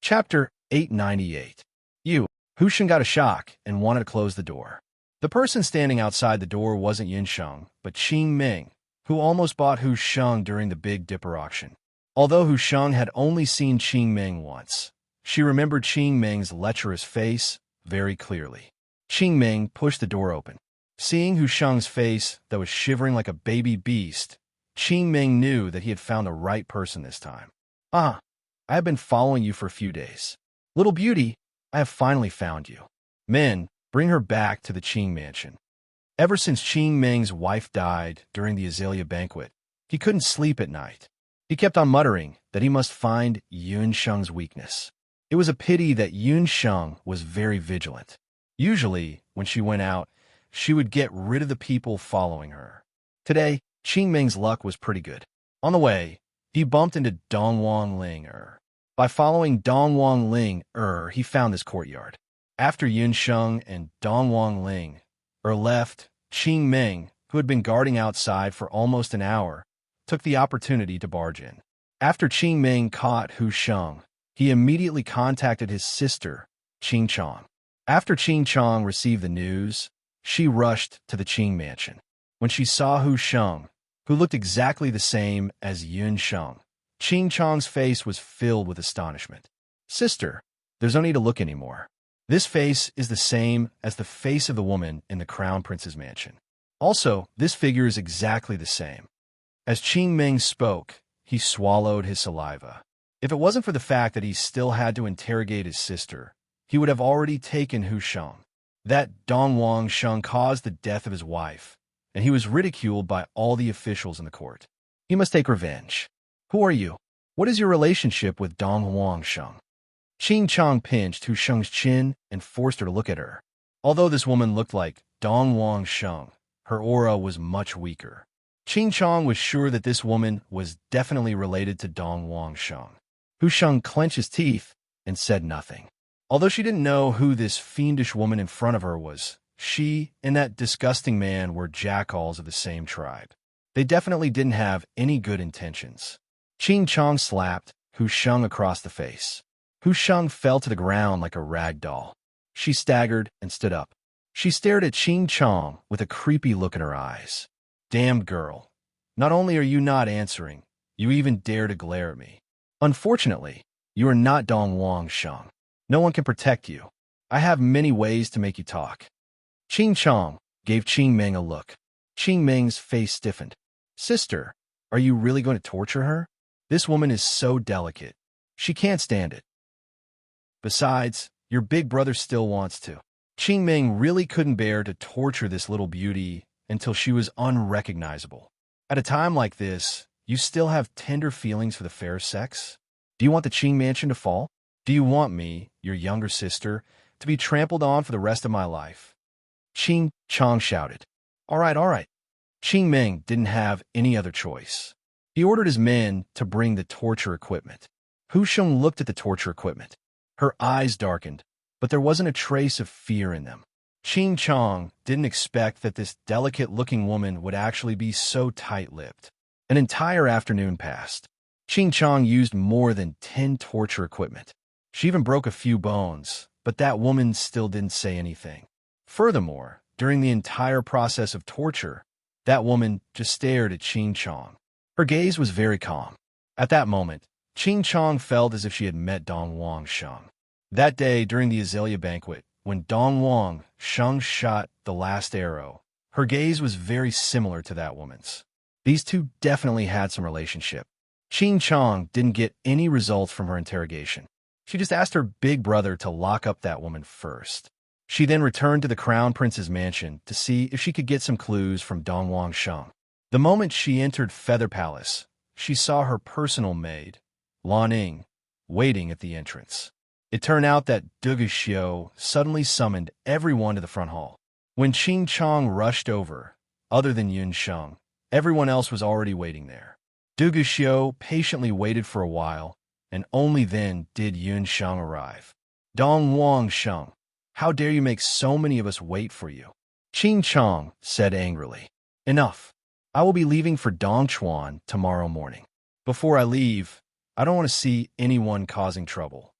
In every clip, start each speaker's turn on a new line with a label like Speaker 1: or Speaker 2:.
Speaker 1: Chapter 898. Husheng got a shock and wanted to close the door. The person standing outside the door wasn't Yunsheng, but Qing Ming, who almost bought Husheng during the Big Dipper auction. Although Husheng had only seen Qing Ming once, she remembered Qing Ming's lecherous face very clearly. Qing Ming pushed the door open. Seeing Husheng's face that was shivering like a baby beast, Qing Ming knew that he had found the right person this time. I have been following you for a few days. Little beauty, I have finally found you. Men, bring her back to the Qing mansion. Ever since Qing Ming's wife died during the Azalea banquet, he couldn't sleep at night. He kept on muttering that he must find Yunsheng's weakness. It was a pity that Yunsheng was very vigilant. Usually, when she went out, she would get rid of the people following her. Today, Qing Ming's luck was pretty good. On the way, he bumped into Dongwang Ling. By following Dongwang Ling, he found this courtyard. After Yunsheng and Dongwang Ling left, Qing Ming, who had been guarding outside for almost an hour, took the opportunity to barge in. After Qing Ming caught Husheng, he immediately contacted his sister, Qing Chong. After Qing Chong received the news, she rushed to the Qing mansion. When she saw Husheng, who looked exactly the same as Yunsheng, Qing Chong's face was filled with astonishment. Sister, there's no need to look anymore. This face is the same as the face of the woman in the Crown Prince's mansion. Also, this figure is exactly the same. As Qing Ming spoke, he swallowed his saliva. If it wasn't for the fact that he still had to interrogate his sister, he would have already taken Husheng. That Dongwang Sheng caused the death of his wife, and he was ridiculed by all the officials in the court. He must take revenge. Who are you? What is your relationship with Dongwang Sheng? Qing Chong pinched Husheng's chin and forced her to look at her. Although this woman looked like Dongwang Sheng, her aura was much weaker. Qing Chong was sure that this woman was definitely related to Dongwang Sheng. Husheng clenched his teeth and said nothing. Although she didn't know who this fiendish woman in front of her was, she and that disgusting man were jackals of the same tribe. They definitely didn't have any good intentions. Qing Chong slapped Husheng across the face. Husheng fell to the ground like a rag doll. She staggered and stood up. She stared at Qing Chong with a creepy look in her eyes. Damned girl. Not only are you not answering, you even dare to glare at me. Unfortunately, you are not Dongwang Sheng. No one can protect you. I have many ways to make you talk. Qing Chong gave Qing Ming a look. Qing Ming's face stiffened. Sister, are you really going to torture her? This woman is so delicate. She can't stand it. Besides, your big brother still wants to. Qing Ming really couldn't bear to torture this little beauty until she was unrecognizable. At a time like this, you still have tender feelings for the fair sex? Do you want the Qing mansion to fall? Do you want me, your younger sister, to be trampled on for the rest of my life? Qing Chong shouted. All right. Qing Ming didn't have any other choice. He ordered his men to bring the torture equipment. Husheng looked at the torture equipment. Her eyes darkened, but there wasn't a trace of fear in them. Qing Chong didn't expect that this delicate-looking woman would actually be so tight-lipped. An entire afternoon passed. Qing Chong used more than 10 torture equipment. She even broke a few bones, but that woman still didn't say anything. Furthermore, during the entire process of torture, that woman just stared at Qing Chong. Her gaze was very calm. At that moment, Qing Chong felt as if she had met Dongwang Sheng. That day during the Azalea banquet, when Dongwang Sheng shot the last arrow, her gaze was very similar to that woman's. These two definitely had some relationship. Qing Chong didn't get any results from her interrogation. She just asked her big brother to lock up that woman first. She then returned to the Crown Prince's mansion to see if she could get some clues from Dongwang Sheng. The moment she entered Feather Palace, she saw her personal maid, Lan Ning, waiting at the entrance. It turned out that Dugu Xiu suddenly summoned everyone to the front hall. When Qing Chong rushed over, other than Yunsheng, everyone else was already waiting there. Dugu Xiu patiently waited for a while, and only then did Yunsheng arrive. Dongwang Sheng, how dare you make so many of us wait for you? Qing Chong said angrily. Enough. I will be leaving for Dongchuan tomorrow morning. Before I leave, I don't want to see anyone causing trouble.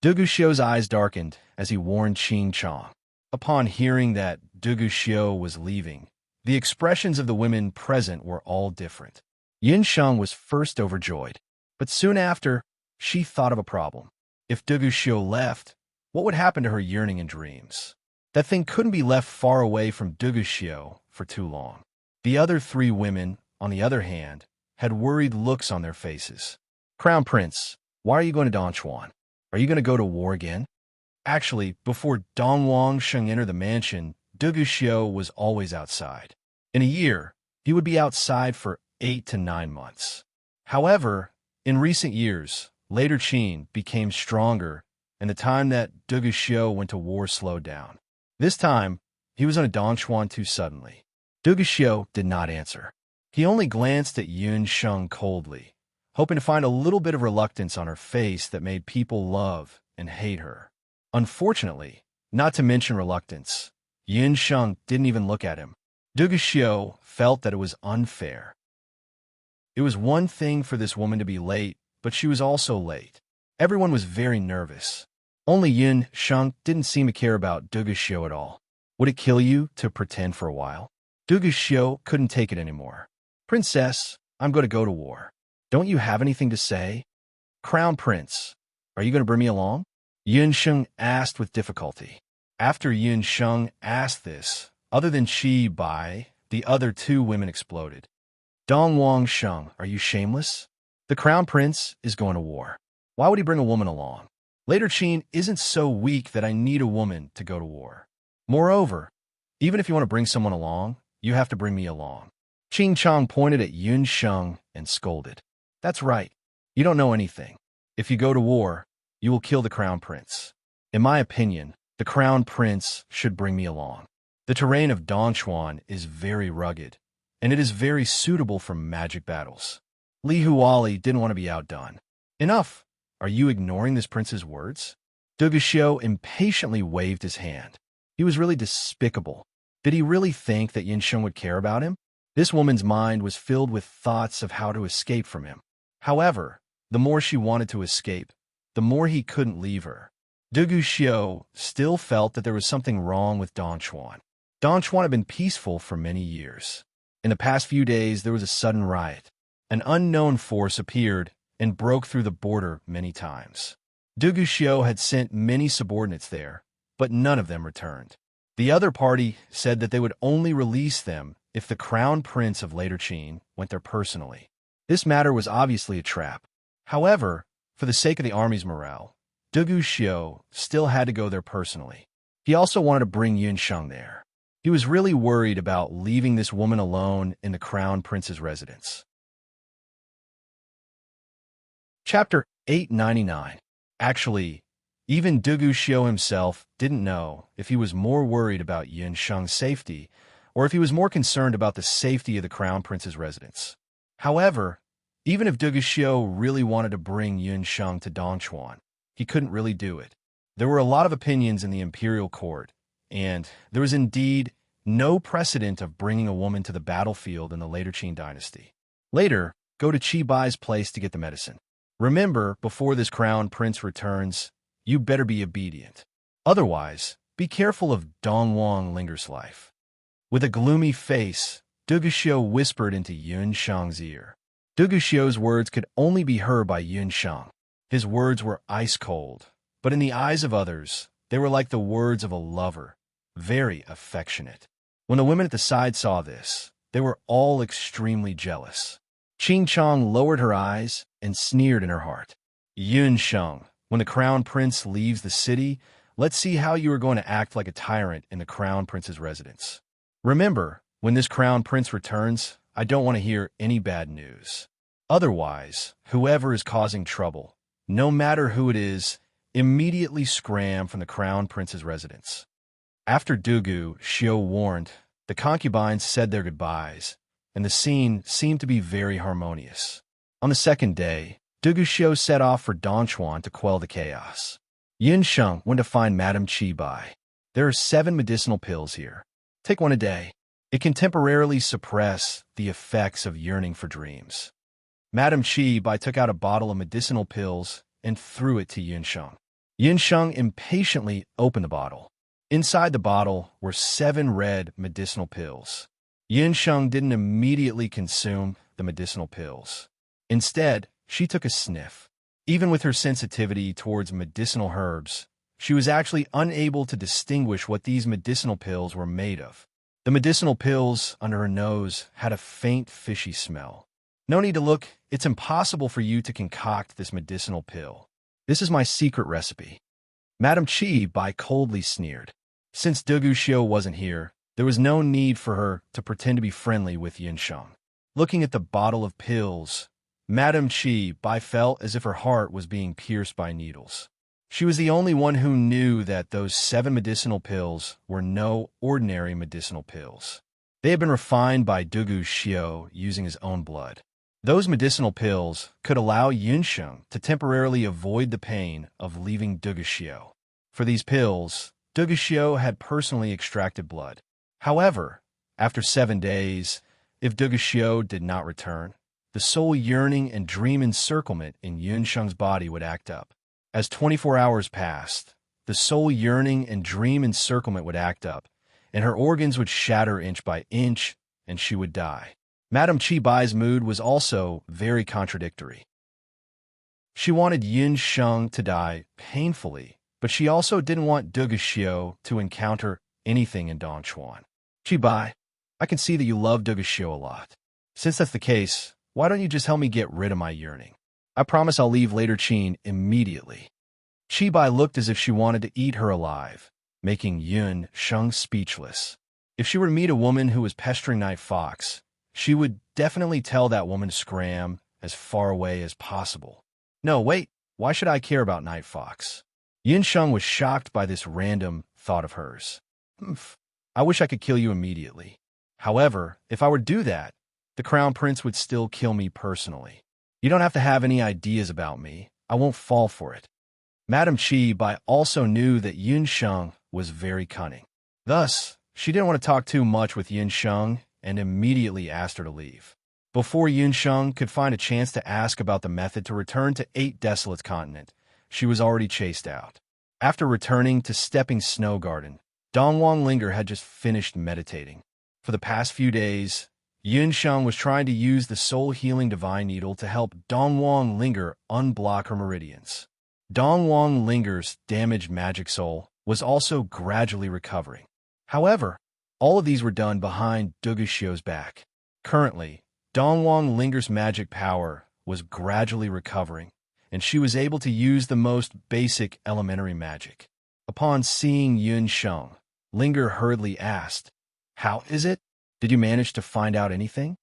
Speaker 1: Duguxiu's eyes darkened as he warned Qing Chong. Upon hearing that Duguxiu was leaving, the expressions of the women present were all different. Yin Sheng was first overjoyed, but soon after, she thought of a problem. If Duguxiu left, what would happen to her yearning and dreams? That thing couldn't be left far away from Duguxiu for too long. The other three women, on the other hand, had worried looks on their faces. Crown Prince, why are you going to Donchuan? Are you going to go to war again? Actually, before Dongwang Sheng entered the mansion, Duguxiu was always outside. In a year, he would be outside for 8 to 9 months. However, in recent years, later Qin became stronger, and the time that Duguxiu went to war slowed down. This time, he was on a Donchuan too suddenly. Duguxiu did not answer. He only glanced at Yun Sheng coldly, hoping to find a little bit of reluctance on her face that made people love and hate her. Unfortunately, not to mention reluctance, Yun Sheng didn't even look at him. Duguxiu felt that it was unfair. It was one thing for this woman to be late, but she was also late. Everyone was very nervous. Only Yun Sheng didn't seem to care about Duguxiu at all. Would it kill you to pretend for a while? Duguxiu couldn't take it anymore. Princess, I'm going to go to war. Don't you have anything to say? Crown Prince, are you going to bring me along? Yun Sheng asked with difficulty. After Yun Sheng asked this, other than Qi Bai, the other two women exploded. Dongwang Sheng, are you shameless? The Crown Prince is going to war. Why would he bring a woman along? Later Qin isn't so weak that I need a woman to go to war. Moreover, even if you want to bring someone along, you have to bring me along. Qing Chong pointed at Yun Sheng and scolded. That's right. You don't know anything. If you go to war, you will kill the Crown Prince. In my opinion, the Crown Prince should bring me along. The terrain of Donchuan is very rugged, and it is very suitable for magic battles. Li Huali didn't want to be outdone. Enough! Are you ignoring this prince's words? Duguxiu impatiently waved his hand. He was really despicable. Did he really think that Yin Sheng would care about him? This woman's mind was filled with thoughts of how to escape from him. However, the more she wanted to escape, the more he couldn't leave her. Duguxiu still felt that there was something wrong with Donchuan. Donchuan had been peaceful for many years. In the past few days, there was a sudden riot. An unknown force appeared and broke through the border many times. Duguxiu had sent many subordinates there, but none of them returned. The other party said that they would only release them if the Crown Prince of Later Qin went there personally. This matter was obviously a trap. However, for the sake of the army's morale, Duguxiu still had to go there personally. He also wanted to bring Yun Sheng there. He was really worried about leaving this woman alone in the Crown Prince's residence. Chapter 899. Actually, even Duguxiu himself didn't know if he was more worried about Yun Sheng's safety or if he was more concerned about the safety of the Crown Prince's residence. However, even if Duguxiu really wanted to bring Yun Sheng to Donchuan, he couldn't really do it. There were a lot of opinions in the imperial court, and there was indeed no precedent of bringing a woman to the battlefield in the later Qin dynasty. Later, go to Qi Bai's place to get the medicine. Remember, before this Crown Prince returns, you better be obedient. Otherwise, be careful of Dongwang Linger's life. With a gloomy face, Duguxiu whispered into Yun Sheng's ear. Duguxiu's words could only be heard by Yun Sheng. His words were ice cold, but in the eyes of others, they were like the words of a lover, very affectionate. When the women at the side saw this, they were all extremely jealous. Qing Chong lowered her eyes and sneered in her heart. Yun Sheng, when the Crown Prince leaves the city, let's see how you are going to act like a tyrant in the Crown Prince's residence. Remember, when this Crown Prince returns, I don't want to hear any bad news. Otherwise, whoever is causing trouble, no matter who it is, immediately scram from the Crown Prince's residence. After Duguxiu warned, the concubines said their goodbyes, and the scene seemed to be very harmonious. On the second day, Duguxiu set off for Donchuan to quell the chaos. Yin Sheng went to find Madame Qi Bai. There are 7 medicinal pills here. Take one a day. It can temporarily suppress the effects of yearning for dreams. Madame Qi Bai took out a bottle of medicinal pills and threw it to Yin Sheng. Yin Sheng impatiently opened the bottle. Inside the bottle were 7 red medicinal pills. Yin Sheng didn't immediately consume the medicinal pills. Instead, she took a sniff. Even with her sensitivity towards medicinal herbs, she was actually unable to distinguish what these medicinal pills were made of. The medicinal pills under her nose had a faint fishy smell. No need to look, it's impossible for you to concoct this medicinal pill. This is my secret recipe. Madame Chi Bai coldly sneered. Since Dugu Xiu wasn't here, there was no need for her to pretend to be friendly with Yin Sheng. Looking at the bottle of pills, Madame Chi Bai felt as if her heart was being pierced by needles. She was the only one who knew that those 7 medicinal pills were no ordinary medicinal pills. They had been refined by Dugu Xiu using his own blood. Those medicinal pills could allow Yin Sheng to temporarily avoid the pain of leaving Dugu Xiu. For these pills, Dugu Xiu had personally extracted blood. However, after 7 days, if Dugu Xiu did not return, the soul yearning and dream encirclement in Yin Sheng's body would act up. As 24 hours passed, the soul yearning and dream encirclement would act up, and her organs would shatter inch by inch, and she would die. Madame Chi Bai's mood was also very contradictory. She wanted Yin Sheng to die painfully, but she also didn't want Dugu Xiu to encounter anything in Dongchuan. Chi Bai, I can see that you love Dugu Xiu a lot. Since that's the case, why don't you just help me get rid of my yearning? I promise I'll leave later Qin immediately. Chi Bai looked as if she wanted to eat her alive, making Yin Sheng speechless. If she were to meet a woman who was pestering Night Fox, she would definitely tell that woman to scram as far away as possible. No, wait, why should I care about Night Fox? Yin Sheng was shocked by this random thought of hers. I wish I could kill you immediately. However, if I were to do that, the Crown Prince would still kill me personally. You don't have to have any ideas about me. I won't fall for it. Madame Chi Bai also knew that Yin Sheng was very cunning. Thus, she didn't want to talk too much with Yin Sheng and immediately asked her to leave. Before Yin Sheng could find a chance to ask about the method to return to 8 Desolate's continent, she was already chased out. After returning to Stepping Snow Garden, Dongwang Linger had just finished meditating. For the past few days, Yin Sheng was trying to use the soul-healing divine needle to help Dongwang Linger unblock her meridians. Dongwang Linger's damaged magic soul was also gradually recovering. However, all of these were done behind Dugu Xiu's back. Currently, Dongwang Linger's magic power was gradually recovering, and she was able to use the most basic elementary magic. Upon seeing Yin Sheng, Linger hurriedly asked, "How is it? Did you manage to find out anything?"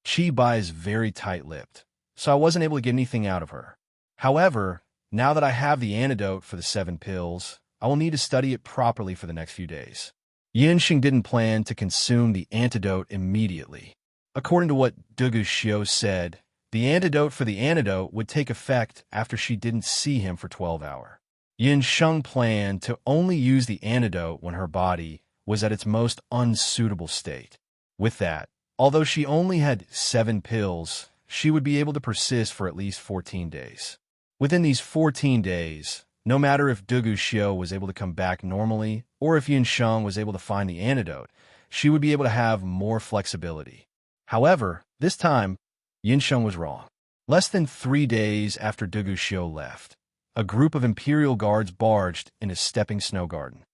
Speaker 1: Chi Bai is very tight-lipped, so I wasn't able to get anything out of her. However, now that I have the antidote for the 7 pills, I will need to study it properly for the next few days. Yin Sheng didn't plan to consume the antidote immediately. According to what Dugu Xiu said, the antidote for the antidote would take effect after she didn't see him for 12 hours. Yin Sheng planned to only use the antidote when her body was at its most unsuitable state. With that, although she only had 7 pills, she would be able to persist for at least 14 days. Within these 14 days, no matter if Dugu Xiu was able to come back normally or if Yin Sheng was able to find the antidote, she would be able to have more flexibility. However, this time, Yin Sheng was wrong. Less than 3 days after Dugu Xiu left, a group of Imperial Guards barged into Stepping Snow Garden.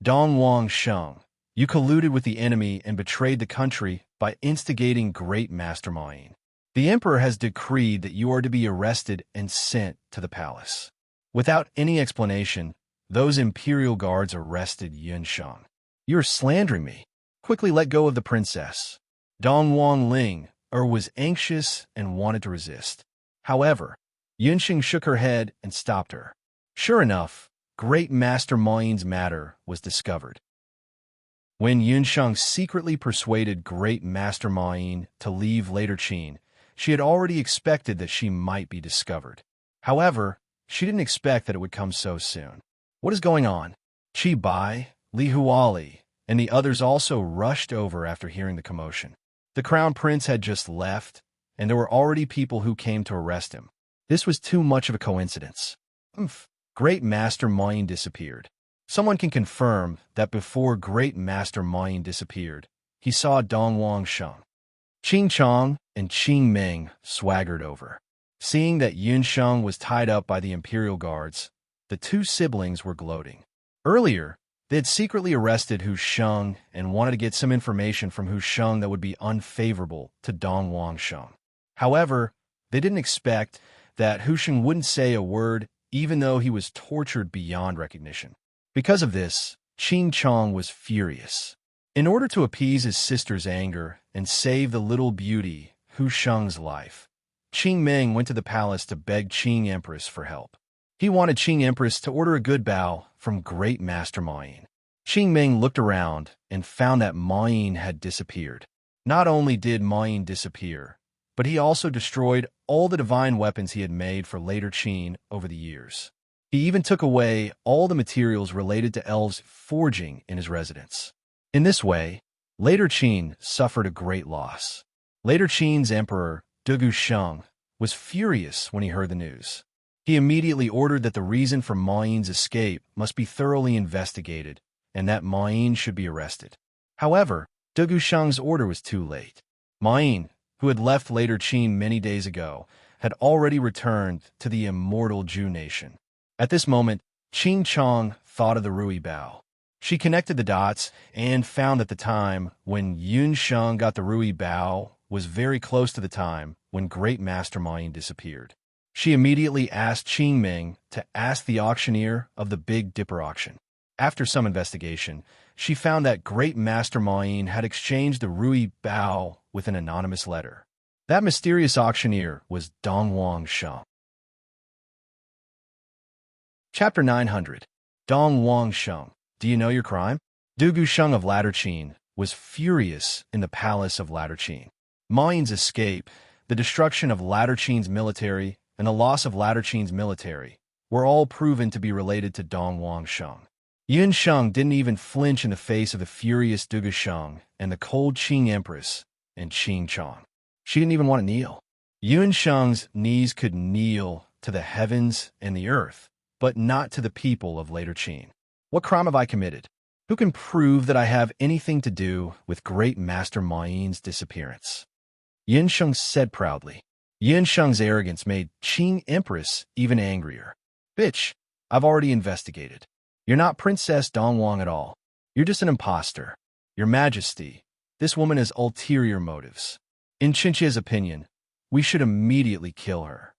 Speaker 1: Dongwang Sheng, you colluded with the enemy and betrayed the country by instigating Great Master Mayin. The Emperor has decreed that you are to be arrested and sent to the palace. Without any explanation, those Imperial Guards arrested Yin Sheng. You are slandering me. Quickly let go of the princess. Dongwang Ling was anxious and wanted to resist. However, Yin Sheng shook her head and stopped her. Sure enough, Great Master Mayin's matter was discovered. When Yin Sheng secretly persuaded Great Master Mayin to leave later Qin, she had already expected that she might be discovered. However, she didn't expect that it would come so soon. What is going on? Chi Bai, Li Huali, and the others also rushed over after hearing the commotion. The Crown Prince had just left, and there were already people who came to arrest him. This was too much of a coincidence. Great Master Moyin disappeared. Someone can confirm that before Great Master Moyin disappeared, he saw Dongwang Sheng. Qing Chong and Qing Ming swaggered over. Seeing that Yun Sheng was tied up by the Imperial Guards, the two siblings were gloating. Earlier, they had secretly arrested Hu Sheng and wanted to get some information from Hu Sheng that would be unfavorable to Dongwang Sheng. However, they didn't expect that Hu Sheng wouldn't say a word even though he was tortured beyond recognition. Because of this, Qing Chong was furious. In order to appease his sister's anger and save the little beauty, Hu Sheng's life, Qing Ming went to the palace to beg Qing Empress for help. He wanted Qing Empress to order a good bow from Great Master Moyin. Qing Ming looked around and found that Moyin had disappeared. Not only did Moyin disappear, but he also destroyed all the divine weapons he had made for later Qin over the years. He even took away all the materials related to elves forging in his residence. In this way, later Qin suffered a great loss. Later Qin's emperor, Dugu Sheng, was furious when he heard the news. He immediately ordered that the reason for Moyin's escape must be thoroughly investigated and that Moyin should be arrested. However, Dugu Sheng's order was too late. Moyin, who had left later Qin many days ago, had already returned to the immortal Zhu nation. At this moment, Qing Chong thought of the Rui Bao. She connected the dots and found that the time when Yun Sheng got the Rui Bao was very close to the time when Great Master Moyin disappeared. She immediately asked Qing Ming to ask the auctioneer of the Big Dipper auction. After some investigation, she found that Great Master Moyin had exchanged the Rui Bao with an anonymous letter. That mysterious auctioneer was Dongwang Sheng. Chapter 900. Dongwang Sheng. Do you know your crime? Dugu Sheng of Latter Qin was furious in the palace of Latter Qin. Moyin's escape, the destruction of Latter Qin's military, and the loss of Latter Qin's military were all proven to be related to Dongwang Sheng. Yun Sheng didn't even flinch in the face of the furious Dugu Sheng and the cold Qing Empress and Qing Chong. She didn't even want to kneel. Yun Sheng's knees could kneel to the heavens and the earth, but not to the people of later Qin. What crime have I committed? Who can prove that I have anything to do with Great Master Moyin's disappearance? Yun Sheng said proudly. Yun Sheng's arrogance made Qing Empress even angrier. Bitch, I've already investigated. You're not Princess Dongwang at all. You're just an imposter. Your Majesty, this woman has ulterior motives. In Qinqia's opinion, we should immediately kill her.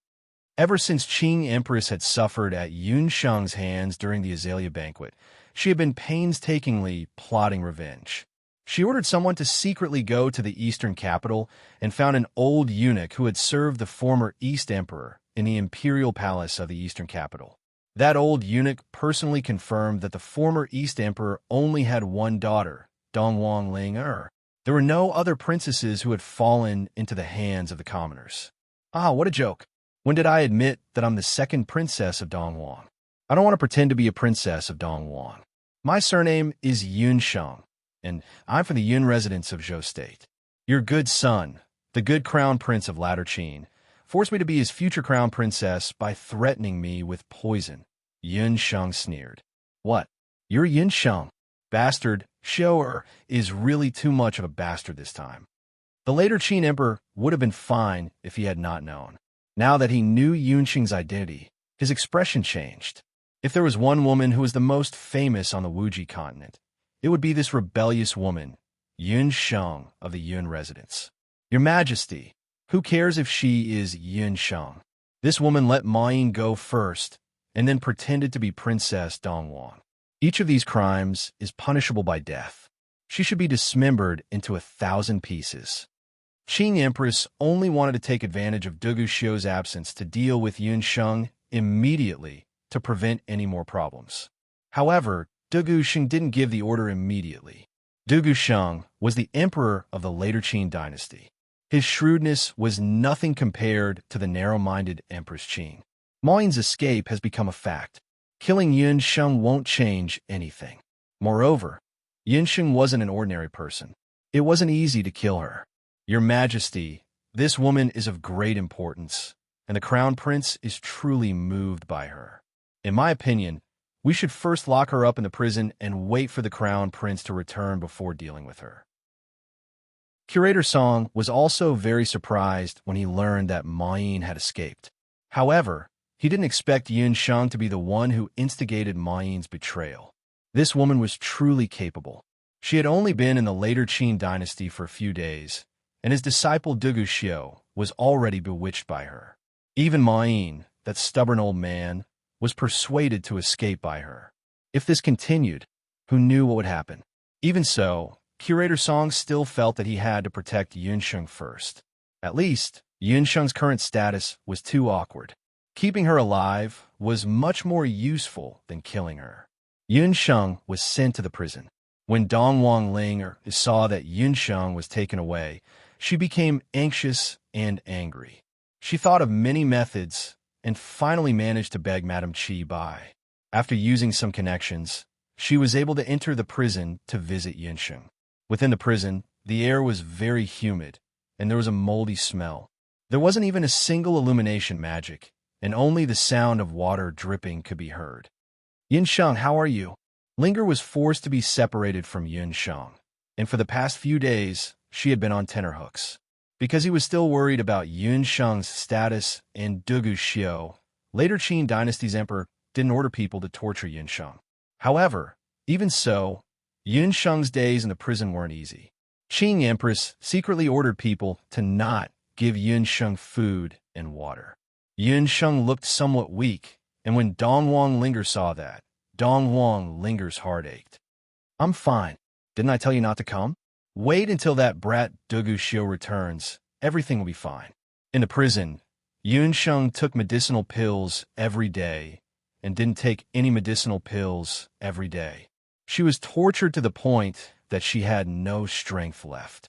Speaker 1: Ever since Qing Empress had suffered at Yun Sheng's hands during the Azalea banquet, she had been painstakingly plotting revenge. She ordered someone to secretly go to the eastern capital and found an old eunuch who had served the former East Emperor in the imperial palace of the eastern capital. That old eunuch personally confirmed that the former East Emperor only had one daughter, Dongwang Ling-er. There were no other princesses who had fallen into the hands of the commoners. Ah, what a joke. When did I admit that I'm the second princess of Dongwang? I don't want to pretend to be a princess of Dongwang. My surname is Yun Sheng, and I'm from the Yun residence of Zhou State. Your good son, the good crown prince of Latter Qin, forced me to be his future crown princess by threatening me with poison. Yun Sheng sneered. What? You're Yun Sheng? Bastard, Shoer is really too much of a bastard this time. The later Qin emperor would have been fine if he had not known. Now that he knew Yun Sheng's identity, his expression changed. If there was one woman who was the most famous on the Wuji continent, it would be this rebellious woman, Yun Sheng of the Yun residence. Your Majesty, who cares if she is Yun Sheng? This woman let Moyin go first, and then pretended to be Princess Dongwang. Each of these crimes is punishable by death. She should be dismembered into 1,000 pieces. Qing Empress only wanted to take advantage of Dugu Xiu's absence to deal with Yun Sheng immediately to prevent any more problems. However, Dugu Sheng didn't give the order immediately. Dugu Sheng was the emperor of the later Qin dynasty. His shrewdness was nothing compared to the narrow-minded Empress Qing. Moyin's escape has become a fact. Killing Yun Sheng won't change anything. Moreover, Yun Sheng wasn't an ordinary person. It wasn't easy to kill her. Your Majesty, this woman is of great importance, and the Crown Prince is truly moved by her. In my opinion, we should first lock her up in the prison and wait for the crown prince to return before dealing with her. Curator Song was also very surprised when he learned that Ma Yin had escaped. However, he didn't expect Yun Sheng to be the one who instigated Ma Yin's betrayal. This woman was truly capable. She had only been in the later Qin dynasty for a few days, and his disciple Dugu Xiu was already bewitched by her. Even Ma Yin, that stubborn old man, was persuaded to escape by her. If this continued, who knew what would happen? Even so, Curator Song still felt that he had to protect Yun Sheng first. At least, Yun Sheng's current status was too awkward. Keeping her alive was much more useful than killing her. Yun Sheng was sent to the prison. When Dong Wang Ling saw that Yun Sheng was taken away, she became anxious and angry. She thought of many methods and finally managed to beg Madame Qi by. After using some connections, she was able to enter the prison to visit Yun Sheng. Within the prison, the air was very humid, and there was a moldy smell. There wasn't even a single illumination magic, and only the sound of water dripping could be heard. Yun Sheng, how are you? Linger was forced to be separated from Yun Sheng, and for the past few days, she had been on tenterhooks. Because he was still worried about Yun Sheng's status and Dugu Xiu, later Qin dynasty's emperor didn't order people to torture Yun Sheng. However, even so, Yun Sheng's days in the prison weren't easy. Qing Empress secretly ordered people to not give Yun Sheng food and water. Yun Sheng looked somewhat weak, and when Dong Wang Linger saw that, Dong Wang Linger's heart ached. I'm fine. Didn't I tell you not to come? Wait until that brat Dugu Xiu returns. Everything will be fine. In the prison, Yun Sheng took medicinal pills every day and didn't take any medicinal pills every day. She was tortured to the point that she had no strength left.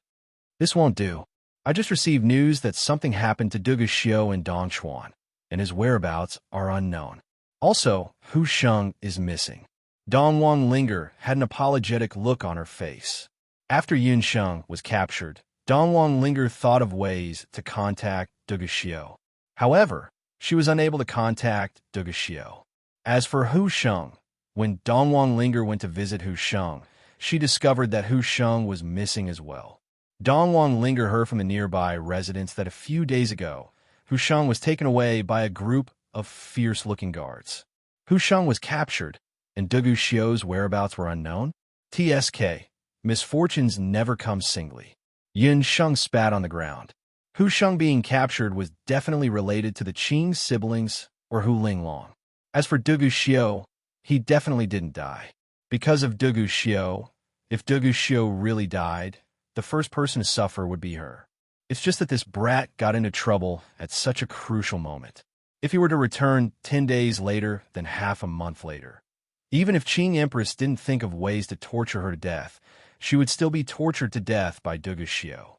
Speaker 1: This won't do. I just received news that something happened to Dugu Xiu in Dongchuan, and his whereabouts are unknown. Also, Hu Sheng is missing. Dong Wang Linger had an apologetic look on her face. After Yun Sheng was captured, Dong Wang Linger thought of ways to contact Dugu Xiu. However, she was unable to contact Dugu Xiu. As for Hu Sheng, when Dong Wang Linger went to visit Hu Sheng, she discovered that Hu Sheng was missing as well. Dong Wang Linger heard from the nearby residents that a few days ago, Hu Sheng was taken away by a group of fierce-looking guards. Hu Sheng was captured, and Dugu Xiu's whereabouts were unknown. TSK. Misfortunes never come singly. Yun Sheng spat on the ground. Hu Sheng being captured was definitely related to the Qing siblings or Hu Linglong. As for Dugu Xiu, he definitely didn't die. Because of Dugu Xiu, if Dugu Xiu really died, the first person to suffer would be her. It's just that this brat got into trouble at such a crucial moment. If he were to return 10 days later, then half a month later. Even if Qing Empress didn't think of ways to torture her to death, she would still be tortured to death by Dugu Xiu.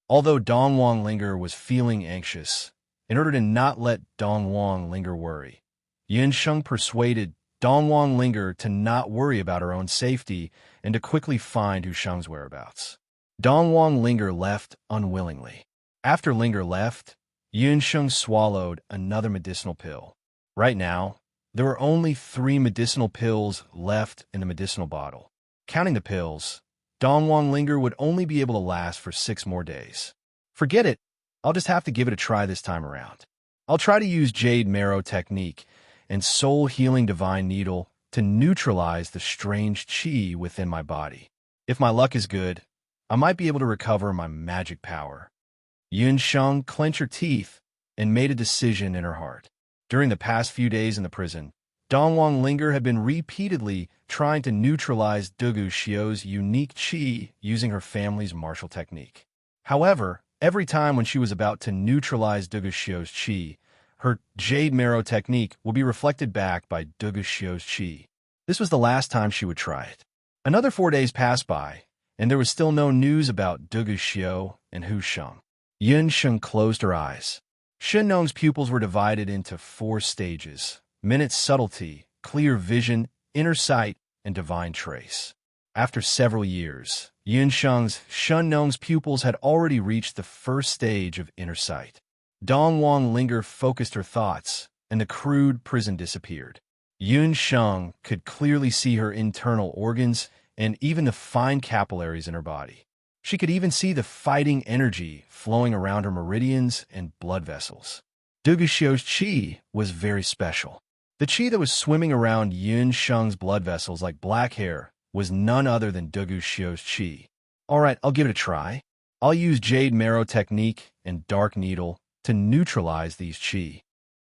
Speaker 1: Although Dong Wang Linger was feeling anxious, in order to not let Dong Wang Linger worry, Yun Sheng persuaded Dong Wang Linger to not worry about her own safety and to quickly find Hu Sheng's whereabouts. Dong Wang Linger left unwillingly. After Linger left, Yun Sheng swallowed another medicinal pill. Right now, there were only 3 medicinal pills left in the medicinal bottle. Counting the pills, Dong Wang Linger would only be able to last for 6 more days. Forget it. I'll just have to give it a try this time around. I'll try to use Jade Marrow technique and Soul Healing Divine Needle to neutralize the strange qi within my body. If my luck is good, I might be able to recover my magic power. Yun Sheng clenched her teeth and made a decision in her heart. During the past few days in the prison, Dong Wang Linger had been repeatedly trying to neutralize Dugu Xiu's unique qi using her family's martial technique. However, every time when she was about to neutralize Dugu Xiu's qi, her Jade Marrow technique would be reflected back by Dugu Xiu's qi. This was the last time she would try it. Another 4 days passed by, and there was still no news about Dugu Xiu and Hu Sheng. Yun Sheng closed her eyes. Shen Nong's pupils were divided into 4 stages: minute subtlety, clear vision, inner sight, and divine trace. After several years, Yun Sheng's Shen Nong's pupils had already reached the first stage of inner sight. Dong Wang Linger focused her thoughts and the crude prison disappeared. Yun Sheng could clearly see her internal organs and even the fine capillaries in her body. She could even see the fighting energy flowing around her meridians and blood vessels. Duguxiu's qi was very special. The qi that was swimming around Yun Sheng's blood vessels like black hair was none other than Duguxiu's qi. All right, I'll give it a try. I'll use Jade Marrow technique and Dark Needle to neutralize these qi.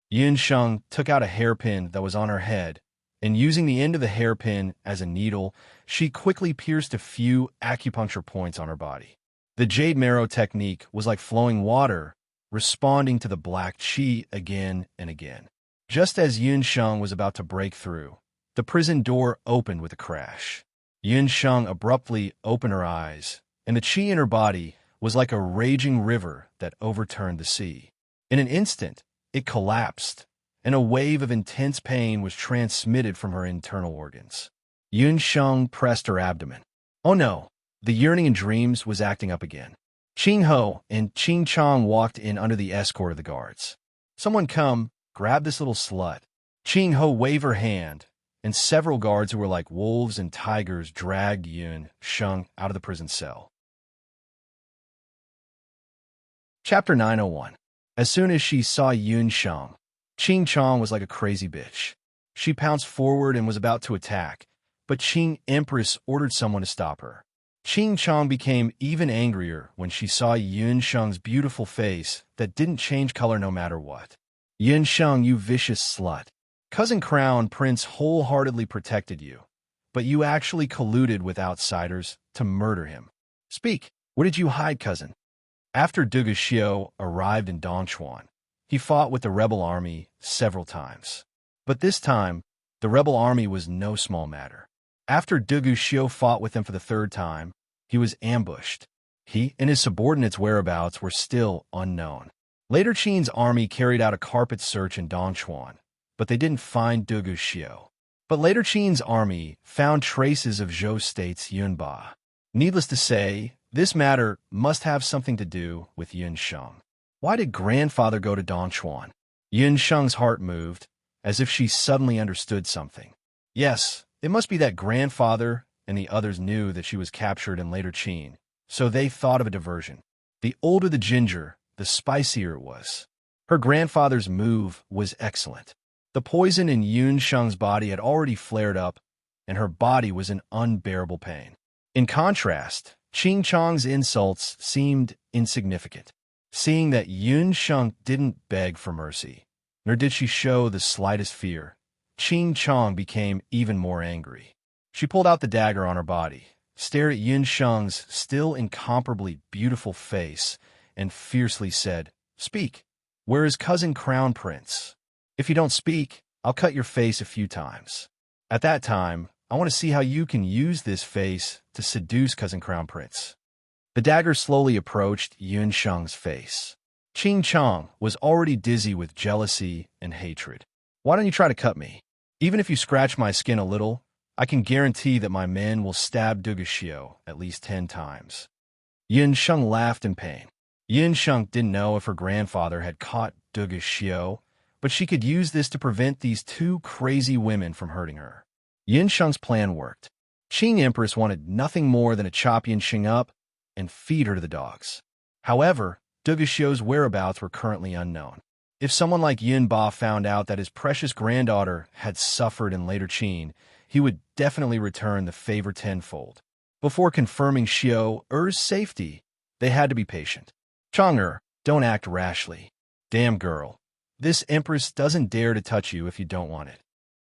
Speaker 1: Yun Sheng took out a hairpin that was on her head, and using the end of the hairpin as a needle, she quickly pierced a few acupuncture points on her body. The Jade Marrow technique was like flowing water, responding to the black qi again and again. Just as Yun Sheng was about to break through, the prison door opened with a crash. Yun Sheng abruptly opened her eyes, and the qi in her body was like a raging river that overturned the sea. In an instant, it collapsed, and a wave of intense pain was transmitted from her internal organs. Yun Sheng pressed her abdomen. Oh no, the yearning in dreams was acting up again. Qing Ho and Qing Chong walked in under the escort of the guards. Someone come, grab this little slut. Qing Ho waved her hand, and several guards who were like wolves and tigers dragged Yun Sheng out of the prison cell. Chapter 901. As soon as she saw Yun Sheng, Qing Chong was like a crazy bitch. She pounced forward and was about to attack, but Qing Empress ordered someone to stop her. Qing Chong became even angrier when she saw Yun Sheng's beautiful face that didn't change color no matter what. Yun Sheng, you vicious slut. Cousin Crown Prince wholeheartedly protected you, but you actually colluded with outsiders to murder him. Speak, where did you hide, cousin? After Duguxiu arrived in Dongchuan, he fought with the rebel army several times. But this time, the rebel army was no small matter. After Duguxiu fought with them for the third time, he was ambushed. He and his subordinates' whereabouts were still unknown. Later, Qin's army carried out a carpet search in Dongchuan, but they didn't find Duguxiu. But later, Qin's army found traces of Zhou State's Yunba. Needless to say, this matter must have something to do with Yun Sheng. Why did grandfather go to Dongchuan? Yun Sheng's heart moved, as if she suddenly understood something. Yes, it must be that grandfather and the others knew that she was captured in later Qin, so they thought of a diversion. The older the ginger, the spicier it was. Her grandfather's move was excellent. The poison in Yun Sheng's body had already flared up, and her body was in unbearable pain. In contrast, Qing Chong's insults seemed insignificant. Seeing that Yun Sheng didn't beg for mercy, nor did she show the slightest fear, Qing Chong became even more angry. She pulled out the dagger on her body, stared at Yun Sheng's still incomparably beautiful face, and fiercely said, "Speak. Where is cousin Crown Prince? If you don't speak, I'll cut your face a few times. At that time, I want to see how you can use this face to seduce cousin Crown Prince." The dagger slowly approached Yun Sheng's face. Qing Chong was already dizzy with jealousy and hatred. "Why don't you try to cut me? Even if you scratch my skin a little, I can guarantee that my men will stab Duguxiu at least 10 times. Yun Sheng laughed in pain. Yun Sheng didn't know if her grandfather had caught Duguxiu, but she could use this to prevent these two crazy women from hurting her. Yun Sheng's plan worked. Qing Empress wanted nothing more than to chop Yun Sheng up and feed her to the dogs. However, Duguxiu's whereabouts were currently unknown. If someone like Yun Ba found out that his precious granddaughter had suffered in later Qin, he would definitely return the favor tenfold. Before confirming Xiu Er's safety, they had to be patient. Chong don't act rashly. Damn girl, this Empress doesn't dare to touch you if you don't want it.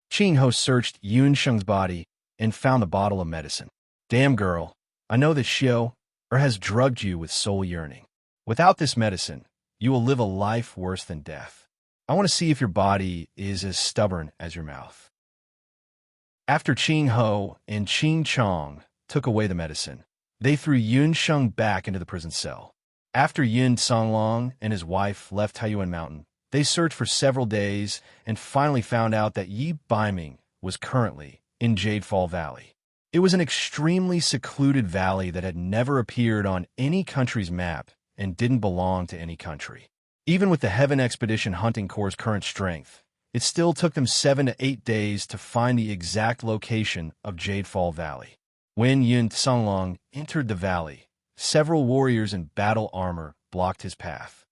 Speaker 1: Qing Ho searched Yun Sheng's body and found the bottle of medicine. Damn girl, I know that Xiu has drugged you with soul yearning. Without this medicine, you will live a life worse than death. I want to see if your body is as stubborn as your mouth. After Qing Ho and Qing Chong took away the medicine, they threw Yun Sheng back into the prison cell. After Yin Songlong and his wife left Taiyuan Mountain, they searched for several days and finally found out that Yi Baiming was currently in Jadefall Valley. It was an extremely secluded valley that had never appeared on any country's map and didn't belong to any country. Even with the Heaven Expedition Hunting Corps' current strength, It still took them 7 to 8 days to find the exact location of Jadefall Valley. When Yun Songlong entered the valley, several warriors in battle armor blocked his path.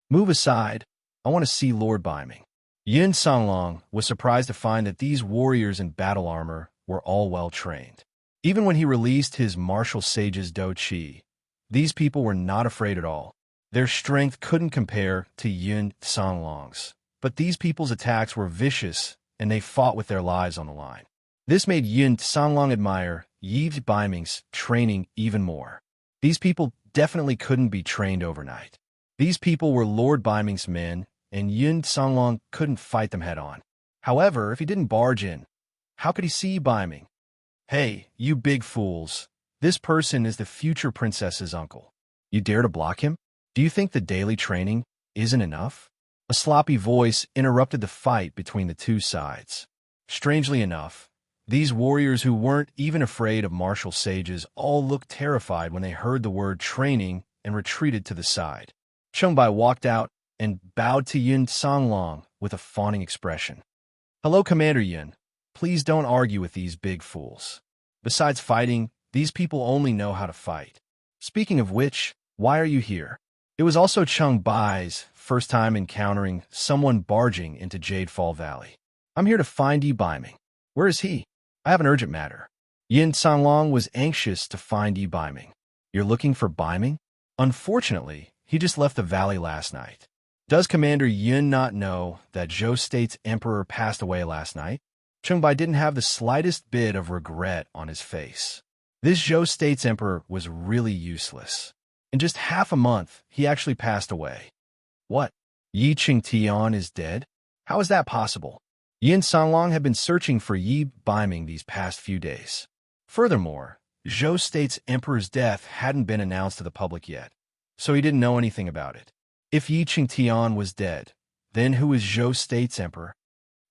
Speaker 1: "Move aside. I want to see Lord Biming." Yun Songlong was surprised to find that these warriors in battle armor were all well-trained. Even when he released his martial sage's Do Chi, these people were not afraid at all. Their strength couldn't compare to Yun Songlong's, but these people's attacks were vicious, and they fought with their lives on the line. This made Yun Songlong admire Yi Biming's training even more. These people definitely couldn't be trained overnight. These people were Lord Biming's men, and Yun Songlong couldn't fight them head-on. However, if he didn't barge in, how could he see Biming? "Hey, you big fools. This person is the future princess's uncle. You dare to block him? Do you think the daily training isn't enough?" A sloppy voice interrupted the fight between the two sides. Strangely enough, these warriors who weren't even afraid of martial sages all looked terrified when they heard the word training and retreated to the side. Chungbai walked out and bowed to Yun Songlong with a fawning expression. "Hello, Commander Yun. Please don't argue with these big fools. Besides fighting, these people only know how to fight. Speaking of which, why are you here?" It was also Chungbai's first time encountering someone barging into Jadefall Valley. "I'm here to find Yi Biming. Where is he? I have an urgent matter." Yin Songlong was anxious to find Yi Biming. "You're looking for Biming? Unfortunately, he just left the valley last night. Does Commander Yun not know that Zhou State's emperor passed away last night?" Chungbai didn't have the slightest bit of regret on his face. This Zhou State's emperor was really useless. In just half a month, he actually passed away. What? Yi Qingtian is dead? How is that possible? Yin Songlong had been searching for Yi Biming these past few days. Furthermore, Zhou State's emperor's death hadn't been announced to the public yet, so he didn't know anything about it. If Yi Qingtian was dead, then who is Zhou State's emperor?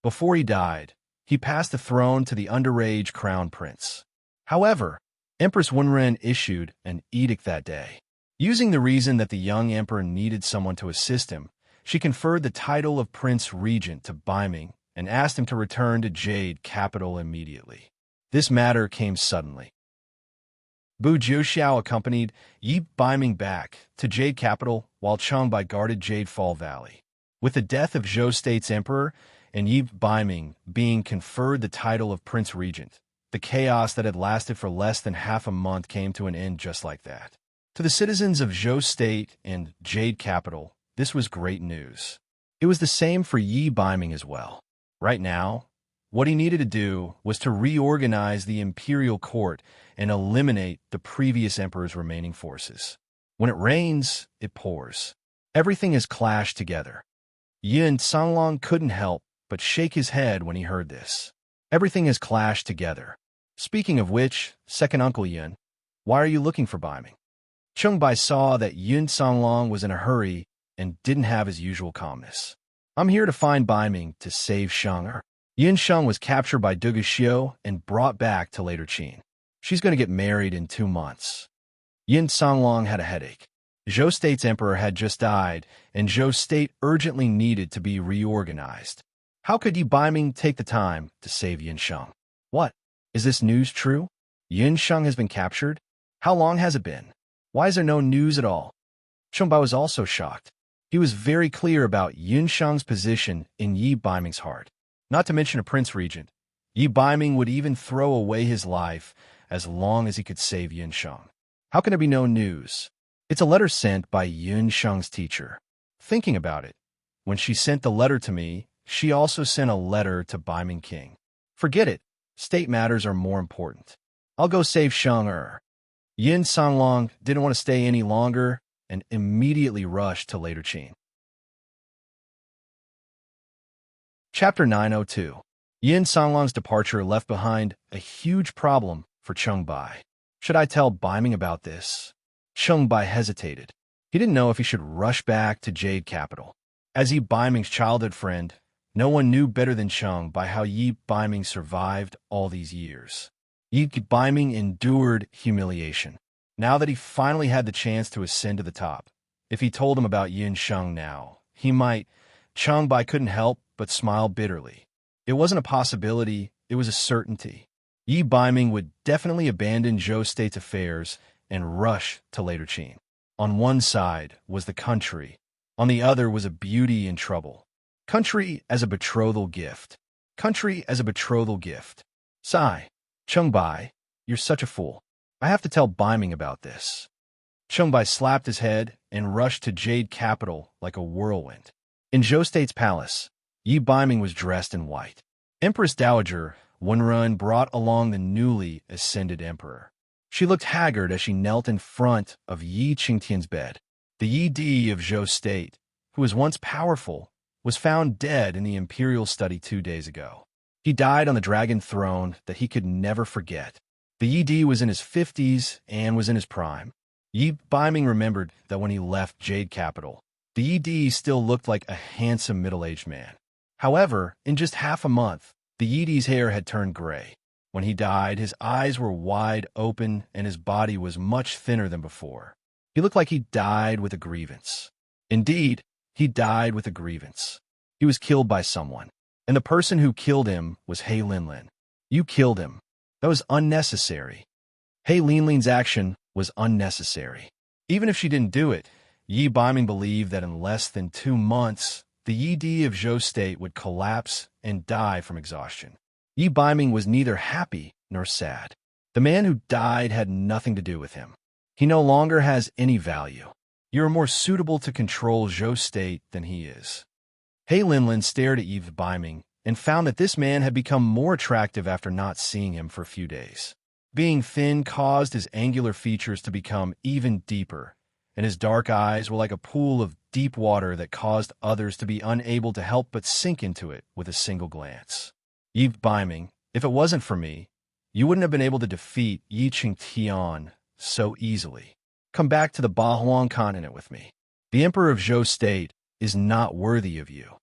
Speaker 1: Before he died, he passed the throne to the underage crown prince. However, Empress Wenren issued an edict that day. Using the reason that the young emperor needed someone to assist him, she conferred the title of Prince Regent to Biming and asked him to return to Jade capital immediately. This matter came suddenly. Bu Jiuxiao accompanied Yi Biming back to Jade capital while Chungbai guarded Jadefall Valley. With the death of Zhou State's emperor and Yi Biming being conferred the title of Prince Regent, the chaos that had lasted for less than half a month came to an end just like that. To the citizens of Zhou State and Jade capital, this was great news. It was the same for Yi Biming as well. Right now, what he needed to do was to reorganize the imperial court and eliminate the previous emperor's remaining forces. When it rains, it pours. Everything has clashed together. Yin Songlong couldn't help but shake his head when he heard this. Everything has clashed together. Speaking of which, second Uncle Yun, why are you looking for Biming? Chungbai saw that Yun Songlong was in a hurry and didn't have his usual calmness. "I'm here to find Biming to save Sheng. Yin Sheng was captured by Duga Xiu and brought back to Later Qin. She's going to get married in 2 months. Yin Songlong had a headache. Zhou State's emperor had just died, and Zhou State urgently needed to be reorganized. How could Yi Biming take the time to save Yin Sheng? What? Is this news true? Yin Sheng has been captured? How long has it been? Why is there no news at all?" Chungbai was also shocked. He was very clear about Yin Sheng's position in Yi Biming's heart. Not to mention a prince regent, Yi Biming would even throw away his life as long as he could save Yin Sheng. How can there be no news? It's a letter sent by Yin Sheng's teacher. Thinking about it, when she sent the letter to me, she also sent a letter to Biming King. Forget it. State matters are more important. I'll go save Sheng. Yin Songlong didn't want to stay any longer and immediately rushed to Later Qin. Chapter 902. Yin Songlong's departure left behind a huge problem for Chungbai. Should I tell Biming about this? Chungbai hesitated. He didn't know if he should rush back to Jade capital. As Yi Biming's childhood friend, no one knew better than Chungbai how Yi Biming survived all these years. Yi Biming endured humiliation. Now that he finally had the chance to ascend to the top, if he told him about Yin Sheng now, he might. Chungbai couldn't help but smiled bitterly. It wasn't a possibility, it was a certainty. Yi Baiming would definitely abandon Zhou State's affairs and rush to later Qin. On one side was the country, on the other was a beauty in trouble. Country as a betrothal gift. Country as a betrothal gift. Sigh. Chengbai, you're such a fool. I have to tell Baiming about this. Chengbai slapped his head and rushed to Jade Capital like a whirlwind. In Zhou State's palace, Yi Baiming was dressed in white. Empress Dowager Wenrun brought along the newly ascended emperor. She looked haggard as she knelt in front of Yi Qingtian's bed. The Yi Di of Zhou State, who was once powerful, was found dead in the imperial study 2 days ago. He died on the dragon throne that he could never forget. The Yi Di was in his 50s and was in his prime. Yi Baiming remembered that when he left Jade Capital, the Yi Di still looked like a handsome middle-aged man. However, in just half a month, the Yi Di's hair had turned gray. When he died, his eyes were wide open and his body was much thinner than before. He looked like he died with a grievance. Indeed, he died with a grievance. He was killed by someone, and the person who killed him was He Linlin. You killed him. That was unnecessary. He Linlin's action was unnecessary. Even if she didn't do it, Yi Baiming believed that in less than 2 months, the Yi Di of Zhou State would collapse and die from exhaustion. Yi Baiming was neither happy nor sad. The man who died had nothing to do with him. He no longer has any value. You are more suitable to control Zhou State than he is. He Linlin stared at Yi Baiming and found that this man had become more attractive after not seeing him for a few days. Being thin caused his angular features to become even deeper, and his dark eyes were like a pool of deep water that caused others to be unable to help but sink into it with a single glance. Yi Baiming, if it wasn't for me, you wouldn't have been able to defeat Yi Qingtian so easily. Come back to the Bahuang continent with me. The Emperor of Zhou State is not worthy of you.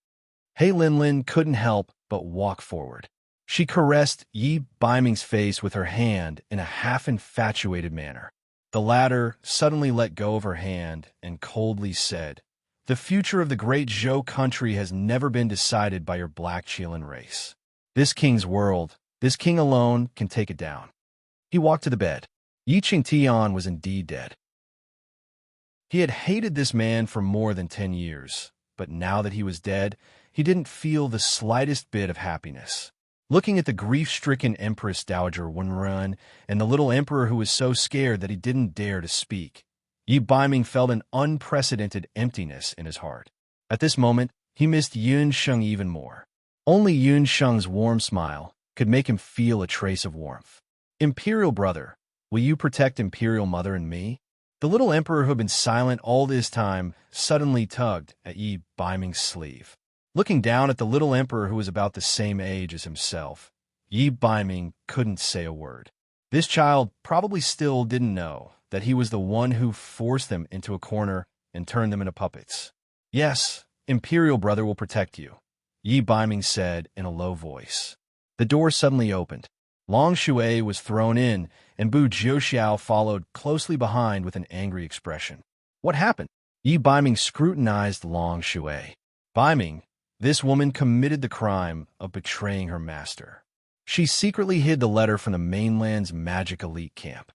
Speaker 1: He Linlin couldn't help but walk forward. She caressed Yi Baiming's face with her hand in a half-infatuated manner. The latter suddenly let go of her hand and coldly said, "The future of the great Zhou country has never been decided by your black Qilin race. This king's world, this king alone can take it down." He walked to the bed. Yi Qingtian was indeed dead. He had hated this man for more than 10 years, but now that he was dead, he didn't feel the slightest bit of happiness. Looking at the grief-stricken Empress Dowager Wenrun and the little emperor who was so scared that he didn't dare to speak, Yi Baiming felt an unprecedented emptiness in his heart. At this moment, he missed Yun Sheng even more. Only Yun Sheng's warm smile could make him feel a trace of warmth. "Imperial brother, will you protect Imperial mother and me?" The little emperor who had been silent all this time suddenly tugged at Yi Baiming's sleeve. Looking down at the little emperor who was about the same age as himself, Yi Baiming couldn't say a word. This child probably still didn't know that he was the one who forced them into a corner and turned them into puppets. "Yes, Imperial brother will protect you," Yi Baiming said in a low voice. The door suddenly opened. Long Shui was thrown in, and Bu Jiuxiao followed closely behind with an angry expression. "What happened?" Yi Baiming scrutinized Long Shui. "Baiming, this woman committed the crime of betraying her master. She secretly hid the letter from the mainland's magic elite camp."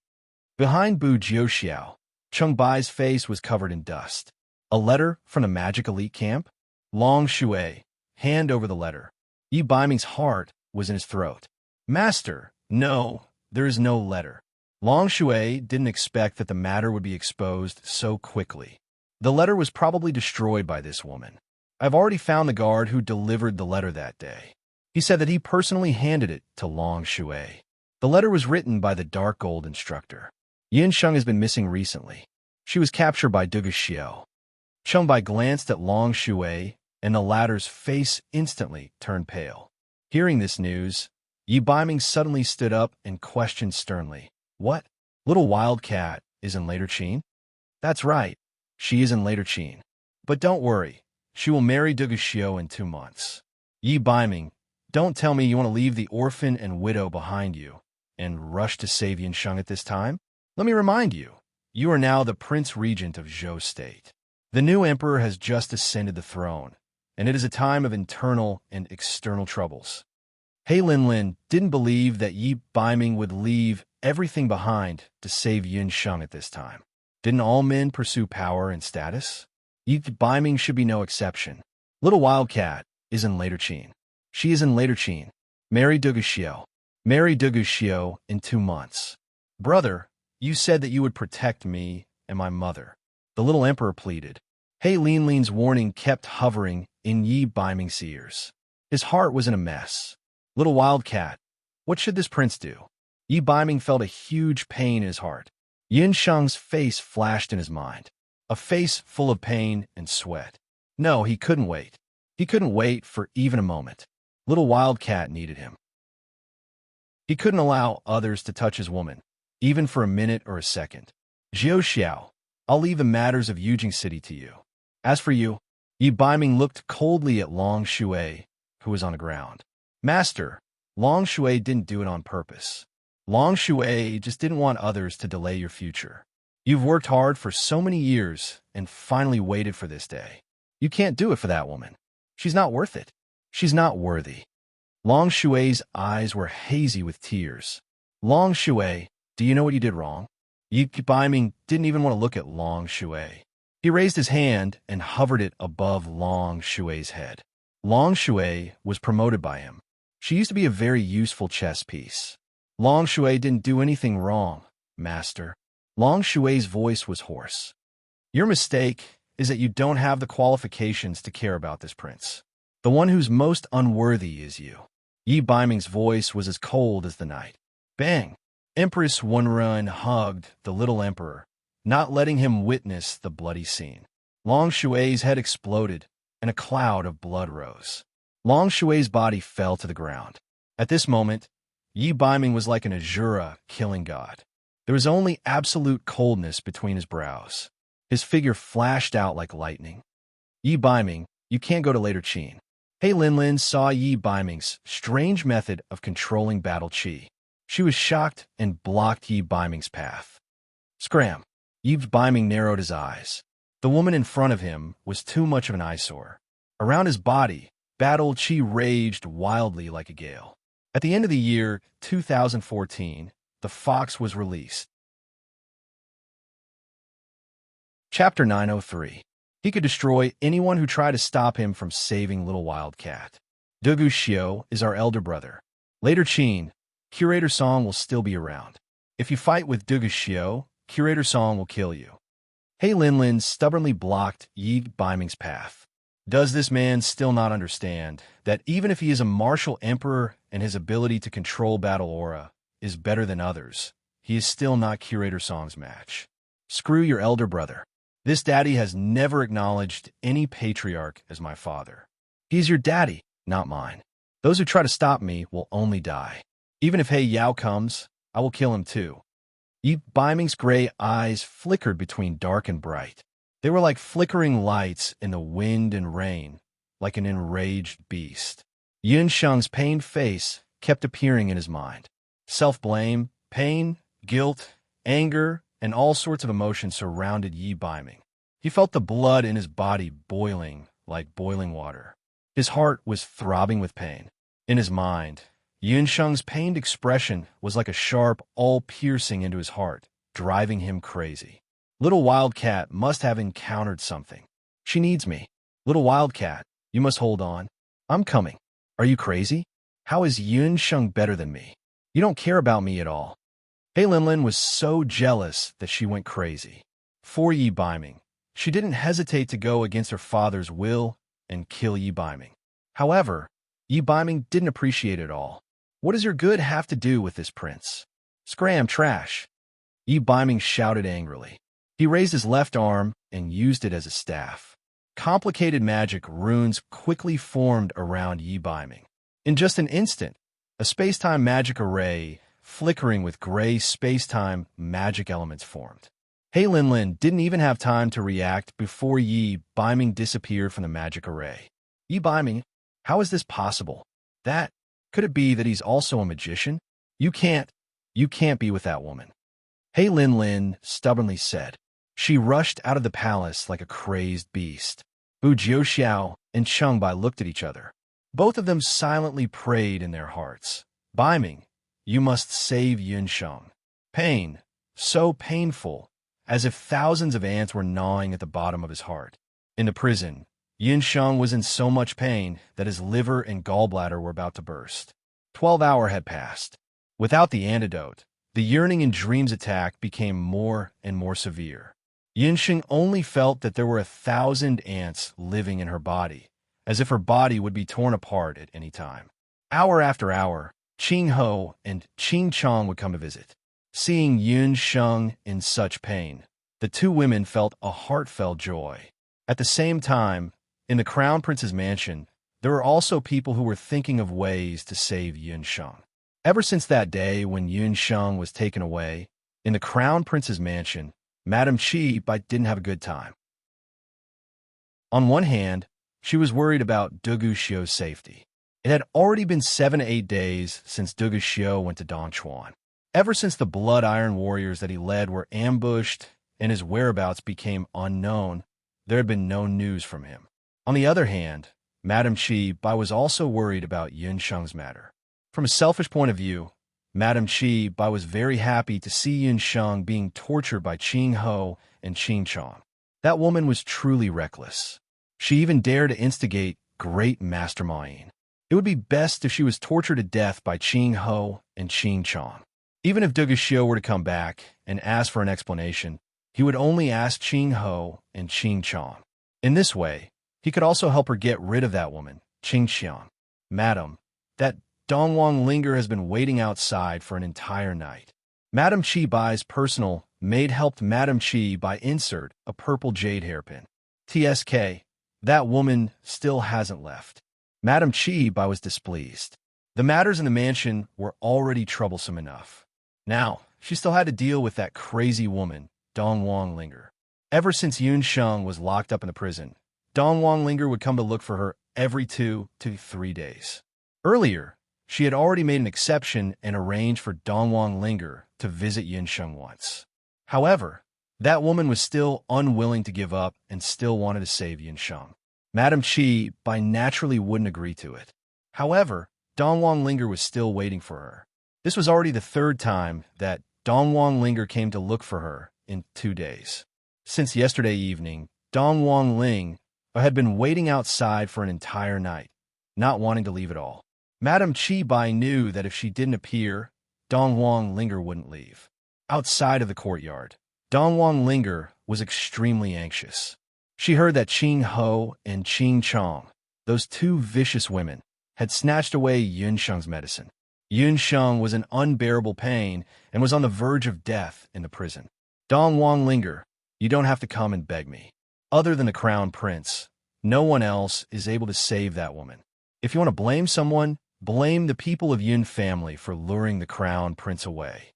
Speaker 1: Behind Bu Jiuxiao, Chengbai's face was covered in dust. "A letter from the magic elite camp?" Long Shui, hand over the letter. Yi Baiming's heart was in his throat. "Master, no, there is no letter." Long Shui didn't expect that the matter would be exposed so quickly. The letter was probably destroyed by this woman. "I've already found the guard who delivered the letter that day." He said that he personally handed it to Long Shui. The letter was written by the Dark Gold instructor. Yin Sheng has been missing recently. She was captured by Dugu Xiao. Chengbai glanced at Long Shui, and the latter's face instantly turned pale. Hearing this news, Yi Baiming suddenly stood up and questioned sternly, "What? Little Wildcat is in Later Qin?" "That's right, she is in Later Qin. But don't worry, she will marry Dugu Xiao in 2 months. Yi Baiming, don't tell me you want to leave the orphan and widow behind you and rush to save Yin Sheng at this time? Let me remind you, you are now the Prince Regent of Zhou State. The new emperor has just ascended the throne, and it is a time of internal and external troubles. He Linlin didn't believe that Yi Biming would leave everything behind to save Yin Sheng at this time. Didn't all men pursue power and status? Yi Biming should be no exception. Little Wildcat is in later Qin. She is in later Qin. Marry Duguxiu. Marry Duguxiu in 2 months. Brother, you said that you would protect me and my mother. The little emperor pleaded. He Linlin's warning kept hovering in Yi Biming's ears. His heart was in a mess. Little Wildcat, what should this prince do? Yi Biming felt a huge pain in his heart. Yin Sheng's face flashed in his mind. A face full of pain and sweat. No, he couldn't wait. He couldn't wait for even a moment. Little Wildcat needed him. He couldn't allow others to touch his woman, even for a minute or a second. Zhou Xiao, I'll leave the matters of Yujing City to you. As for you, Yi Biming looked coldly at Long Shui, who was on the ground. Master, Long Shui didn't do it on purpose. Long Shui just didn't want others to delay your future. You've worked hard for so many years and finally waited for this day. You can't do it for that woman. She's not worth it. She's not worthy. Long Shui's eyes were hazy with tears. Long Shui, do you know what you did wrong? Yi Biming didn't even want to look at Long Shui. He raised his hand and hovered it above Long Shui's head. Long Shui was promoted by him. She used to be a very useful chess piece. Long Shui didn't do anything wrong, master. Long Shui's voice was hoarse. Your mistake is that you don't have the qualifications to care about this prince. The one who's most unworthy is you. Yi Biming's voice was as cold as the night. Bang! Empress Wenrun hugged the little emperor, not letting him witness the bloody scene. Long Shui's head exploded, and a cloud of blood rose. Long Shui's body fell to the ground. At this moment, Yi Biming was like an Azura killing god. There was only absolute coldness between his brows. His figure flashed out like lightning. Yi Biming, you can't go to later Qin. He Linlin saw Yi Biming's strange method of controlling battle qi. She was shocked and blocked Yi Biming's path. Scram! Yi Biming narrowed his eyes. The woman in front of him was too much of an eyesore. Around his body, battle qi raged wildly like a gale. At the end of the year 2014, the Fox was released. Chapter 903. He could destroy anyone who tried to stop him from saving Little Wildcat. Duguxiu is our elder brother. Later Qin, Curator Song will still be around. If you fight with Duguxiu, Curator Song will kill you. He Linlin stubbornly blocked Yi Biming's path. Does this man still not understand that even if he is a martial emperor and his ability to control battle aura is better than others, he is still not Curator Song's match? Screw your elder brother. This daddy has never acknowledged any patriarch as my father. He is your daddy, not mine. Those who try to stop me will only die. Even if He Yao comes, I will kill him too. Yi Biming's gray eyes flickered between dark and bright. They were like flickering lights in the wind and rain, like an enraged beast. Yin Sheng's pained face kept appearing in his mind. Self-blame, pain, guilt, anger, and all sorts of emotions surrounded Yi Biming. He felt the blood in his body boiling like boiling water. His heart was throbbing with pain. In his mind, Yin Sheng's pained expression was like a sharp, all-piercing into his heart, driving him crazy. Little Wildcat must have encountered something. She needs me. Little Wildcat, you must hold on. I'm coming. Are you crazy? How is Yin Sheng better than me? You don't care about me at all. He Linlin was so jealous that she went crazy. For Yi Biming, she didn't hesitate to go against her father's will and kill Yi Biming. However, Yi Biming didn't appreciate it all. What does your good have to do with this prince? Scram trash! Yi Biming shouted angrily. He raised his left arm and used it as a staff. Complicated magic runes quickly formed around Yi Biming. In just an instant, a space-time magic array flickering with gray space-time magic elements formed. He Linlin didn't even have time to react before Yi Biming disappeared from the magic array. Yi Biming, how is this possible? Could it be that he's also a magician? You can't be with that woman. He Linlin stubbornly said. She rushed out of the palace like a crazed beast. Bu Jiuxiao, and Changbai looked at each other. Both of them silently prayed in their hearts. Bai Ming, you must save Yunsheng. Pain, so painful, as if thousands of ants were gnawing at the bottom of his heart. In the prison, Yunsheng was in so much pain that his liver and gallbladder were about to burst. 12 hours had passed. Without the antidote, the yearning and dreams attack became more and more severe. Yunsheng only felt that there were 1,000 ants living in her body, as if her body would be torn apart at any time. Hour after hour, Qing Ho and Qing Chong would come to visit. Seeing Yunsheng in such pain, the two women felt a heartfelt joy. At the same time, in the Crown Prince's mansion, there were also people who were thinking of ways to save Yunsheng. Ever since that day when Yunsheng was taken away, in the Crown Prince's mansion, Madame Qi didn't have a good time. On one hand, she was worried about Dugu Xiu's safety. It had already been 7 to 8 days since Dugu Xiu went to Dongchuan. Ever since the Blood Iron warriors that he led were ambushed and his whereabouts became unknown, there had been no news from him. On the other hand, Madame Qi was also worried about Yunsheng's matter. From a selfish point of view, Madame Qi was very happy to see Yunsheng being tortured by Qing Ho and Qing Chong. That woman was truly reckless. She even dared to instigate great Master Ma Yin. It would be best if she was tortured to death by Qing Ho and Qing Chong. Even if Dugu Xiu were to come back and ask for an explanation, he would only ask Qing Ho and Qing Chong. In this way, he could also help her get rid of that woman, Qing Xiang. Madam, that Dongwang Linger has been waiting outside for an entire night. Madame Qi Bai's personal maid helped Madame Qi Bai insert a purple jade hairpin. TSK, that woman still hasn't left. Madame Qi Bai was displeased. The matters in the mansion were already troublesome enough. Now, she still had to deal with that crazy woman, Dongwang Linger. Ever since Yunsheng was locked up in the prison, Dongwang Linger would come to look for her every 2 to 3 days. Earlier, she had already made an exception and arranged for Dongwang Linger to visit Yunsheng once. However, that woman was still unwilling to give up and still wanted to save Yunsheng. Madame Qi naturally wouldn't agree to it. However, Dongwang Linger was still waiting for her. This was already the 3rd time that Dongwang Linger came to look for her in 2 days. Since yesterday evening, Dongwang Ling had been waiting outside for an entire night, not wanting to leave at all. Madame Qi Bai knew that if she didn't appear, Dongwang Linger wouldn't leave. Outside of the courtyard, Dongwang Linger was extremely anxious. She heard that Qing Ho and Qing Chong, those 2 vicious women, had snatched away Yunsheng's medicine. Yunsheng was in unbearable pain and was on the verge of death in the prison. Dongwang Linger, you don't have to come and beg me. Other than the Crown Prince, no one else is able to save that woman. If you want to blame someone, blame the people of Yun family for luring the Crown Prince away.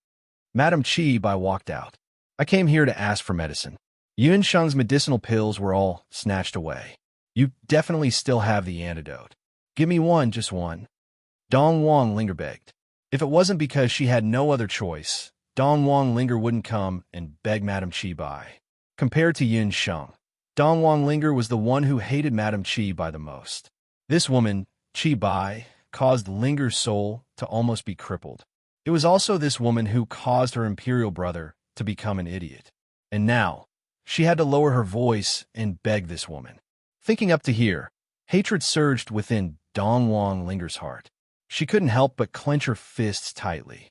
Speaker 1: Madame Qi Bai walked out. I came here to ask for medicine. Yunsheng's medicinal pills were all snatched away. You definitely still have the antidote. Give me one, just one. Dongwang Linger begged. If it wasn't because she had no other choice, Dongwang Linger wouldn't come and beg Madame Qi Bai. Compared to Yunsheng, Dongwang Linger was the one who hated Madame Qi Bai the most. This woman, Qi Bai, caused Linger's soul to almost be crippled. It was also this woman who caused her imperial brother to become an idiot. And now, she had to lower her voice and beg this woman. Thinking up to here, hatred surged within Dongwang Linger's heart. She couldn't help but clench her fists tightly.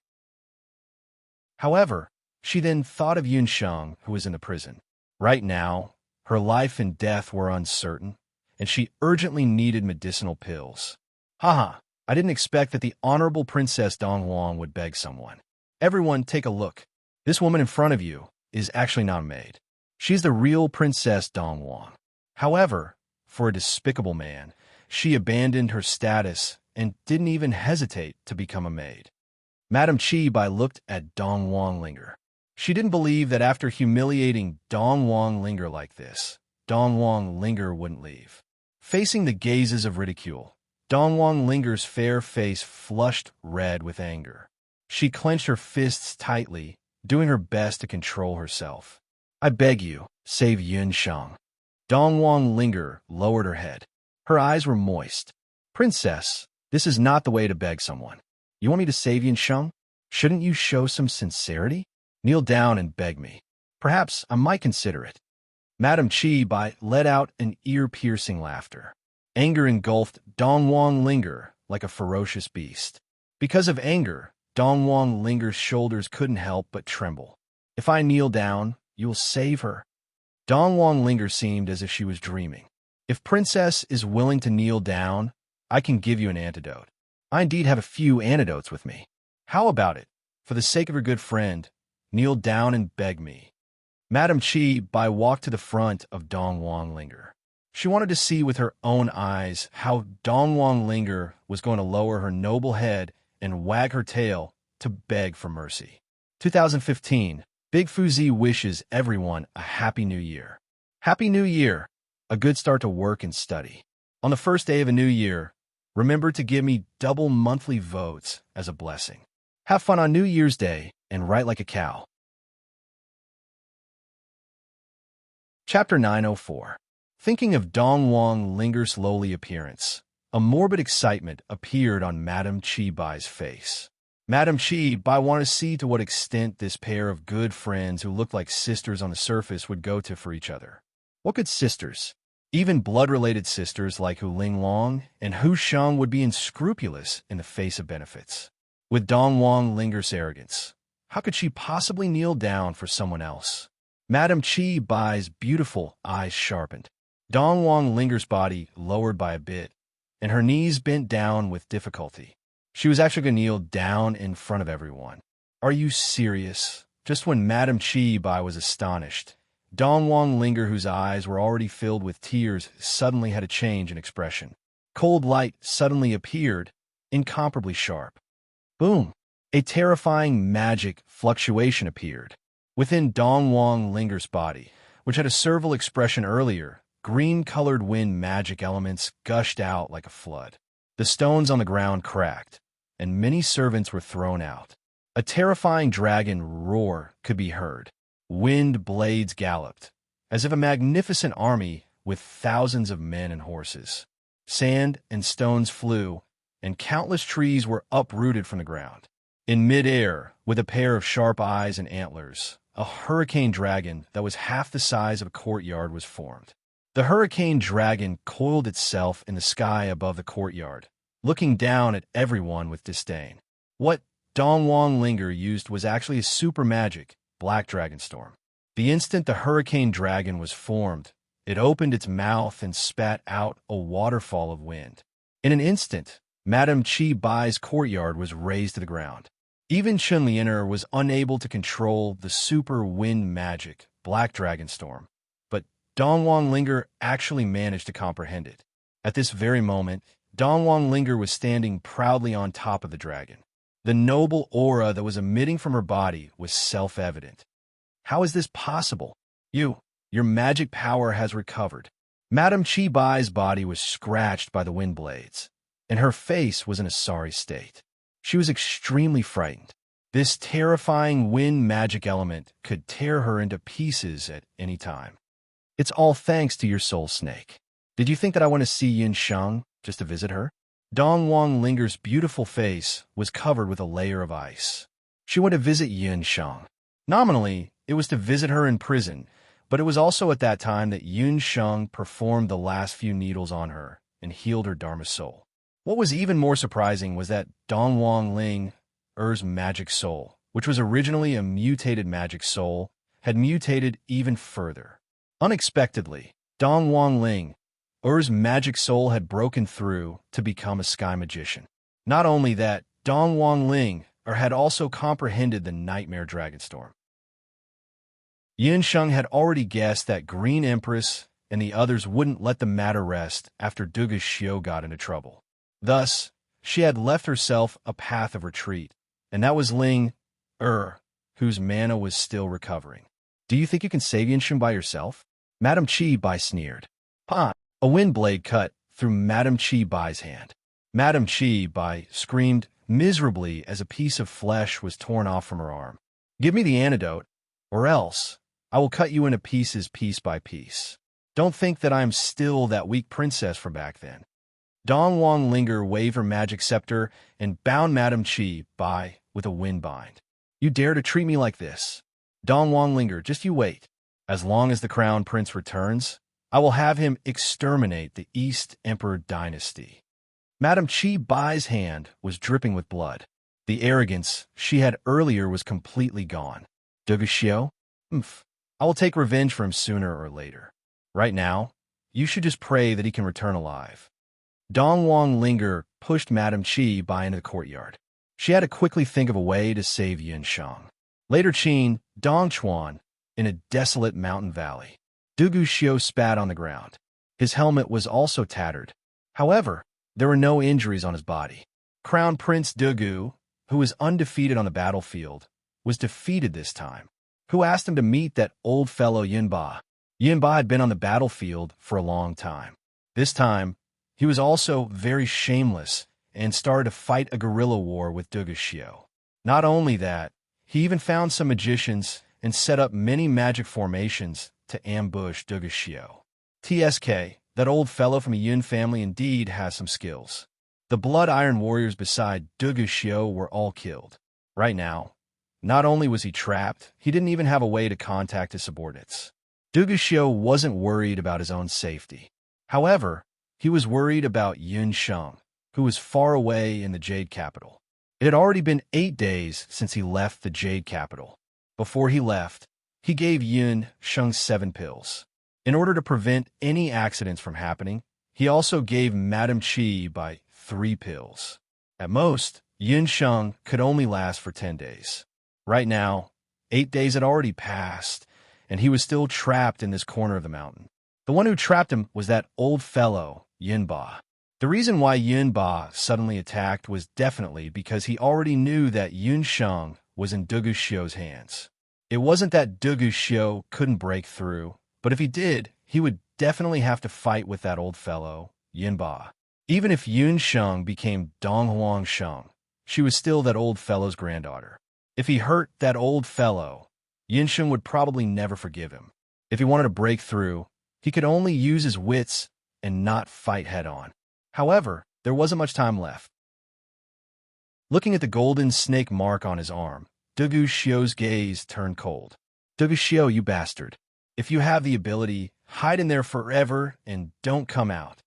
Speaker 1: However, she then thought of Yunsheng, who was in the prison. Right now, her life and death were uncertain, and she urgently needed medicinal pills. Haha, I didn't expect that the Honorable Princess Dongwang would beg someone. Everyone, take a look. This woman in front of you is actually not a maid. She's the real Princess Dongwang. However, for a despicable man, she abandoned her status and didn't even hesitate to become a maid. Madame Qi Bai looked at Dongwang Linger. She didn't believe that after humiliating Dongwang Linger like this, Dongwang Linger wouldn't leave. Facing the gazes of ridicule, Dongwang Linger's fair face flushed red with anger. She clenched her fists tightly, doing her best to control herself. I beg you, save Yunsheng. Dongwang Linger lowered her head. Her eyes were moist. Princess, this is not the way to beg someone. You want me to save Yin Sheng? Shouldn't you show some sincerity? Kneel down and beg me. Perhaps I might consider it. Madame Chi Bai let out an ear-piercing laughter. Anger engulfed Dong Wang Linger like a ferocious beast. Because of anger, Dong Wang Linger's shoulders couldn't help but tremble. If I kneel down, you will save her. Dong Wang Linger seemed as if she was dreaming. If Princess is willing to kneel down, I can give you an antidote. I indeed have a few antidotes with me. How about it? For the sake of her good friend, kneel down and beg me. Madame Chi Bai walked to the front of Dong Wang Linger. She wanted to see with her own eyes how Dong Wang Linger was going to lower her noble head and wag her tail to beg for mercy. 2015, Big Fuzi wishes everyone a Happy New Year. Happy New Year! A good start to work and study. On the first day of a new year, remember to give me double monthly votes as a blessing. Have fun on New Year's Day and write like a cow. Chapter 904. Thinking of Dong Wang Linger's lowly appearance, a morbid excitement appeared on Madame Chi Bai's face. Madame Chi Bai wanted to see to what extent this pair of good friends who looked like sisters on the surface would go to for each other. What could sisters, even blood-related sisters like Hu Linglong and Hu Sheng, would be unscrupulous in the face of benefits? With Dong Wang Linger's arrogance, how could she possibly kneel down for someone else? Madame Chi Bai's beautiful eyes sharpened. Dong Wang Linger's body lowered by a bit, and her knees bent down with difficulty. She was actually going to kneel down in front of everyone. Are you serious? Just when Madame Chi Bai was astonished, Dong Wang Linger, whose eyes were already filled with tears, suddenly had a change in expression. Cold light suddenly appeared, incomparably sharp. Boom! A terrifying magic fluctuation appeared. Within Dong Wang Linger's body, which had a servile expression earlier, green-colored wind magic elements gushed out like a flood. The stones on the ground cracked, and many servants were thrown out. A terrifying dragon roar could be heard. Wind blades galloped, as if a magnificent army with thousands of men and horses. Sand and stones flew, and countless trees were uprooted from the ground. In mid-air, with a pair of sharp eyes and antlers, a hurricane dragon that was half the size of a courtyard was formed. The hurricane dragon coiled itself in the sky above the courtyard, looking down at everyone with disdain. What Dong Wang Linger used was actually a super magic, Black Dragon Storm. The instant the hurricane dragon was formed, it opened its mouth and spat out a waterfall of wind. In an instant, Madame Chi Bai's courtyard was razed to the ground. Even Chun Lianer was unable to control the super wind magic, Black Dragon Storm. But Dong Wang Linger actually managed to comprehend it. At this very moment, Dong Wang Linger was standing proudly on top of the dragon. The noble aura that was emitting from her body was self-evident. How is this possible? Your magic power has recovered. Madame Chi Bai's body was scratched by the wind blades, and her face was in a sorry state. She was extremely frightened. This terrifying wind magic element could tear her into pieces at any time. It's all thanks to your soul snake. Did you think that I want to see Yin Sheng just to visit her? Dong Wang Linger's beautiful face was covered with a layer of ice. She went to visit Yin Sheng. Nominally, it was to visit her in prison, but it was also at that time that Yin Sheng performed the last few needles on her and healed her Dharma soul. What was even more surprising was that Dong Wang Linger's magic soul, which was originally a mutated magic soul, had mutated even further. Unexpectedly, Dong Wang Linger's magic soul had broken through to become a sky magician. Not only that, Dong Wang Linger had also comprehended the nightmare dragon storm. Yin Sheng had already guessed that Green Empress and the others wouldn't let the matter rest after Duga Xiu got into trouble. Thus, she had left herself a path of retreat, and that was Linger, whose mana was still recovering. Do you think you can save Yin Sheng by yourself? Madame Chi Bai sneered. Pa! A wind blade cut through Madame Chi Bai's hand. Madame Chi Bai screamed miserably as a piece of flesh was torn off from her arm. Give me the antidote, or else I will cut you into pieces piece by piece. Don't think that I am still that weak princess from back then. Dong Wang Linger waved her magic scepter and bound Madame Chi by with a wind bind. You dare to treat me like this? Dong Wang Linger, just you wait. As long as the crown prince returns, I will have him exterminate the East Emperor dynasty. Madame Chi Bai's hand was dripping with blood. The arrogance she had earlier was completely gone. Dugu Xiao? I will take revenge for him sooner or later. Right now, you should just pray that he can return alive. Dong Wang Linger pushed Madame Chi Bai into the courtyard. She had to quickly think of a way to save Yun Shang. Later Qin, Dong Chuan, in a desolate mountain valley. Dugu Xiao spat on the ground. His helmet was also tattered. However, there were no injuries on his body. Crown Prince Dugu, who was undefeated on the battlefield, was defeated this time. Who asked him to meet that old fellow Yun Ba? Yun Ba had been on the battlefield for a long time. This time, he was also very shameless and started to fight a guerrilla war with Dugu Xiao. Not only that, he even found some magicians and set up many magic formations to ambush Dugu Xiao. TSK, that old fellow from a Yun family, indeed has some skills. The Blood Iron warriors beside Dugu Xiao were all killed. Right now, not only was he trapped, he didn't even have a way to contact his subordinates. Dugu Xiao wasn't worried about his own safety. However, he was worried about Yun Shang, who was far away in the Jade Capital. It had already been 8 days since he left the Jade Capital. Before he left, he gave Yun Shang 7 pills. In order to prevent any accidents from happening, he also gave Madame Chi Bai 3 pills. At most, Yun Shang could only last for 10 days. Right now, 8 days had already passed, and he was still trapped in this corner of the mountain. The one who trapped him was that old fellow, Yun Ba. The reason why Yun Ba suddenly attacked was definitely because he already knew that Yun Shang was in Dugu Xiao's hands. It wasn't that Dugu Xiao couldn't break through, but if he did, he would definitely have to fight with that old fellow, Yun Ba. Even if Yun Shang became Dong Huang Shang, she was still that old fellow's granddaughter. If he hurt that old fellow, Yun Shang would probably never forgive him. If he wanted to break through, he could only use his wits and not fight head-on. However, there wasn't much time left. Looking at the golden snake mark on his arm, Dugu Xiao's gaze turned cold. Dugu Xiao, you bastard. If you have the ability, hide in there forever and don't come out.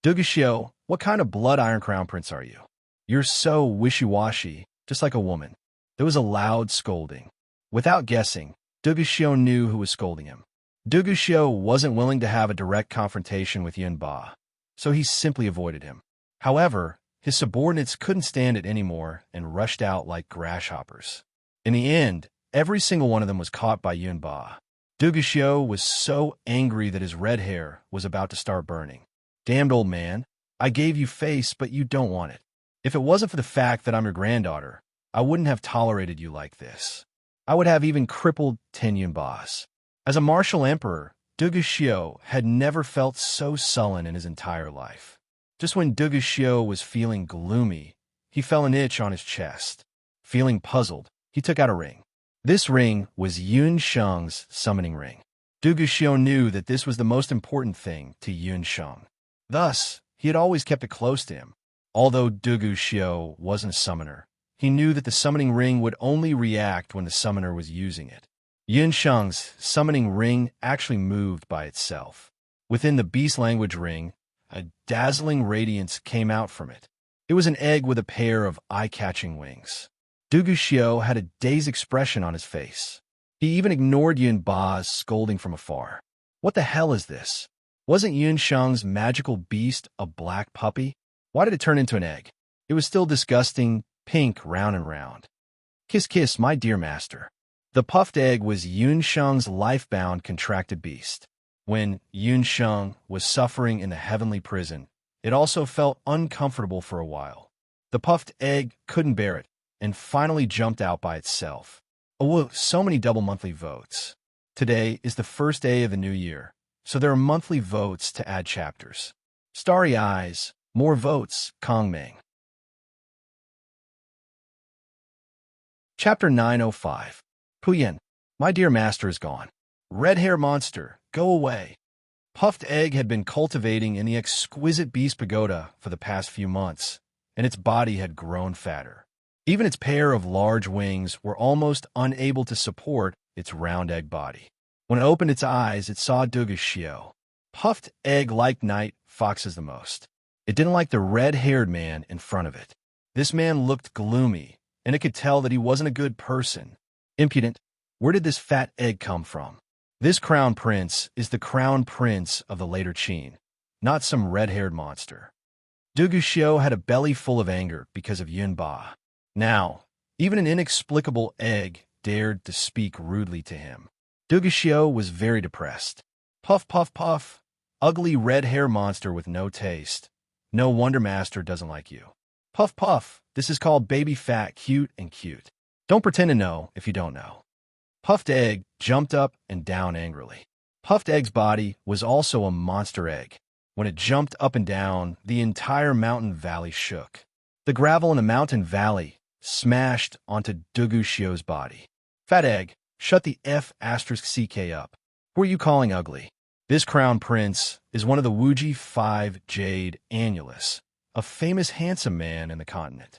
Speaker 1: Dugu Xiao, what kind of blood iron crown prince are you? You're so wishy-washy, just like a woman. There was a loud scolding. Without guessing, Dugu Xiao knew who was scolding him. Dugu Xiao wasn't willing to have a direct confrontation with Yun Ba, so he simply avoided him. However, his subordinates couldn't stand it anymore and rushed out like grasshoppers. In the end, every single one of them was caught by Yun Ba. Dugu Xiao was so angry that his red hair was about to start burning. Damned old man, I gave you face, but you don't want it. If it wasn't for the fact that I'm your granddaughter, I wouldn't have tolerated you like this. I would have even crippled 10 Yun Bas. As a martial emperor, Dugu Xiao had never felt so sullen in his entire life. Just when Dugu Xiao was feeling gloomy, he felt an itch on his chest. Feeling puzzled, he took out a ring. This ring was Yun Shang's summoning ring. Dugu Xiao knew that this was the most important thing to Yun Shang. Thus, he had always kept it close to him. Although Dugu Xiao wasn't a summoner, he knew that the summoning ring would only react when the summoner was using it. Yun Shang's summoning ring actually moved by itself. Within the beast language ring, a dazzling radiance came out from it. It was an egg with a pair of eye-catching wings. Dugu Xiao had a dazed expression on his face. He even ignored Yun Ba's scolding from afar. What the hell is this? Wasn't Yun Shang's magical beast a black puppy? Why did it turn into an egg? It was still disgusting, pink, round and round. Kiss, kiss, my dear master. The puffed egg was Yun Shang's life-bound contracted beast. When Yun Shang was suffering in the heavenly prison, it also felt uncomfortable for a while. The puffed egg couldn't bear it, and finally jumped out by itself. Oh, so many double monthly votes. Today is the first day of the new year, so there are monthly votes to add chapters. Starry eyes, more votes, Kong Ming. Chapter 905. Puyan, my dear master is gone. Red hair monster, go away. Puffed Egg had been cultivating in the exquisite Beast Pagoda for the past few months, and its body had grown fatter. Even its pair of large wings were almost unable to support its round egg body. When it opened its eyes, it saw Dugashio. Puffed Egg liked night foxes the most. It didn't like the red-haired man in front of it. This man looked gloomy, and it could tell that he wasn't a good person. Impudent, where did this fat egg come from? This crown prince is the crown prince of the later Qin, not some red-haired monster. Dugashio had a belly full of anger because of Yunba. Now, even an inexplicable egg dared to speak rudely to him. Dugashio was very depressed. Puff, puff, puff. Ugly red-hair monster with no taste. No wonder Master doesn't like you. Puff, puff. This is called baby fat, cute and cute. Don't pretend to know if you don't know. Puffed Egg jumped up and down angrily. Puffed Egg's body was also a monster egg. When it jumped up and down, the entire mountain valley shook. The gravel in the mountain valley smashed onto Dugashio's body. Fat Egg, shut the F***ck up. Who are you calling ugly? This crown prince is one of the Wuji 5 Jade Annulus, a famous handsome man in the continent.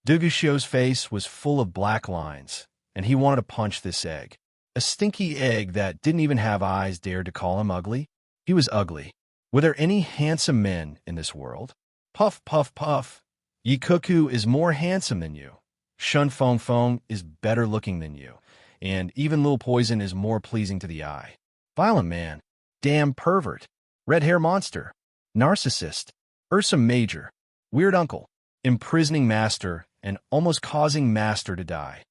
Speaker 1: Dugashio's face was full of black lines, and he wanted to punch this egg. A stinky egg that didn't even have eyes dared to call him ugly. He was ugly. Were there any handsome men in this world? Puff, puff, puff. Yikuku is more handsome than you. Shun Fong Fong is better looking than you. And even Lil Poison is more pleasing to the eye. Violent man. Damn pervert. Red hair monster. Narcissist. Ursa Major. Weird uncle. Imprisoning Master and almost causing Master to die.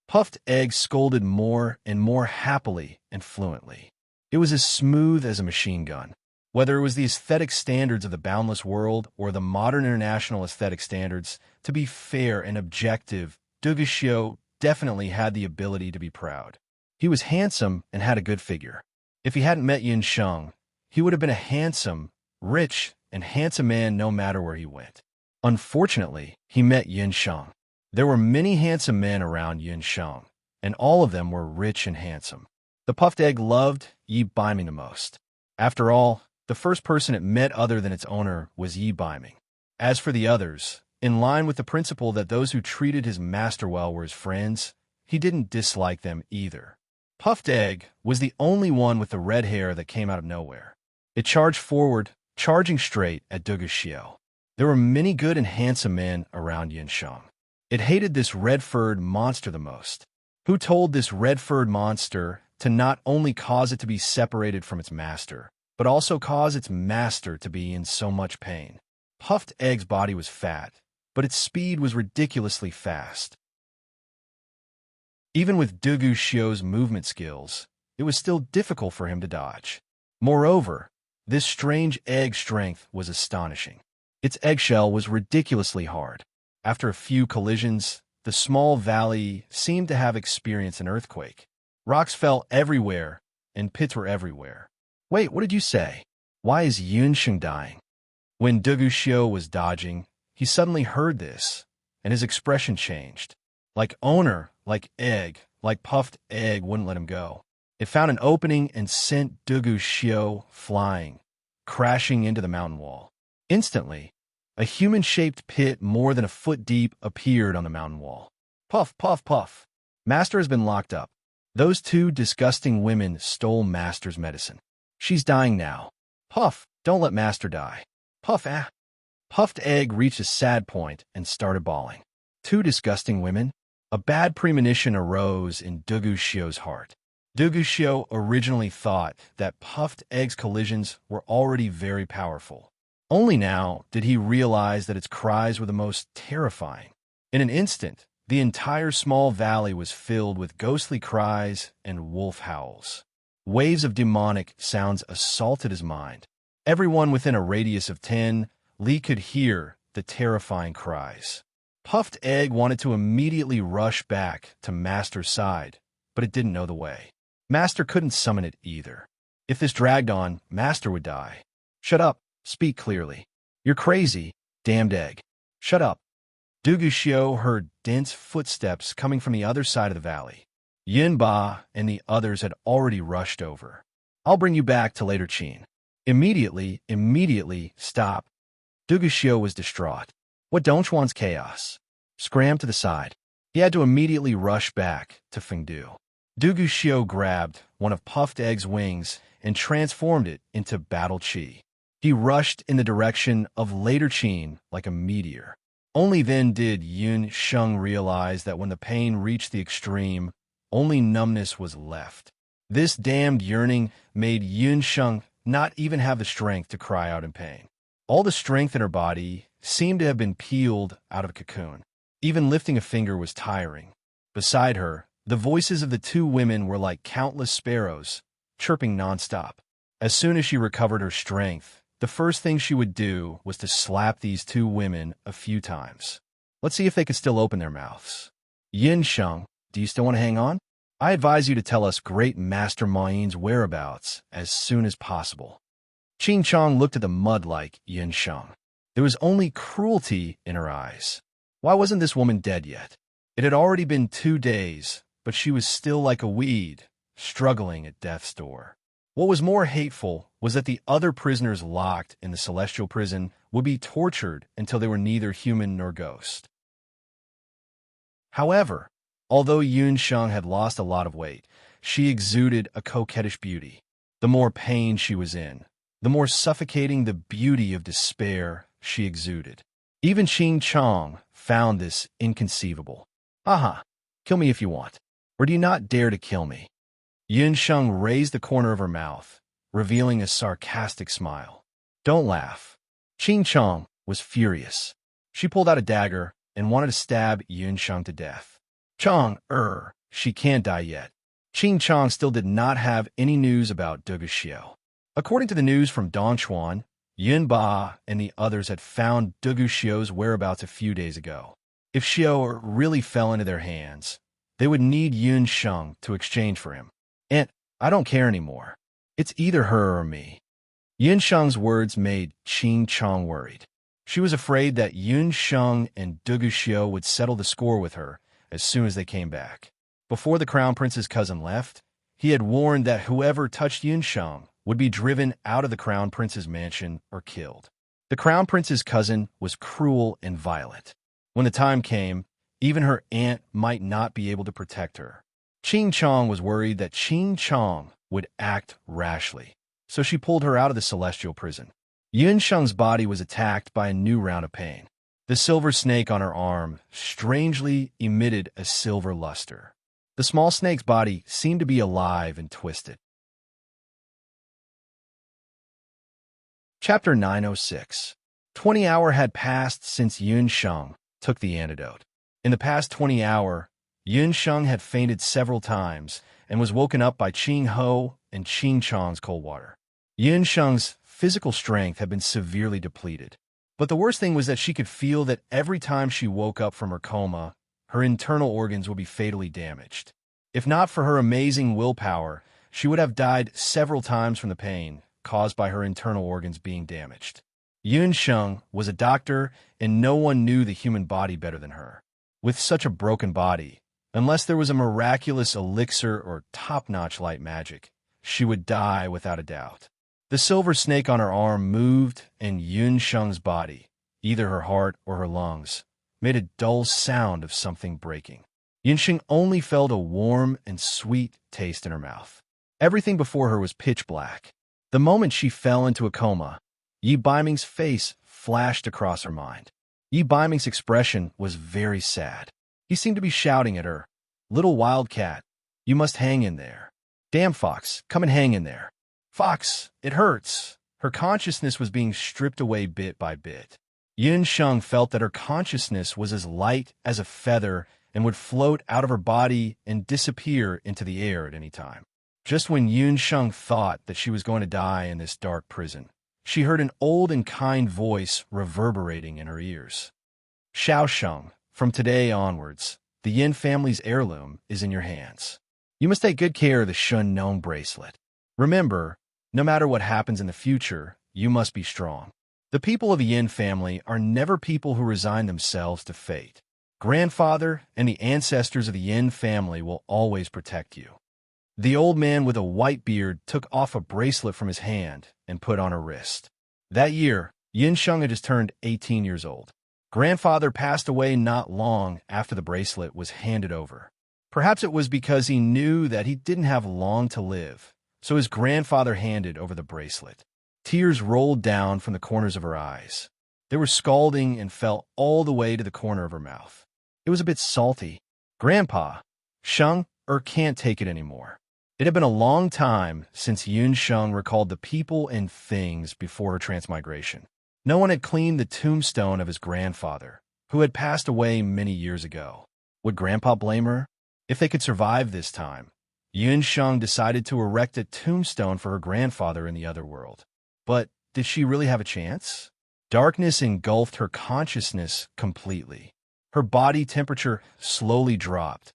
Speaker 1: Puffed Egg scolded more and more happily and fluently. It was as smooth as a machine gun. Whether it was the aesthetic standards of the boundless world or the modern international aesthetic standards, to be fair and objective, Dugashio definitely had the ability to be proud. He was handsome and had a good figure. If he hadn't met Yin Sheng, he would have been a handsome, rich, and handsome man no matter where he went. Unfortunately, he met Yin Sheng. There were many handsome men around Yin Sheng, and all of them were rich and handsome. The Puffed Egg loved Yi Baiming the most. After all, the first person it met other than its owner was Yi Baiming. As for the others, in line with the principle that those who treated his master well were his friends, he didn't dislike them either. Puffed Egg was the only one with the red hair that came out of nowhere. It charged forward, charging straight at Dugashio. There were many good and handsome men around Yin Sheng. It hated this red-furred monster the most. Who told this red-furred monster to not only cause it to be separated from its master, but also cause its master to be in so much pain? Puffed Egg's body was fat, but its speed was ridiculously fast. Even with Dugashio's movement skills, it was still difficult for him to dodge. Moreover, this strange egg strength was astonishing. Its eggshell was ridiculously hard. After a few collisions, the small valley seemed to have experienced an earthquake. Rocks fell everywhere, and pits were everywhere. Wait, what did you say? Why is Yunsheng dying? When Dugashio was dodging, he suddenly heard this, and his expression changed. Like owner, like egg, like Puffed Egg wouldn't let him go. It found an opening and sent Dugashio flying, crashing into the mountain wall. Instantly, a human-shaped pit more than a foot deep appeared on the mountain wall. Puff, puff, puff. Master has been locked up. Those two disgusting women stole Master's medicine. She's dying now. Puff, don't let Master die. Puff, ah. Puffed Egg reached a sad point and started bawling. Two disgusting women? A bad premonition arose in Dugashio's heart. Dugashio originally thought that Puffed Egg's collisions were already very powerful. Only now did he realize that its cries were the most terrifying. In an instant, the entire small valley was filled with ghostly cries and wolf howls. Waves of demonic sounds assaulted his mind. Everyone within a radius of 10 li could hear the terrifying cries. Puffed Egg wanted to immediately rush back to Master's side, but it didn't know the way. Master couldn't summon it either. If this dragged on, Master would die. Shut up. Speak clearly. You're crazy, damned egg. Shut up. Dugashio heard dense footsteps coming from the other side of the valley. Yinba and the others had already rushed over. I'll bring you back to later Qin. Immediately, stop. Duguxiu was distraught. What Dongchuan's chaos? Scrammed to the side. He had to immediately rush back to Fengdu. Duguxiu grabbed one of Puffed Egg's wings and transformed it into battle chi. He rushed in the direction of later Qin like a meteor. Only then did Yun Sheng realize that when the pain reached the extreme, only numbness was left. This damned yearning made Yun Sheng not even have the strength to cry out in pain. All the strength in her body seemed to have been peeled out of a cocoon. Even lifting a finger was tiring. Beside her, the voices of the two women were like countless sparrows, chirping nonstop. As soon as she recovered her strength, the first thing she would do was to slap these two women a few times. Let's see if they could still open their mouths. Yin Sheng, do you still want to hang on? I advise you to tell us Great Master Main's whereabouts as soon as possible. Qing Chong looked at the mud like Yin Sheng. There was only cruelty in her eyes. Why wasn't this woman dead yet? It had already been 2 days, but she was still like a weed, struggling at death's door. What was more hateful was that the other prisoners locked in the celestial prison would be tortured until they were neither human nor ghost. However, although Yun Sheng had lost a lot of weight, she exuded a coquettish beauty. The more pain she was in, the more suffocating the beauty of despair she exuded. Even Qing Chong found this inconceivable. Aha, kill me if you want, or do you not dare to kill me? Yun Sheng raised the corner of her mouth, revealing a sarcastic smile. Don't laugh. Qing Chong was furious. She pulled out a dagger and wanted to stab Yun Sheng to death. Chong, she can't die yet. Qing Chong still did not have any news about Duguxiu. According to the news from Dongchuan, Yun Ba and the others had found Duguxiu's whereabouts a few days ago. If Xiu really fell into their hands, they would need Yun Sheng to exchange for him. And I don't care anymore. It's either her or me. Yun Sheng's words made Qing Chong worried. She was afraid that Yun Sheng and Duguxiu would settle the score with her as soon as they came back. Before the Crown Prince's cousin left, he had warned that whoever touched Yun Sheng would be driven out of the Crown Prince's mansion or killed. The Crown Prince's cousin was cruel and violent. When the time came, even her aunt might not be able to protect her. Qing Chong was worried that Qing Chong would act rashly, so she pulled her out of the celestial prison. Yun Sheng's body was attacked by a new round of pain. The silver snake on her arm strangely emitted a silver luster. The small snake's body seemed to be alive and twisted. Chapter 906. 20 hours had passed since Yun Sheng took the antidote. In the past 20 hours, Yun Sheng had fainted several times and was woken up by Qing Ho and Qing Chong's cold water. Yun Sheng's physical strength had been severely depleted. But the worst thing was that she could feel that every time she woke up from her coma, her internal organs would be fatally damaged. If not for her amazing willpower, she would have died several times from the pain caused by her internal organs being damaged. Yun Sheng was a doctor, and no one knew the human body better than her. With such a broken body, unless there was a miraculous elixir or top-notch light magic, she would die without a doubt. The silver snake on her arm moved, and Yun Sheng's body, either her heart or her lungs, made a dull sound of something breaking. Yun Sheng only felt a warm and sweet taste in her mouth. Everything before her was pitch black. The moment she fell into a coma, Yi Baiming's face flashed across her mind. Yi Baiming's expression was very sad. He seemed to be shouting at her, "Little wildcat, you must hang in there. Damn fox, come and hang in there. Fox, it hurts." Her consciousness was being stripped away bit by bit. Yun Sheng felt that her consciousness was as light as a feather and would float out of her body and disappear into the air at any time. Just when Yun Sheng thought that she was going to die in this dark prison, she heard an old and kind voice reverberating in her ears. "Xiao Sheng, from today onwards, the Yin family's heirloom is in your hands. You must take good care of the Shun Nong bracelet. Remember, no matter what happens in the future, you must be strong. The people of the Yin family are never people who resign themselves to fate. Grandfather and the ancestors of the Yin family will always protect you." The old man with a white beard took off a bracelet from his hand and put on her wrist. That year, Yinsheng had just turned 18 years old. Grandfather passed away not long after the bracelet was handed over. Perhaps it was because he knew that he didn't have long to live, so his grandfather handed over the bracelet. Tears rolled down from the corners of her eyes. They were scalding and fell all the way to the corner of her mouth. It was a bit salty. Grandpa, Sheng can't take it anymore. It had been a long time since Yunsheng recalled the people and things before her transmigration. No one had cleaned the tombstone of his grandfather, who had passed away many years ago. Would Grandpa blame her? If they could survive this time, Yunsheng decided to erect a tombstone for her grandfather in the other world. But did she really have a chance? Darkness engulfed her consciousness completely. Her body temperature slowly dropped,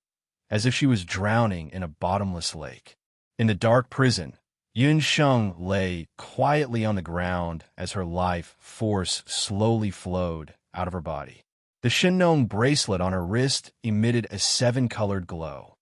Speaker 1: as if she was drowning in a bottomless lake. In the dark prison, Yunsheng lay quietly on the ground as her life force slowly flowed out of her body. The Shinong bracelet on her wrist emitted a 7-colored glow.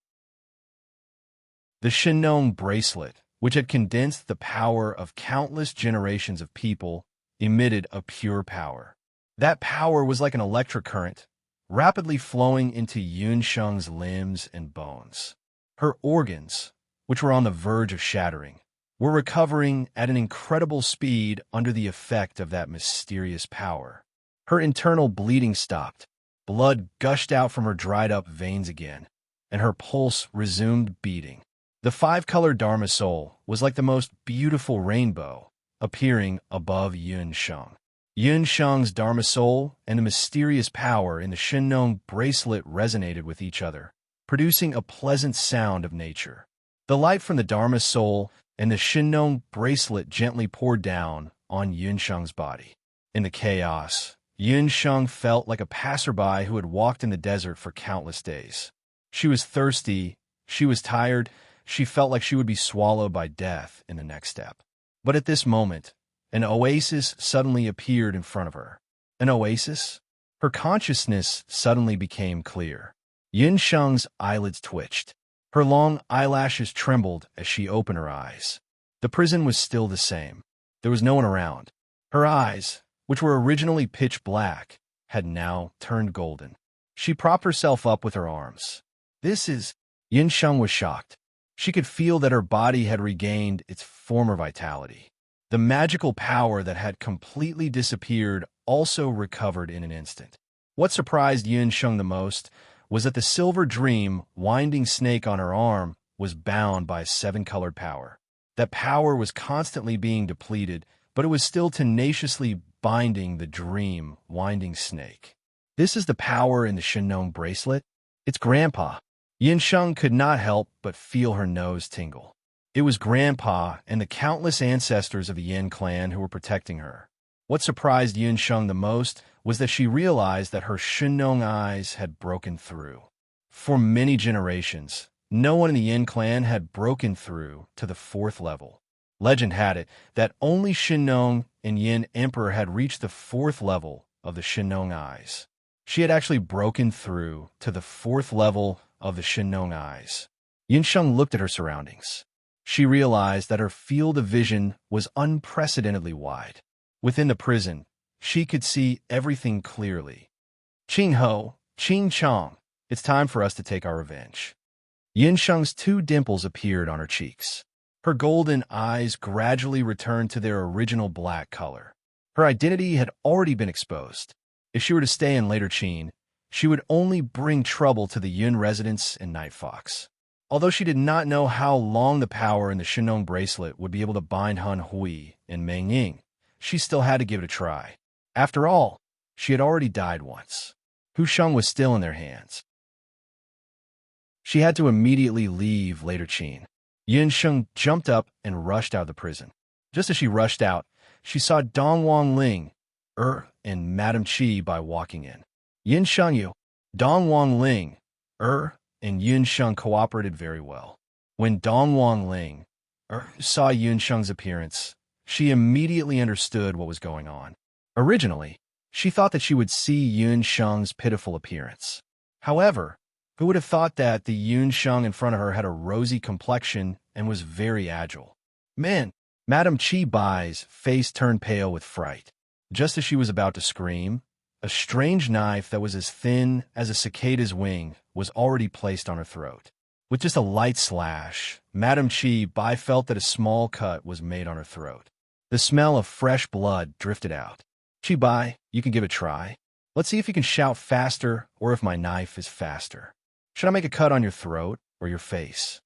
Speaker 1: The Shinong bracelet, which had condensed the power of countless generations of people, emitted a pure power. That power was like an electric current, rapidly flowing into Yunsheng's limbs and bones. Her organs, which were on the verge of shattering, were recovering at an incredible speed under the effect of that mysterious power. Her internal bleeding stopped, blood gushed out from her dried-up veins again, and her pulse resumed beating. The 5-colored Dharma soul was like the most beautiful rainbow, appearing above Yunsheng. Yunsheng's Dharma soul and the mysterious power in the Shinong bracelet resonated with each other, producing a pleasant sound of nature. The light from the Dharma soul and the Shinong bracelet gently poured down on Yunsheng's body. In the chaos, Yunsheng felt like a passerby who had walked in the desert for countless days. She was thirsty, she was tired, she felt like she would be swallowed by death in the next step. But at this moment, an oasis suddenly appeared in front of her. An oasis? Her consciousness suddenly became clear. Yunsheng's eyelids twitched. Her long eyelashes trembled as she opened her eyes. The prison was still the same. There was no one around. Her eyes, which were originally pitch black, had now turned golden. She propped herself up with her arms. This is... Yunsheng was shocked. She could feel that her body had regained its former vitality. The magical power that had completely disappeared also recovered in an instant. What surprised Yunsheng the most was that the silver dream winding snake on her arm was bound by a 7-colored power. That power was constantly being depleted, but it was still tenaciously binding the dream winding snake. This is the power in the Shinong bracelet? It's Grandpa. Yunsheng could not help but feel her nose tingle. It was Grandpa and the countless ancestors of the Yin clan who were protecting her. What surprised Yunsheng the most was that she realized that her Shinong eyes had broken through. For many generations, no one in the Yin clan had broken through to the 4th level. Legend had it that only Shinong and Yin Emperor had reached the 4th level of the Shinong eyes. She had actually broken through to the 4th level of the Shinong eyes. Yunsheng looked at her surroundings. She realized that her field of vision was unprecedentedly wide. Within the prison, she could see everything clearly. Qing Ho, Qing Chong, it's time for us to take our revenge. Yunsheng's 2 dimples appeared on her cheeks. Her golden eyes gradually returned to their original black color. Her identity had already been exposed. If she were to stay in later Qin, she would only bring trouble to the Yun residents and Night Fox. Although she did not know how long the power in the Shinong bracelet would be able to bind Han Hui and Meng Ying, she still had to give it a try. After all, she had already died once. Hu Sheng was still in their hands. She had to immediately leave later Qin. Yunsheng jumped up and rushed out of the prison. Just as she rushed out, she saw Dong Wang Ling, and Madame Qi by walking in. Yunsheng Yu, Dong Wang Ling, and Yunsheng cooperated very well. When Dong Wang Ling, saw Yunsheng's appearance, she immediately understood what was going on. Originally, she thought that she would see Yunsheng's pitiful appearance. However, Who would have thought that the Yun Sheng in front of her had a rosy complexion and was very agile? Man, Madame Chi Bai's face turned pale with fright. Just as she was about to scream, a strange knife that was as thin as a cicada's wing was already placed on her throat. With just a light slash, Madame Chi Bai felt that a small cut was made on her throat. The smell of fresh blood drifted out. Chi Bai, you can give it a try. Let's see if you can shout faster or if my knife is faster. Should I make a cut on your throat or your face?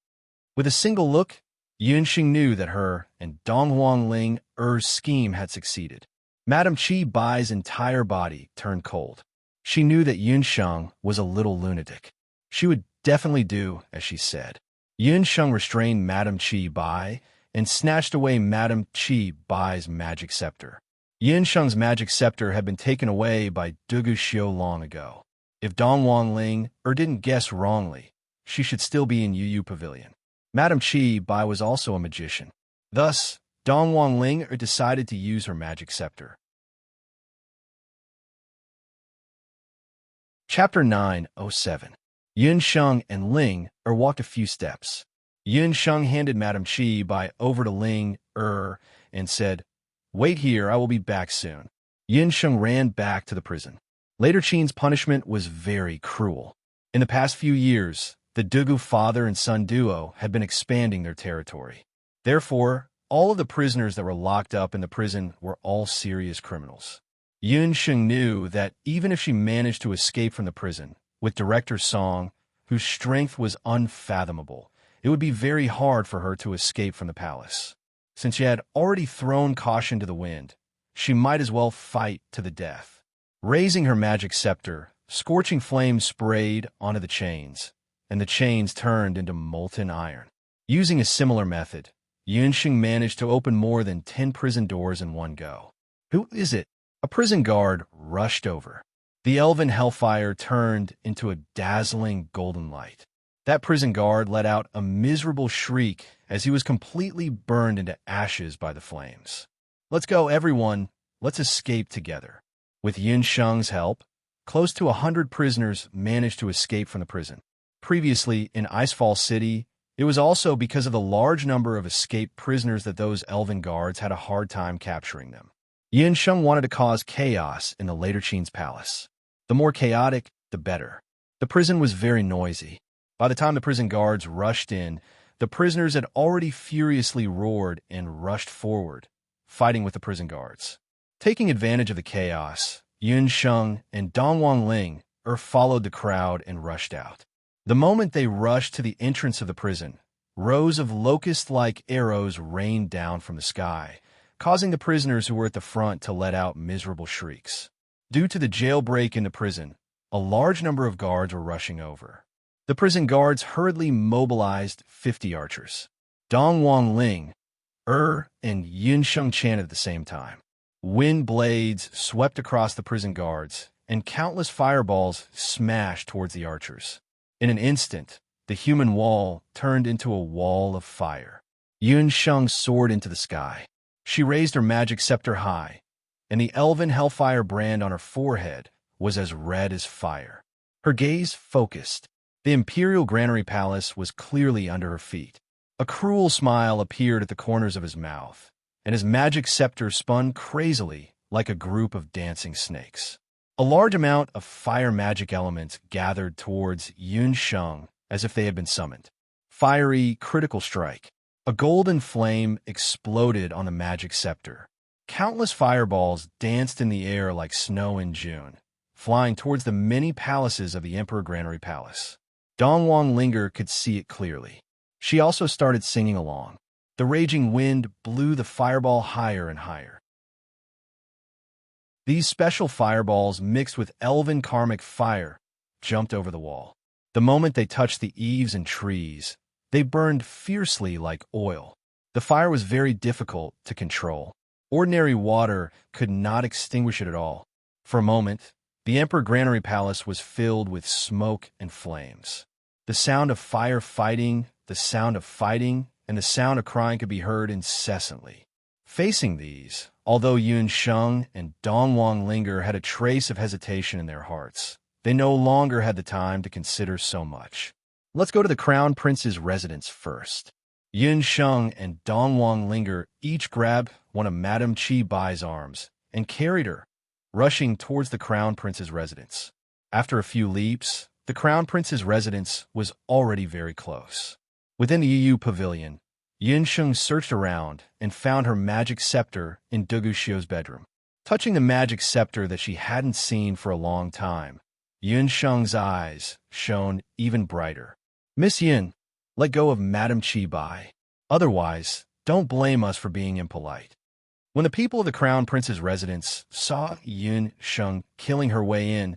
Speaker 1: With a single look, Yunxing knew that her and Dong Huang Er's scheme had succeeded. Madame Chi Bai's entire body turned cold. She knew that Yunsheng was a little lunatic. She would definitely do as she said. Yunsheng restrained Madame Chi Bai and snatched away Madame Chi Bai's magic scepter. Yunsheng's magic scepter had been taken away by Dugu Xiu long ago. If Dong Huang didn't guess wrongly, she should still be in Yu Pavilion. Madame Chi Bai was also a magician. Thus, Dong Huang decided to use her magic scepter. Chapter 907. Yunsheng and Ling walked a few steps. Yunsheng handed Madame Chi Bai over to Ling and said, "Wait here, I will be back soon." Yunsheng ran back to the prison. Later Qin's punishment was very cruel. In the past few years, the Dugu father and son duo had been expanding their territory. Therefore, all of the prisoners that were locked up in the prison were all serious criminals. Yunsheng knew that even if she managed to escape from the prison, with Director Song, whose strength was unfathomable, it would be very hard for her to escape from the palace. Since she had already thrown caution to the wind, she might as well fight to the death. Raising her magic scepter, scorching flames sprayed onto the chains, and the chains turned into molten iron. Using a similar method, Yunsheng managed to open more than 10 prison doors in one go. "Who is it?" A prison guard rushed over. The elven hellfire turned into a dazzling golden light. That prison guard let out a miserable shriek as he was completely burned into ashes by the flames. "Let's go, everyone. Let's escape together." With Yunsheng's help, close to 100 prisoners managed to escape from the prison. Previously, in Icefall City, it was also because of the large number of escaped prisoners that those elven guards had a hard time capturing them. Yunsheng wanted to cause chaos in the later Qin's palace. The more chaotic, the better. The prison was very noisy. By the time the prison guards rushed in, the prisoners had already furiously roared and rushed forward, fighting with the prison guards. Taking advantage of the chaos, Yunsheng and Dong Huang followed the crowd and rushed out. The moment they rushed to the entrance of the prison, rows of locust-like arrows rained down from the sky, causing the prisoners who were at the front to let out miserable shrieks. Due to the jailbreak in the prison, a large number of guards were rushing over. The prison guards hurriedly mobilized 50 archers. Dong Huang and Yunsheng chanted at the same time. Wind blades swept across the prison guards, and countless fireballs smashed towards the archers. In an instant, the human wall turned into a wall of fire. Yunsheng soared into the sky. She raised her magic scepter high, and the elven hellfire brand on her forehead was as red as fire. Her gaze focused. The Imperial Granary Palace was clearly under her feet. A cruel smile appeared at the corners of his mouth, and his magic scepter spun crazily like a group of dancing snakes. A large amount of fire magic elements gathered towards Yunsheng as if they had been summoned. Fiery critical strike. A golden flame exploded on the magic scepter. Countless fireballs danced in the air like snow in June, flying towards the many palaces of the Emperor Granary Palace. Dong Huang could see it clearly. She also started singing along. The raging wind blew the fireball higher and higher. These special fireballs mixed with elven karmic fire jumped over the wall. The moment they touched the eaves and trees, they burned fiercely like oil. The fire was very difficult to control. Ordinary water could not extinguish it at all. For a moment, the Emperor Granary Palace was filled with smoke and flames. The sound of fire fighting, the sound of fighting, and the sound of crying could be heard incessantly. Facing these, although Yunsheng and Dong Huang had a trace of hesitation in their hearts, They no longer had the time to consider so much. Let's go to the Crown Prince's residence first. Yun Sheng and Dongwang Linger each grabbed one of Madame Qi Bai's arms and carried her, rushing towards the Crown Prince's residence. After a few leaps, the Crown Prince's residence was already very close. Within the EU pavilion, Yun Sheng searched around and found her magic scepter in Dugu Xiu's bedroom. Touching the magic scepter that she hadn't seen for a long time, Yun Sheng's eyes shone even brighter. Miss Yun, let go of Madame Qi Bai. Otherwise, don't blame us for being impolite. When the people of the Crown Prince's residence saw Yun Sheng killing her way in,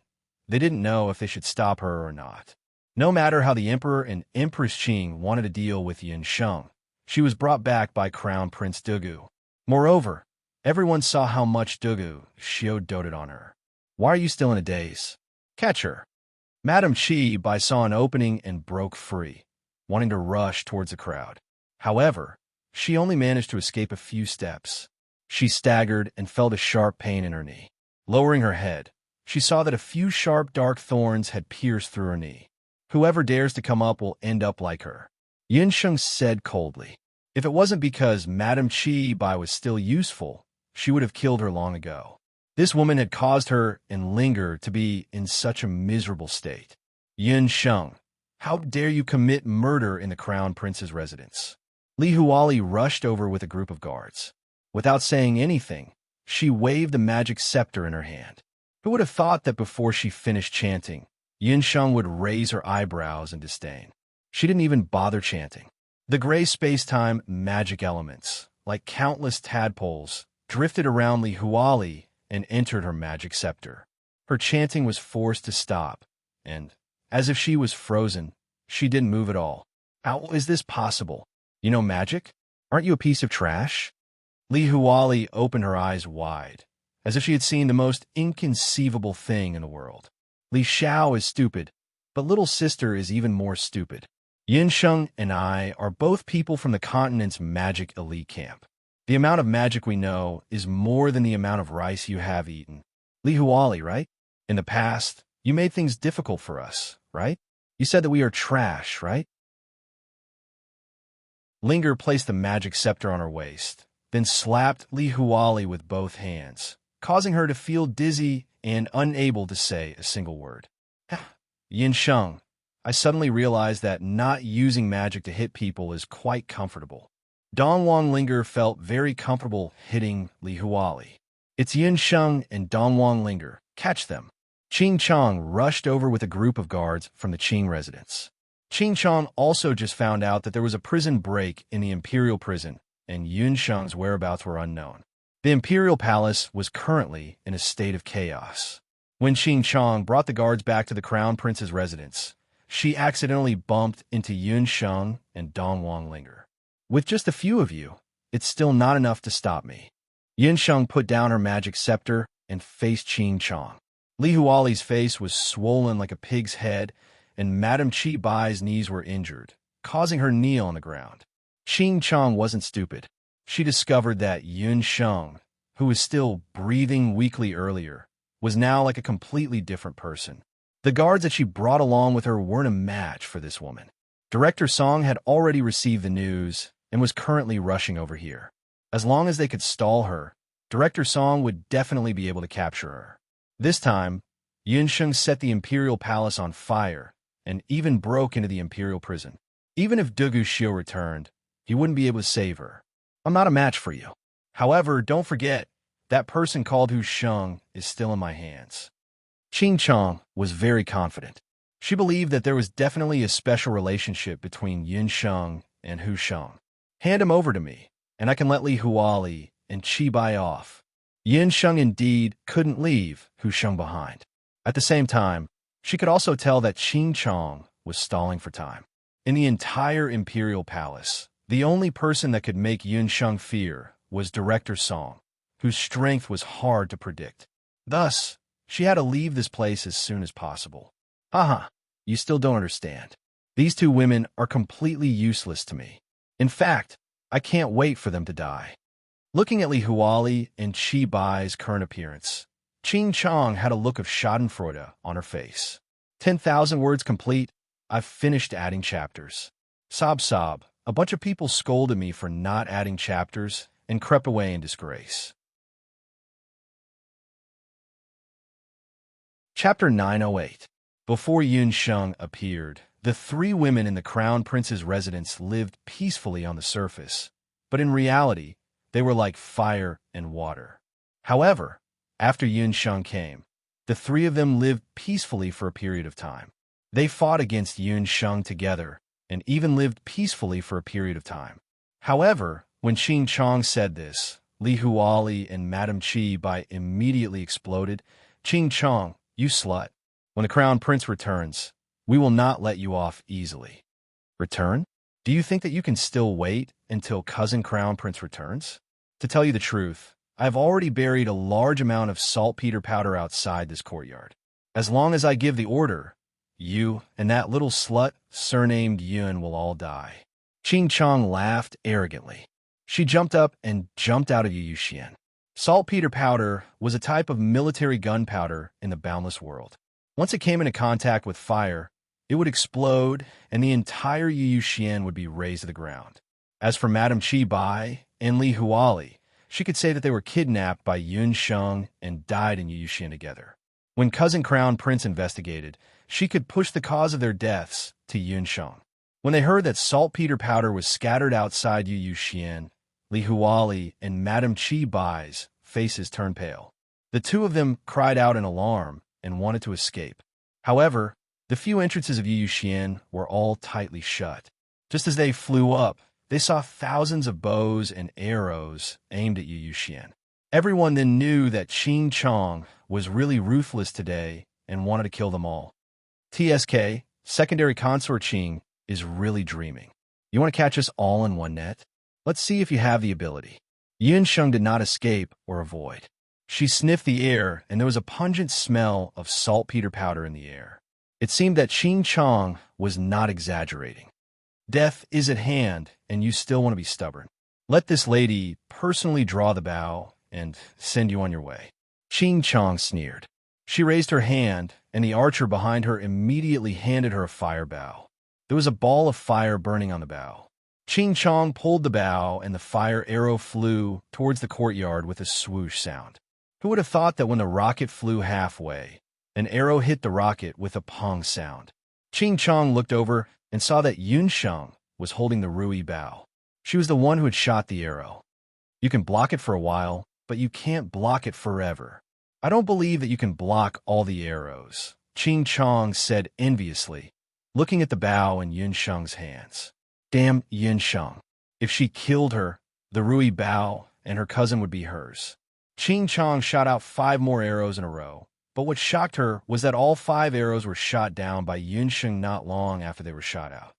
Speaker 1: they didn't know if they should stop her or not. No matter how the Emperor and Empress Qing wanted to deal with Yun Sheng, she was brought back by Crown Prince Dugu. Moreover, everyone saw how much Dugu Xiu doted on her. Why are you still in a daze? Catch her. Madame Qi Bai saw an opening and broke free, wanting to rush towards the crowd. However, she only managed to escape a few steps. She staggered and felt a sharp pain in her knee. Lowering her head, she saw that a few sharp dark thorns had pierced through her knee. Whoever dares to come up will end up like her. Yun Sheng said coldly. If it wasn't because Madame Qi Bai was still useful, she would have killed her long ago. This woman had caused her and Linger to be in such a miserable state. Yun Sheng, how dare you commit murder in the Crown Prince's residence? Li Huali rushed over with a group of guards. Without saying anything, she waved the magic scepter in her hand. Who would have thought that before she finished chanting, Yun Sheng would raise her eyebrows in disdain? She didn't even bother chanting. The gray space-time magic elements, like countless tadpoles, drifted around Li Huali and entered her magic scepter. Her chanting was forced to stop, and, as if she was frozen, she didn't move at all. How is this possible? You know magic? Aren't you a piece of trash? Li Huali opened her eyes wide, as if she had seen the most inconceivable thing in the world. Li Xiao is stupid, but little sister is even more stupid. Yun Sheng and I are both people from the continent's magic elite camp. The amount of magic we know is more than the amount of rice you have eaten. Li Huali, right? In the past, you made things difficult for us, right? You said that we are trash, right? Linger placed the magic scepter on her waist, then slapped Li Huali with both hands, causing her to feel dizzy and unable to say a single word. Yin Sheng, I suddenly realized that not using magic to hit people is quite comfortable. Dongwang Linger felt very comfortable hitting Li Huali. It's Yin Sheng and Dongwang Linger. Catch them. Qing Chong rushed over with a group of guards from the Qing residence. Qing Chong also just found out that there was a prison break in the Imperial prison, and Yun Sheng's whereabouts were unknown. The Imperial Palace was currently in a state of chaos. When Qing Chong brought the guards back to the Crown Prince's residence, she accidentally bumped into Yun Sheng and Dongwang Linger. With just a few of you, it's still not enough to stop me. Yun Sheng put down her magic scepter and faced Qing Chong. Li Huali's face was swollen like a pig's head, and Madame Qi Bai's knees were injured, causing her kneel on the ground. Qing Chong wasn't stupid. She discovered that Yun Sheng, who was still breathing weakly earlier, was now like a completely different person. The guards that she brought along with her weren't a match for this woman. Director Song had already received the news and was currently rushing over here. As long as they could stall her, Director Song would definitely be able to capture her. This time, Yun Sheng set the Imperial Palace on fire and even broke into the Imperial prison. Even if Dugu Xiu returned, he wouldn't be able to save her. I'm not a match for you. However, don't forget, that person called Hu Sheng is still in my hands. Qing Chong was very confident. She believed that there was definitely a special relationship between Yun Sheng and Hu Sheng. Hand him over to me, and I can let Li Huali and Qi Bai off. Yun Sheng indeed couldn't leave Hu Sheng behind. At the same time, she could also tell that Qing Chong was stalling for time. In the entire Imperial Palace, the only person that could make Yun Sheng fear was Director Song, whose strength was hard to predict. Thus, she had to leave this place as soon as possible. Haha, you still don't understand. These two women are completely useless to me. In fact, I can't wait for them to die. Looking at Li Huali and Qi Bai's current appearance, Ching Chong had a look of schadenfreude on her face. 10,000 words complete. I've finished adding chapters. Sob sob. A bunch of people scolded me for not adding chapters and crept away in disgrace. Chapter 908. Before Yun Sheng appeared, the three women in the Crown Prince's residence lived peacefully on the surface, but in reality, they were like fire and water. However, after Yun Sheng came, the three of them lived peacefully for a period of time. They fought against Yun Sheng together and even lived peacefully for a period of time. However, when Qing Chong said this, Li Huali and Madame Qi Bai immediately exploded. Qing Chong, you slut. When the Crown Prince returns, we will not let you off easily. Return? Do you think that you can still wait until Cousin Crown Prince returns? To tell you the truth, I have already buried a large amount of saltpeter powder outside this courtyard. As long as I give the order, you and that little slut surnamed Yun will all die. Qing Chong laughed arrogantly. She jumped up and jumped out of Yu Xian. Saltpeter powder was a type of military gunpowder in the boundless world. Once it came into contact with fire, it would explode, and the entire Yu Xian would be razed to the ground. As for Madame Qi Bai and Li Huali, she could say that they were kidnapped by Yun Sheng and died in Yu Xian together. When Cousin Crown Prince investigated, she could push the cause of their deaths to Yun Sheng. When they heard that saltpeter powder was scattered outside Yu Xian, Li Huali and Madame Qi Bai's faces turned pale. The two of them cried out in alarm and wanted to escape. However, the few entrances of Yu Xian were all tightly shut. Just as they flew up, they saw thousands of bows and arrows aimed at Yu Xian. Everyone then knew that Qing Chong was really ruthless today and wanted to kill them all. TSK, Secondary Consort Qing, is really dreaming. You want to catch us all in one net? Let's see if you have the ability. Yun Sheng did not escape or avoid. She sniffed the air, and there was a pungent smell of saltpeter powder in the air. It seemed that Qing Chong was not exaggerating. Death is at hand, and you still want to be stubborn. Let this lady personally draw the bow and send you on your way. Qing Chong sneered. She raised her hand, and the archer behind her immediately handed her a fire bow. There was a ball of fire burning on the bow. Qing Chong pulled the bow, and the fire arrow flew towards the courtyard with a swoosh sound. Who would have thought that when the rocket flew halfway, an arrow hit the rocket with a pong sound? Qing Chong looked over and saw that Yun Sheng was holding the Rui bow. She was the one who had shot the arrow. You can block it for a while, but you can't block it forever. I don't believe that you can block all the arrows, Qing Chong said enviously, looking at the bow in Yun Sheng's hands. Damn Yun Sheng. If she killed her, the Rui bow and her cousin would be hers. Qing Chong shot out 5 more arrows in a row, but what shocked her was that all 5 arrows were shot down by Yun Sheng not long after they were shot out.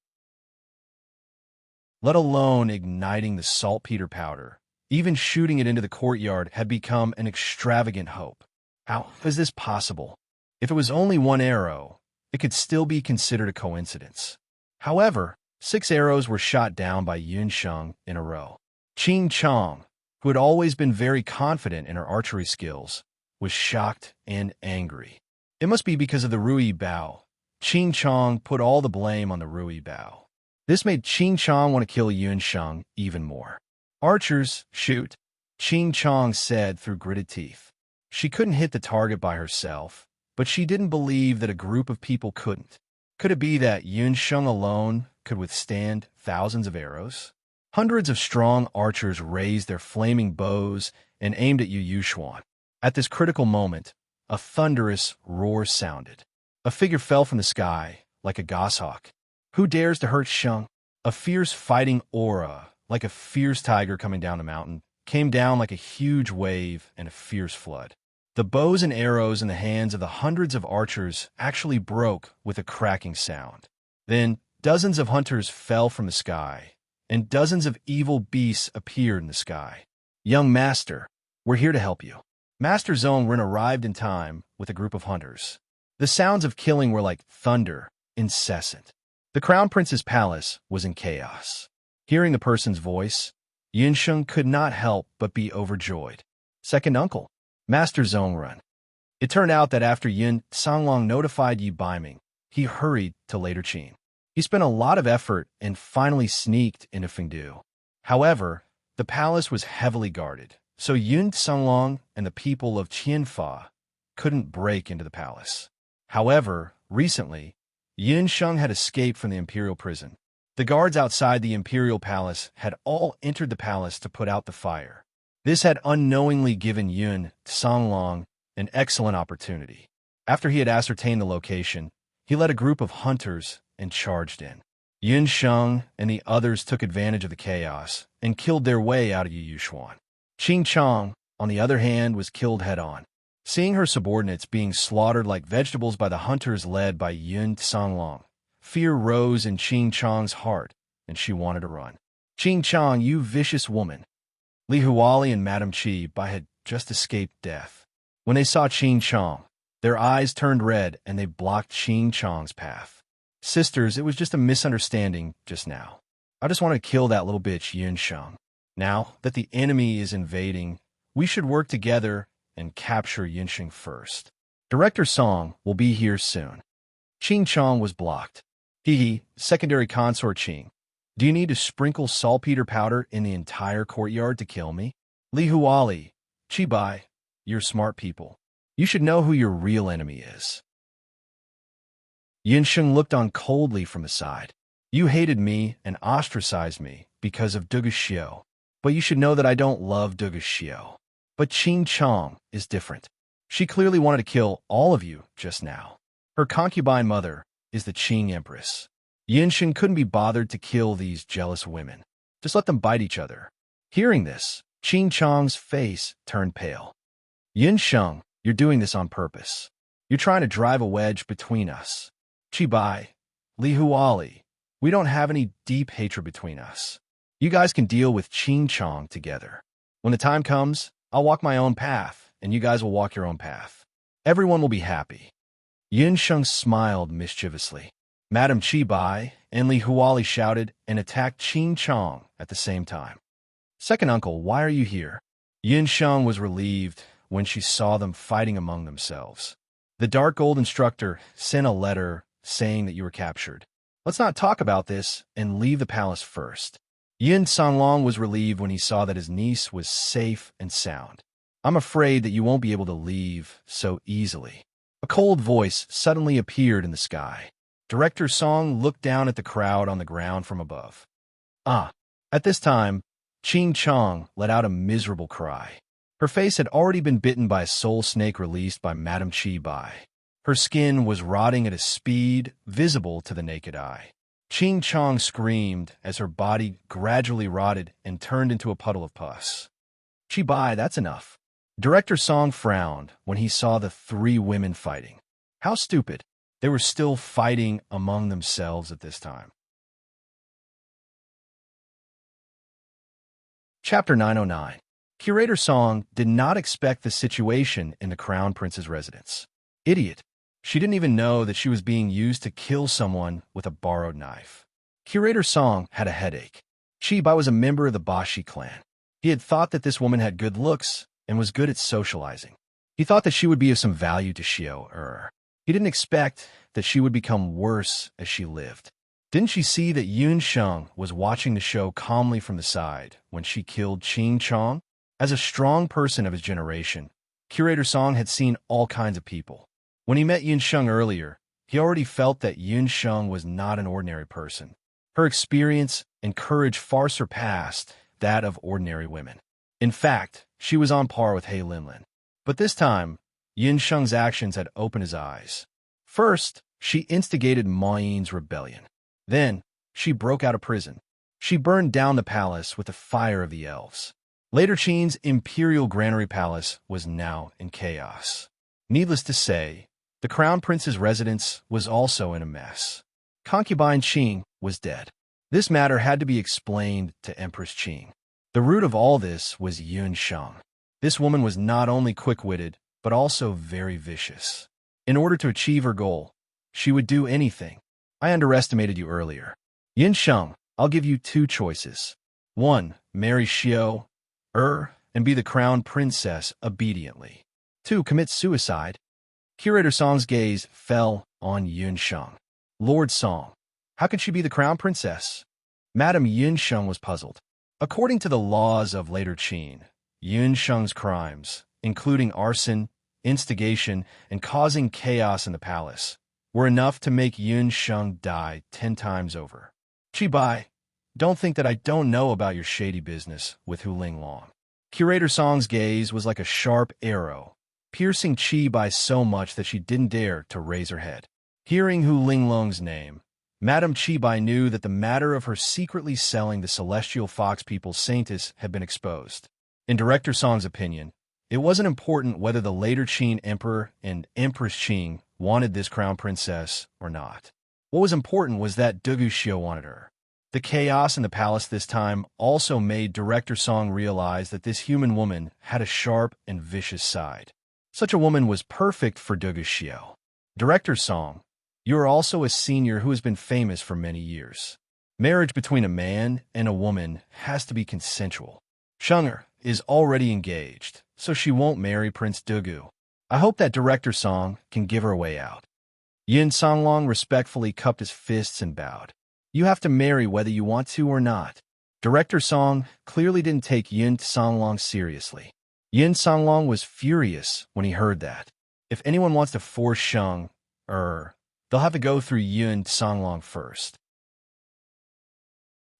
Speaker 1: Let alone igniting the saltpeter powder, even shooting it into the courtyard had become an extravagant hope. How is this possible? If it was only 1 arrow, it could still be considered a coincidence. However, 6 arrows were shot down by Yun Sheng in a row. Qing Chong, who had always been very confident in her archery skills, was shocked and angry. It must be because of the Rui bow. Qing Chong put all the blame on the Rui bow. This made Qing Chong want to kill Yun Sheng even more. Archers, shoot, Qing Chong said through gritted teeth. She couldn't hit the target by herself, but she didn't believe that a group of people couldn't. Could it be that Yun Sheng alone could withstand thousands of arrows? Hundreds of strong archers raised their flaming bows and aimed at Yu Xuan. At this critical moment, a thunderous roar sounded. A figure fell from the sky, like a goshawk. Who dares to hurt Sheng? A fierce fighting aura, like a fierce tiger coming down a mountain, came down like a huge wave and a fierce flood. The bows and arrows in the hands of the hundreds of archers actually broke with a cracking sound. Then dozens of hunters fell from the sky, and dozens of evil beasts appeared in the sky. Young Master, we're here to help you. Master Zhongren arrived in time with a group of hunters. The sounds of killing were like thunder, incessant. The Crown Prince's palace was in chaos. Hearing the person's voice, Yun Sheng could not help but be overjoyed. Second uncle, Master Zhongren. It turned out that after Yun Songlong notified Yi Baiming, he hurried to later Qing. He spent a lot of effort and finally sneaked into Fengdu. However, the palace was heavily guarded, so Yun Songlong and the people of Qianfa couldn't break into the palace. However, recently, Yin Sheng had escaped from the imperial prison. The guards outside the imperial palace had all entered the palace to put out the fire. This had unknowingly given Yun Songlong an excellent opportunity. After he had ascertained the location, he led a group of hunters and charged in. Yun Sheng and the others took advantage of the chaos and killed their way out of Yuyuan. Qing Chong, on the other hand, was killed head-on. Seeing her subordinates being slaughtered like vegetables by the hunters led by Yun Songlong, fear rose in Qing Chong's heart, and she wanted to run. Qing Chong, you vicious woman! Li Huali and Madame Qi Bai had just escaped death. When they saw Qing Chong, their eyes turned red and they blocked Qing Chong's path. Sisters, it was just a misunderstanding just now. I just wanted to kill that little bitch Yun Sheng. Now that the enemy is invading, we should work together and capture Yinsheng first. Director Song will be here soon. Qing Chong was blocked. Secondary consort Qing. Do you need to sprinkle saltpeter powder in the entire courtyard to kill me? Li Huali, Qi Bai, you're smart people. You should know who your real enemy is. Yinsheng looked on coldly from the side. You hated me and ostracized me because of Duga Xiao. But you should know that I don't love Duga Xiao. But Qing Chong is different. She clearly wanted to kill all of you just now. Her concubine mother is the Qing Empress. Yinsheng couldn't be bothered to kill these jealous women. Just let them bite each other. Hearing this, Qing Chong's face turned pale. Yinsheng, you're doing this on purpose. You're trying to drive a wedge between us. Qi Bai, Li Huali, we don't have any deep hatred between us. You guys can deal with Qing Chong together. When the time comes, I'll walk my own path, and you guys will walk your own path. Everyone will be happy. Yinsheng smiled mischievously. Madame Qi Bai and Li Huali shouted and attacked Qing Chong at the same time. Second uncle, why are you here? Yinsheng was relieved when she saw them fighting among themselves. The dark gold instructor sent a letter saying that you were captured. Let's not talk about this and leave the palace first. Yin Songlong was relieved when he saw that his niece was safe and sound. I'm afraid that you won't be able to leave so easily. A cold voice suddenly appeared in the sky. Director Song looked down at the crowd on the ground from above. At this time, Qing Chong let out a miserable cry. Her face had already been bitten by a soul snake released by Madame Qi Bai. Her skin was rotting at a speed visible to the naked eye. Qing Chong screamed as her body gradually rotted and turned into a puddle of pus. Qi Bai, that's enough. Director Song frowned when he saw the three women fighting. How stupid. They were still fighting among themselves at this time. Chapter 909. Curator Song did not expect the situation in the Crown Prince's residence. Idiot. She didn't even know that she was being used to kill someone with a borrowed knife. Curator Song had a headache. Qi Bai was a member of the Bashi clan. He had thought that this woman had good looks and was good at socializing. He thought that she would be of some value to Xiao. He didn't expect that she would become worse as she lived. Didn't she see that Yun Sheng was watching the show calmly from the side when she killed Qing Chong? As a strong person of his generation, Curator Song had seen all kinds of people. When he met Yun Sheng earlier, he already felt that Yun Sheng was not an ordinary person. Her experience and courage far surpassed that of ordinary women. In fact, she was on par with He Linlin. But this time, Yun Sheng's actions had opened his eyes. First, she instigated Ma Yin's rebellion. Then, she broke out of prison. She burned down the palace with the fire of the elves. Later Qin's imperial granary palace was now in chaos. Needless to say, the Crown Prince's residence was also in a mess. Concubine Qing was dead. This matter had to be explained to Empress Qing. The root of all this was Yun Sheng. This woman was not only quick-witted, but also very vicious. In order to achieve her goal, she would do anything. I underestimated you earlier. Yin Sheng, I'll give you two choices. 1. Marry Xiao, and be the crown princess obediently. 2. Commit suicide Curator Song's gaze fell on Yun Sheng. Lord Song, how could she be the crown princess? Madame Yun Sheng was puzzled. According to the laws of later Qin, Yun Sheng's crimes, including arson, instigation, and causing chaos in the palace, were enough to make Yun Sheng die 10 times over. Bai, don't think that I don't know about your shady business with Hu Linglong. Curator Song's gaze was like a sharp arrow, piercing Bai so much that she didn't dare to raise her head. Hearing Hu Linglong's name, Madame Bai knew that the matter of her secretly selling the celestial fox people's saintess had been exposed. In Director Song's opinion, it wasn't important whether the later Qin Emperor and Empress Qing wanted this crown princess or not. What was important was that Dugu Xiu wanted her. The chaos in the palace this time also made Director Song realize that this human woman had a sharp and vicious side. Such a woman was perfect for Dugu Xiu. Director Song, you are also a senior who has been famous for many years. Marriage between a man and a woman has to be consensual. Shenger is already engaged, so she won't marry Prince Dugu. I hope that Director Song can give her a way out. Yin Songlong respectfully cupped his fists and bowed. You have to marry whether you want to or not. Director Song clearly didn't take Yin Songlong seriously. Yin Songlong was furious when he heard that. If anyone wants to force Sheng, they'll have to go through Yin Songlong first.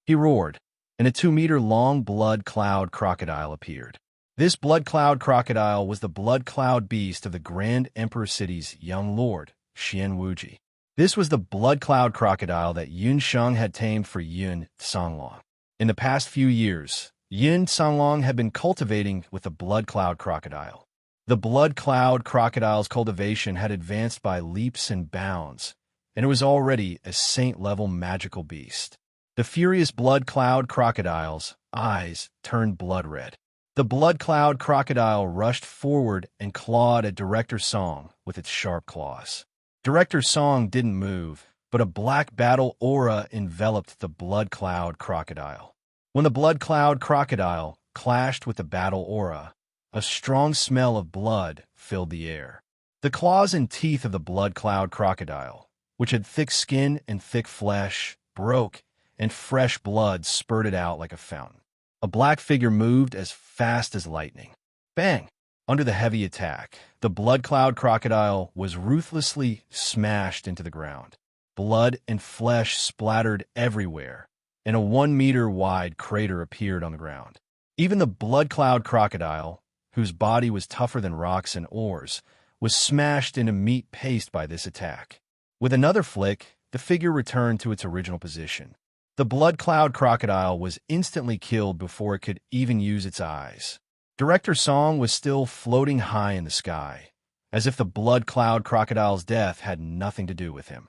Speaker 1: He roared, and a 2-meter-long blood cloud crocodile appeared. This blood cloud crocodile was the blood cloud beast of the Grand Emperor City's young lord, Xian Wuji. This was the blood cloud crocodile that Yun Sheng had tamed for Yun Songlong. In the past few years, Yun Songlong had been cultivating with the blood cloud crocodile. The blood cloud crocodile's cultivation had advanced by leaps and bounds, and it was already a saint-level magical beast. The furious blood cloud crocodile's eyes turned blood red. The blood cloud crocodile rushed forward and clawed at Director Song with its sharp claws. Director Song didn't move, but a black battle aura enveloped the blood cloud crocodile. When the blood cloud crocodile clashed with the battle aura, a strong smell of blood filled the air. The claws and teeth of the blood cloud crocodile, which had thick skin and thick flesh, broke, and fresh blood spurted out like a fountain. A black figure moved as fast as lightning. Bang! Under the heavy attack, the blood cloud crocodile was ruthlessly smashed into the ground. Blood and flesh splattered everywhere, and a 1-meter-wide crater appeared on the ground. Even the blood cloud crocodile, whose body was tougher than rocks and ores, was smashed into meat paste by this attack. With another flick, the figure returned to its original position. The blood cloud crocodile was instantly killed before it could even use its eyes. Director Song was still floating high in the sky, as if the blood cloud crocodile's death had nothing to do with him.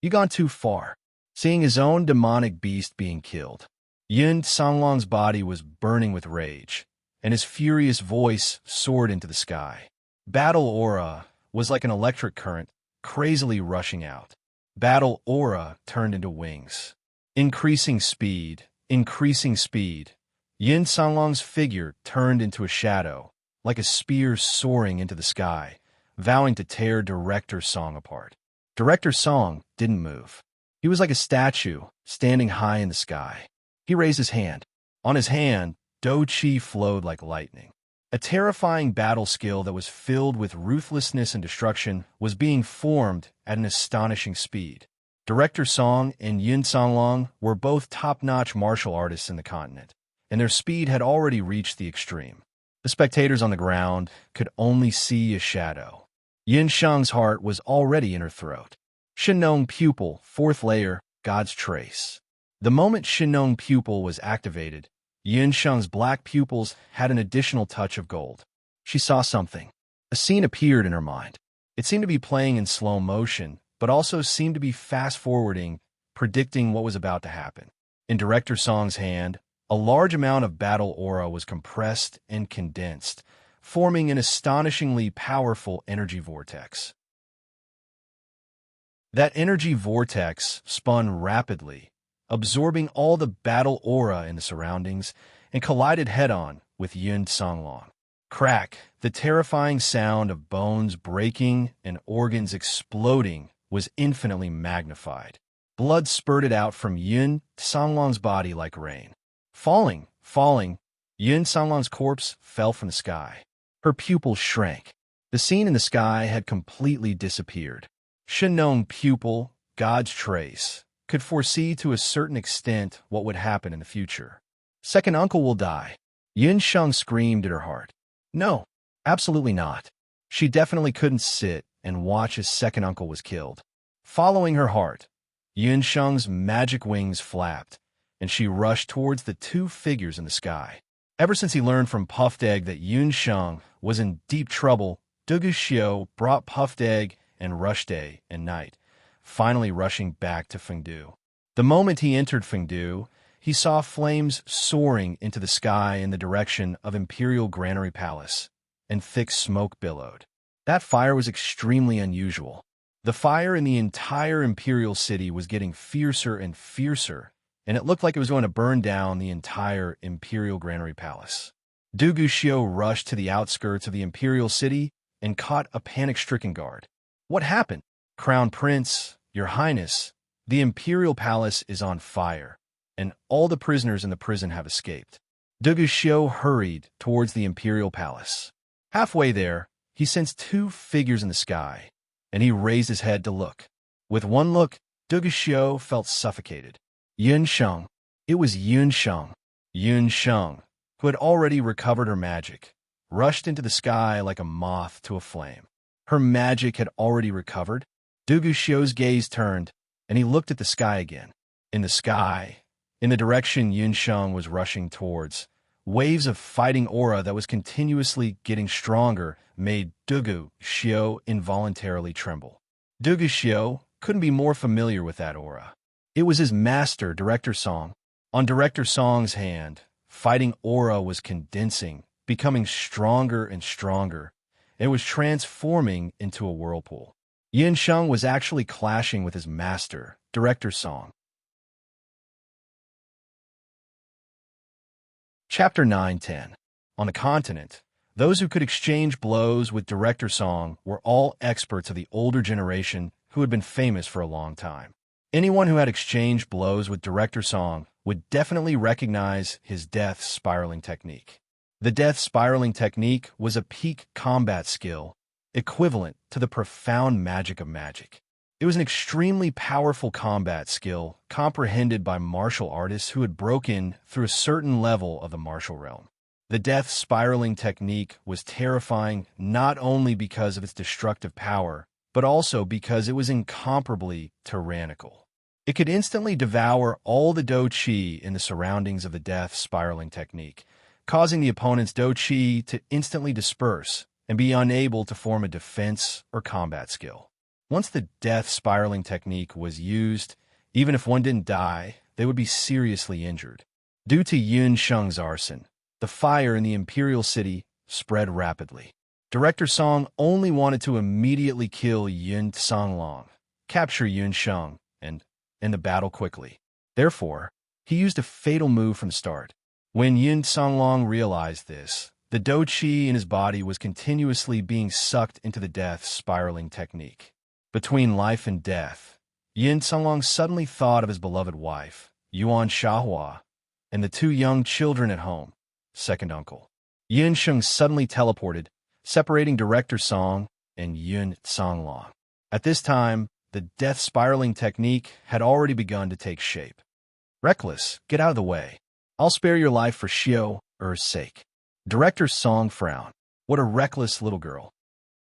Speaker 1: You gone too far. Seeing his own demonic beast being killed, Yin Songlong's body was burning with rage, and his furious voice soared into the sky. Battle aura was like an electric current, crazily rushing out. Battle aura turned into wings. Increasing speed, increasing speed. Yin Songlong's figure turned into a shadow, like a spear soaring into the sky, vowing to tear Director Song apart. Director Song didn't move. He was like a statue, standing high in the sky. He raised his hand. On his hand, Do Chi flowed like lightning. A terrifying battle skill that was filled with ruthlessness and destruction was being formed at an astonishing speed. Director Song and Yin Songlong were both top-notch martial artists in the continent, and their speed had already reached the extreme. The spectators on the ground could only see a shadow. Yin Sheng's heart was already in her throat. Shinnong Pupil, 4th layer, God's Trace. The moment Shinnong Pupil was activated, Yin Sheng's black pupils had an additional touch of gold. She saw something. A scene appeared in her mind. It seemed to be playing in slow motion, but also seemed to be fast-forwarding, predicting what was about to happen. In Director Song's hand, a large amount of battle aura was compressed and condensed, forming an astonishingly powerful energy vortex. That energy vortex spun rapidly, absorbing all the battle aura in the surroundings, and collided head-on with Yin Songlong. Crack, the terrifying sound of bones breaking and organs exploding was infinitely magnified. Blood spurted out from Yun Songlong's body like rain. Falling, Yun Songlong's corpse fell from the sky. Her pupils shrank. The scene in the sky had completely disappeared. Shenong pupil, God's trace, could foresee to a certain extent what would happen in the future. Second uncle will die. Yun Sheng screamed at her heart. No, absolutely not. She definitely couldn't sit and watch his second uncle was killed. Following her heart, Yun Sheng's magic wings flapped, and she rushed towards the two figures in the sky. Ever since he learned from Puffed Egg that Yun Sheng was in deep trouble, Dugu Xiu brought Puffed Egg and rushed day and night, finally rushing back to Fengdu. The moment he entered Fengdu, he saw flames soaring into the sky in the direction of Imperial Granary Palace, and thick smoke billowed. That fire was extremely unusual. The fire in the entire Imperial city was getting fiercer and fiercer, and it looked like it was going to burn down the entire Imperial Granary Palace. Dugu Xiu rushed to the outskirts of the Imperial city and caught a panic-stricken guard. What happened? Crown Prince, Your Highness, the Imperial Palace is on fire, and all the prisoners in the prison have escaped. Dugu Xiu hurried towards the Imperial Palace. Halfway there, he sensed two figures in the sky, and he raised his head to look. With one look, Dugu Xiu felt suffocated. Yun Sheng. It was Yun Sheng. Yun Sheng, who had already recovered her magic, rushed into the sky like a moth to a flame. Her magic had already recovered. Dugu Xiu's gaze turned, and he looked at the sky again. In the sky, in the direction Yun Sheng was rushing towards, waves of fighting aura that was continuously getting stronger made Dugu Xiu involuntarily tremble. Dugu Xiu couldn't be more familiar with that aura. It was his master, Director Song. On Director Song's hand, fighting aura was condensing, becoming stronger and stronger. It was transforming into a whirlpool. Yin Sheng was actually clashing with his master, Director Song. Chapter 9-10. On the continent, those who could exchange blows with Director Song were all experts of the older generation who had been famous for a long time. Anyone who had exchanged blows with Director Song would definitely recognize his death spiraling technique. The death spiraling technique was a peak combat skill, equivalent to the profound magic of magic. It was an extremely powerful combat skill comprehended by martial artists who had broken through a certain level of the martial realm. The death spiraling technique was terrifying not only because of its destructive power, but also because it was incomparably tyrannical. It could instantly devour all the Do Chi in the surroundings of the death spiraling technique, causing the opponent's Do Chi to instantly disperse and be unable to form a defense or combat skill. Once the death spiraling technique was used, even if one didn't die, they would be seriously injured. Due to Yun Sheng's arson, the fire in the Imperial City spread rapidly. Director Song only wanted to immediately kill Yun Songlong, capture Yun Sheng, and end the battle quickly. Therefore, he used a fatal move from the start. When Yun Songlong realized this, the Do Chi in his body was continuously being sucked into the death spiraling technique. Between life and death, Yun Songlong suddenly thought of his beloved wife, Yuan Shahua, and the two young children at home, second uncle. Yun Sheng suddenly teleported, separating Director Song and Yun Songlong. At this time, the death spiraling technique had already begun to take shape. Reckless, get out of the way. I'll spare your life for Xiu Er's sake. Director Song frowned. What a reckless little girl.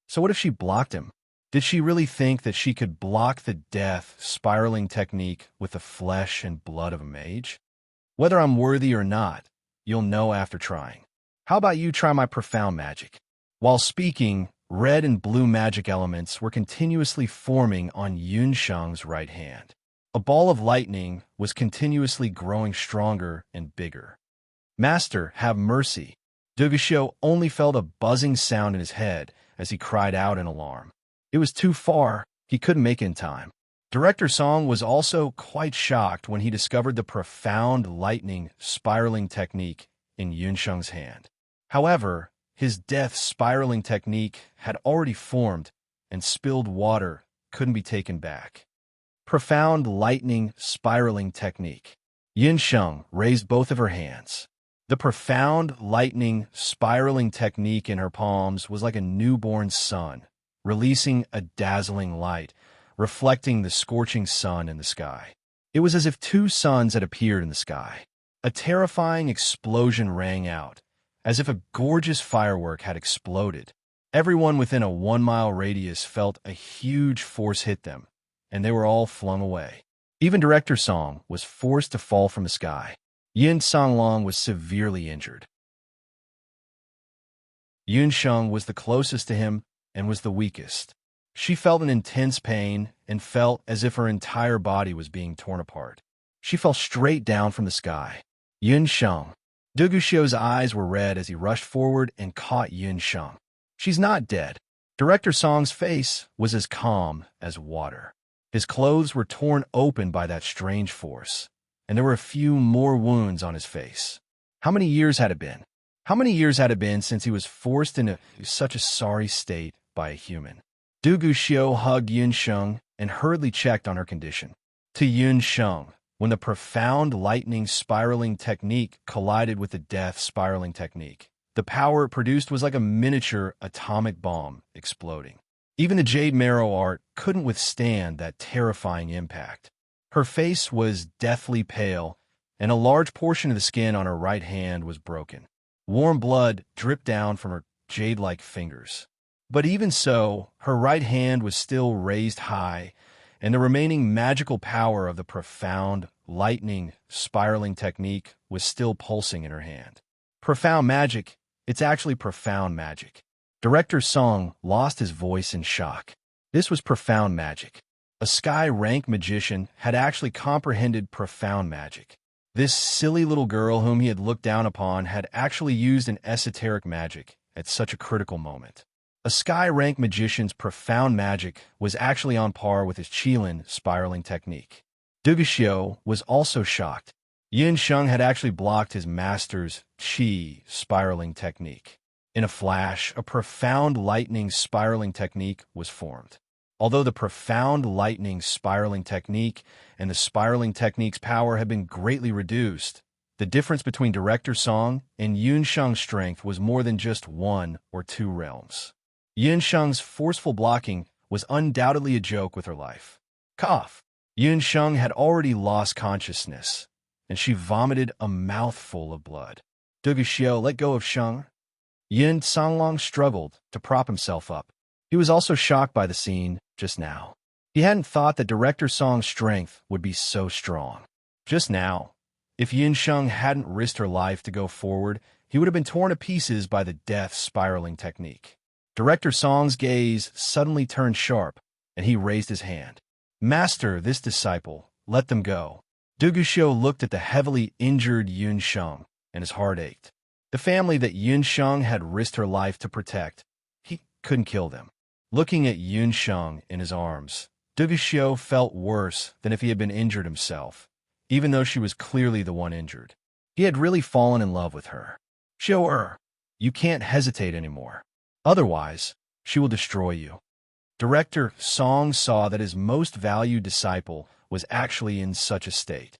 Speaker 1: So what if she blocked him? Did she really think that she could block the death spiraling technique with the flesh and blood of a mage? Whether I'm worthy or not, you'll know after trying. How about you try my profound magic? While speaking, red and blue magic elements were continuously forming on Yun Sheng's right hand. A ball of lightning was continuously growing stronger and bigger. Master, have mercy. Dugu Xiu only felt a buzzing sound in his head as he cried out in alarm. It was too far, he couldn't make it in time. Director Song was also quite shocked when he discovered the profound lightning spiraling technique in Yun Sheng's hand. However, His death spiraling technique had already formed, and spilled water couldn't be taken back. Profound lightning spiraling technique. Yin Sheng raised both of her hands. The profound lightning spiraling technique in her palms was like a newborn sun, releasing a dazzling light, reflecting the scorching sun in the sky. It was as if two suns had appeared in the sky. A terrifying explosion rang out, as if a gorgeous firework had exploded. Everyone within a 1-mile radius felt a huge force hit them, and they were all flung away. Even Director Song was forced to fall from the sky. Yin Songlong was severely injured. Yun Sheng was the closest to him and was the weakest. She felt an intense pain and felt as if her entire body was being torn apart. She fell straight down from the sky. Yun Sheng. Duguxiu's eyes were red as he rushed forward and caught Yun Sheng. She's not dead. Director Song's face was as calm as water. His clothes were torn open by that strange force, and there were a few more wounds on his face. How many years had it been? How many years had it been since he was forced into such a sorry state by a human? Du Guxiu hugged Yun Sheng and hurriedly checked on her condition. To Yun Sheng, when the profound lightning spiraling technique collided with the death spiraling technique, the power it produced was like a miniature atomic bomb exploding. Even the Jade Marrow art couldn't withstand that terrifying impact. Her face was deathly pale, and a large portion of the skin on her right hand was broken. Warm blood dripped down from her jade-like fingers. But even so, her right hand was still raised high, and the remaining magical power of the profound, lightning, spiraling technique was still pulsing in her hand. Profound magic, it's actually profound magic. Director Song lost his voice in shock. This was profound magic. A sky-rank magician had actually comprehended profound magic. This silly little girl whom he had looked down upon had actually used an esoteric magic at such a critical moment. A sky-rank magician's profound magic was actually on par with his Qilin spiraling technique. Duguxiu was also shocked. Yin Sheng had actually blocked his master's Qi spiraling technique. In a flash, a profound lightning spiraling technique was formed. Although the profound lightning spiraling technique and the spiraling technique's power had been greatly reduced, the difference between Director Song and Yun Sheng's strength was more than just 1 or 2 realms. Yun Sheng's forceful blocking was undoubtedly a joke with her life. Cough! Yun Sheng had already lost consciousness, and she vomited a mouthful of blood. Duguxiu let go of Sheng. Yin Songlong struggled to prop himself up. He was also shocked by the scene just now. He hadn't thought that Director Song's strength would be so strong. Just now, if Yin Sheng hadn't risked her life to go forward, he would have been torn to pieces by the death spiraling technique. Director Song's gaze suddenly turned sharp, and he raised his hand. Master, this disciple, let them go. Duguxiu looked at the heavily injured Yun Sheng, and his heart ached. The family that Yun Sheng had risked her life to protect, he couldn't kill them. Looking at Yun Sheng in his arms, Duguxiu felt worse than if he had been injured himself, even though she was clearly the one injured. He had really fallen in love with her. Xiu you can't hesitate anymore. Otherwise, she will destroy you. Director Song saw that his most valued disciple was actually in such a state.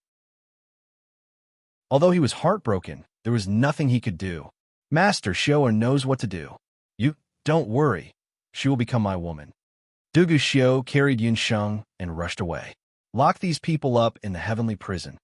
Speaker 1: Although he was heartbroken, there was nothing he could do. Master Xiu knows what to do. You, don't worry. She will become my woman. Duguxiu carried Yun Sheng and rushed away. Lock these people up in the heavenly prison.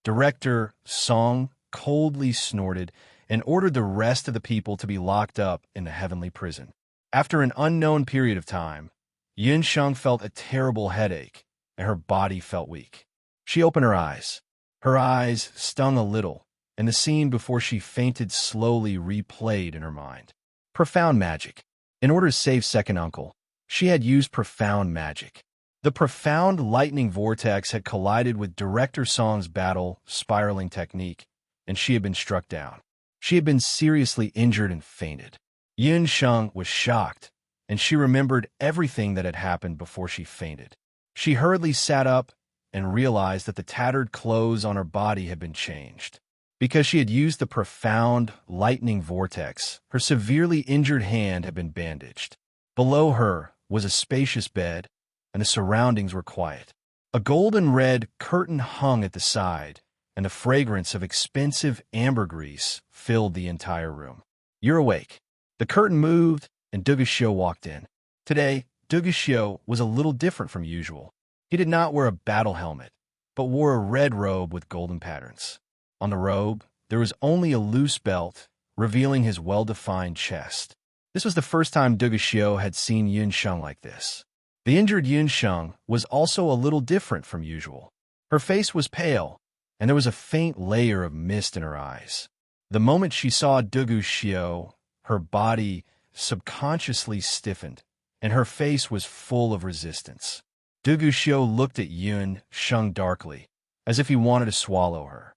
Speaker 1: Director Song coldly snorted and ordered the rest of the people to be locked up in the heavenly prison. After an unknown period of time, Yun Sheng felt a terrible headache, and her body felt weak. She opened her eyes. Her eyes stung a little, and the scene before she fainted slowly replayed in her mind. Profound magic. In order to save second uncle, she had used profound magic. The profound lightning vortex had collided with Director Song's battle spiraling technique, and she had been struck down. She had been seriously injured and fainted. Yun Sheng was shocked, and she remembered everything that had happened before she fainted. She hurriedly sat up and realized that the tattered clothes on her body had been changed. Because she had used the profound, lightning vortex, her severely injured hand had been bandaged. Below her was a spacious bed, and the surroundings were quiet. A golden-red curtain hung at the side, and the fragrance of expensive ambergris filled the entire room. "You're awake." The curtain moved, and Duguscio walked in. Today, Duguscio was a little different from usual. He did not wear a battle helmet, but wore a red robe with golden patterns. On the robe, there was only a loose belt, revealing his well-defined chest. This was the first time Duguscio had seen Yunsheng like this. The injured Yunsheng was also a little different from usual. Her face was pale, and there was a faint layer of mist in her eyes. The moment she saw Duguscio, her body subconsciously stiffened, and her face was full of resistance. Duguscio looked at Yunsheng darkly, as if he wanted to swallow her.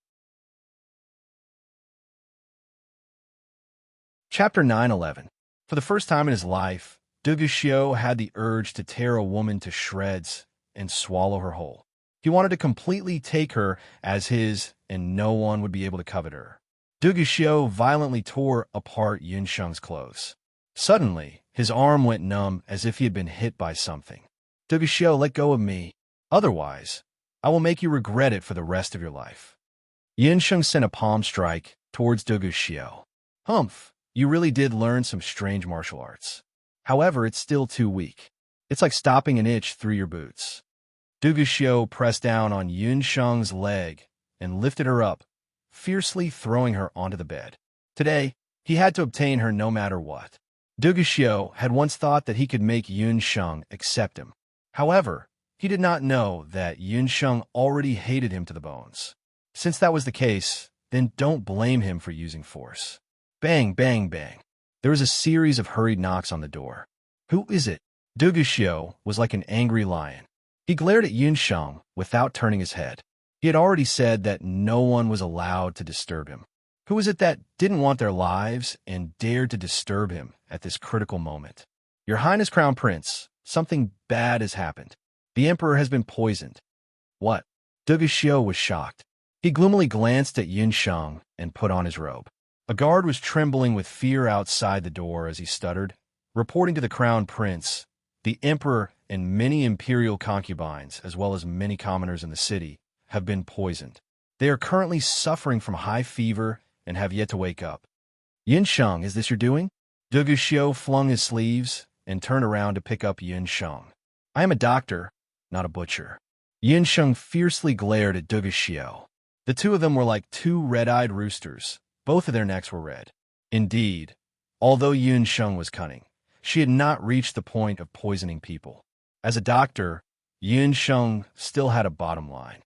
Speaker 1: Chapter 9:11. For the first time in his life, Duguscio had the urge to tear a woman to shreds and swallow her whole. He wanted to completely take her as his, and no one would be able to covet her. Duguscio violently tore apart Yunsheng's clothes. Suddenly, his arm went numb as if he had been hit by something. "Duguscio, let go of me. Otherwise, I will make you regret it for the rest of your life." Yunsheng sent a palm strike towards Duguscio. "Humph, you really did learn some strange martial arts. However, it's still too weak. It's like stopping an itch through your boots." Duguscio pressed down on Yunsheng's leg and lifted her up, fiercely throwing her onto the bed. Today, he had to obtain her no matter what. Duguscio had once thought that he could make Yunsheng accept him. However, he did not know that Yunsheng already hated him to the bones. Since that was the case, then don't blame him for using force. Bang, bang, bang. There was a series of hurried knocks on the door. "Who is it?" Duguscio was like an angry lion. He glared at Yunsheng without turning his head. He had already said that no one was allowed to disturb him. Who was it that didn't want their lives and dared to disturb him at this critical moment? "Your Highness Crown Prince, something bad has happened. The Emperor has been poisoned." "What?" Duguscio was shocked. He gloomily glanced at Yunsheng and put on his robe. A guard was trembling with fear outside the door as he stuttered, reporting to the Crown Prince, "The Emperor and many imperial concubines, as well as many commoners in the city, have been poisoned. They are currently suffering from high fever and have yet to wake up." "Yunsheng, is this your doing?" Duguscio flung his sleeves and turned around to pick up Yunsheng. "I am a doctor, not a butcher." Yunsheng fiercely glared at Duguscio. The two of them were like two red-eyed roosters. Both of their necks were red. Indeed, although Yunsheng was cunning, she had not reached the point of poisoning people. As a doctor, Yunsheng still had a bottom line.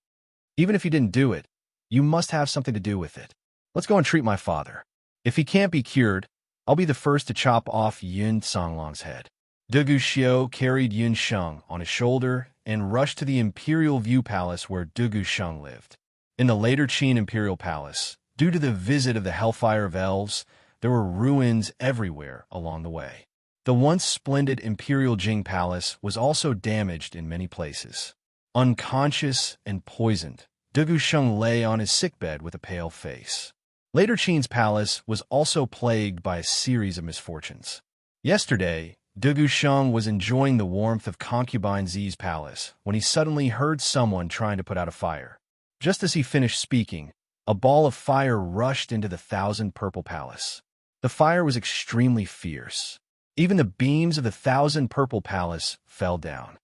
Speaker 1: "Even if you didn't do it, you must have something to do with it. Let's go and treat my father. If he can't be cured, I'll be the first to chop off Yun Songlong's head." Duguscio carried Yunsheng on his shoulder and rushed to the Imperial View Palace where Dugusciong lived. In the later Qin Imperial Palace, due to the visit of the Hellfire of Elves, there were ruins everywhere along the way. The once splendid Imperial Jing Palace was also damaged in many places. Unconscious and poisoned, Dugusciong lay on his sickbed with a pale face. Later Qin's palace was also plagued by a series of misfortunes. Yesterday, Dugusciong was enjoying the warmth of concubine Zi's palace when he suddenly heard someone trying to put out a fire. Just as he finished speaking, a ball of fire rushed into the Thousand Purple Palace. The fire was extremely fierce. Even the beams of the Thousand Purple Palace fell down.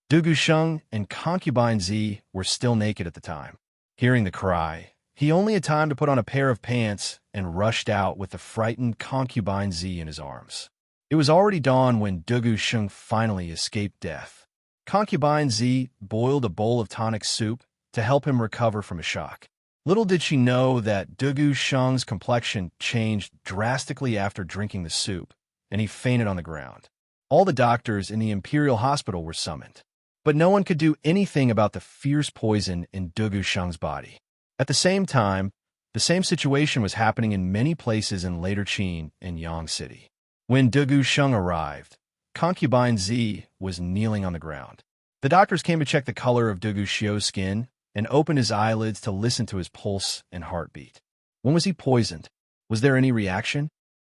Speaker 1: Dugusciong and concubine Zi were still naked at the time. Hearing the cry, he only had time to put on a pair of pants and rushed out with the frightened concubine Zi in his arms. It was already dawn when Dugusciong finally escaped death. Concubine Zi boiled a bowl of tonic soup to help him recover from a shock. Little did she know that Dugusciong's complexion changed drastically after drinking the soup, and he fainted on the ground. All the doctors in the Imperial Hospital were summoned, but no one could do anything about the fierce poison in Dugusciong's body. At the same time, the same situation was happening in many places in later Qin and Yang City. When Dugusciong arrived, concubine Zi was kneeling on the ground. The doctors came to check the color of Duguscio's skin, and opened his eyelids to listen to his pulse and heartbeat. When was he poisoned? Was there any reaction?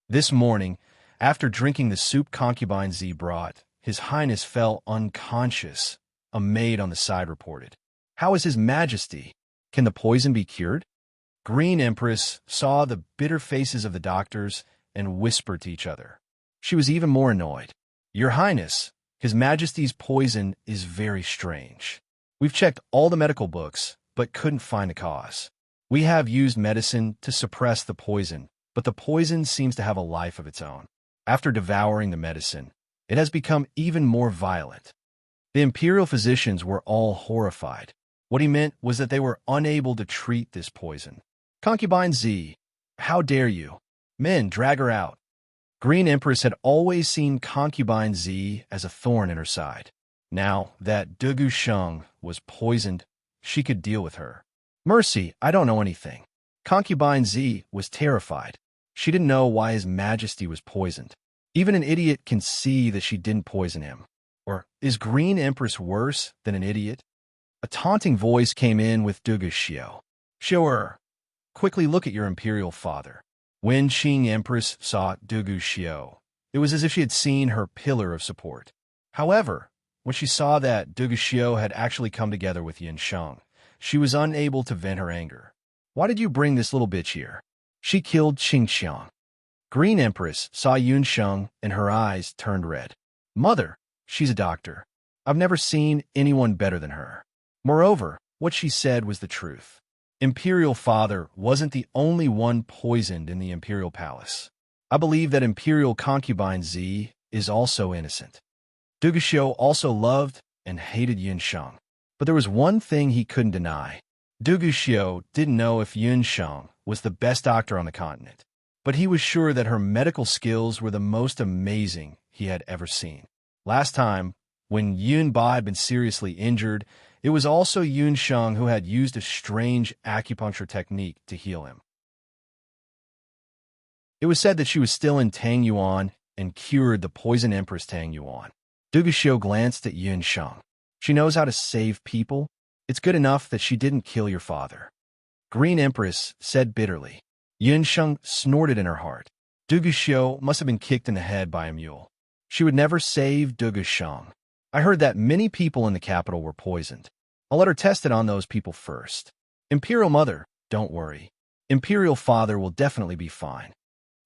Speaker 1: This morning, after drinking the soup concubine Z brought, His Highness fell unconscious, a maid on the side reported. How is His Majesty? Can the poison be cured? Green Empress saw the bitter faces of the doctors and whispered to each other. She was even more annoyed. Your Highness, His Majesty's poison is very strange. We've checked all the medical books, but couldn't find the cause. We have used medicine to suppress the poison, but the poison seems to have a life of its own. After devouring the medicine, it has become even more violent. The imperial physicians were all horrified. What he meant was that they were unable to treat this poison. Concubine Z, how dare you? Men, drag her out. Green Empress had always seen Concubine Z as a thorn in her side. Now that Dugu Sheng was poisoned, she could deal with her. Mercy, I don't know anything. Concubine Z was terrified. She didn't know why His Majesty was poisoned. Even an idiot can see that she didn't poison him. Or is Green Empress worse than an idiot? A taunting voice came in with Dugu Xiao. Sure. Quickly look at your imperial father. When Qing Empress saw Dugu Xiao, it was as if she had seen her pillar of support. However, when she saw that Dugu Xiao had actually come together with Yin Sheng, she was unable to vent her anger. Why did you bring this little bitch here? She killed Qing Xiang. Green Empress saw Yun Sheng and her eyes turned red. Mother, she's a doctor. I've never seen anyone better than her. Moreover, what she said was the truth. Imperial father wasn't the only one poisoned in the imperial palace. I believe that imperial concubine Z is also innocent. Dugu Xiao also loved and hated Yun Sheng. But there was one thing he couldn't deny. Dugu Xiao didn't know if Yun Sheng was the best doctor on the continent, but he was sure that her medical skills were the most amazing he had ever seen. Last time, when Yun Ba had been seriously injured, it was also Yun Sheng who had used a strange acupuncture technique to heal him. It was said that she was still in Tang Yuan and cured the poison Empress Tang Yuan. Dugu Xiao glanced at Yun Sheng. She knows how to save people. It's good enough that she didn't kill your father. Green Empress said bitterly. Yun Sheng snorted in her heart. Dugu Xiao must have been kicked in the head by a mule. She would never save Dugu Sheng. I heard that many people in the capital were poisoned. I'll let her test it on those people first. Imperial Mother, don't worry. Imperial Father will definitely be fine.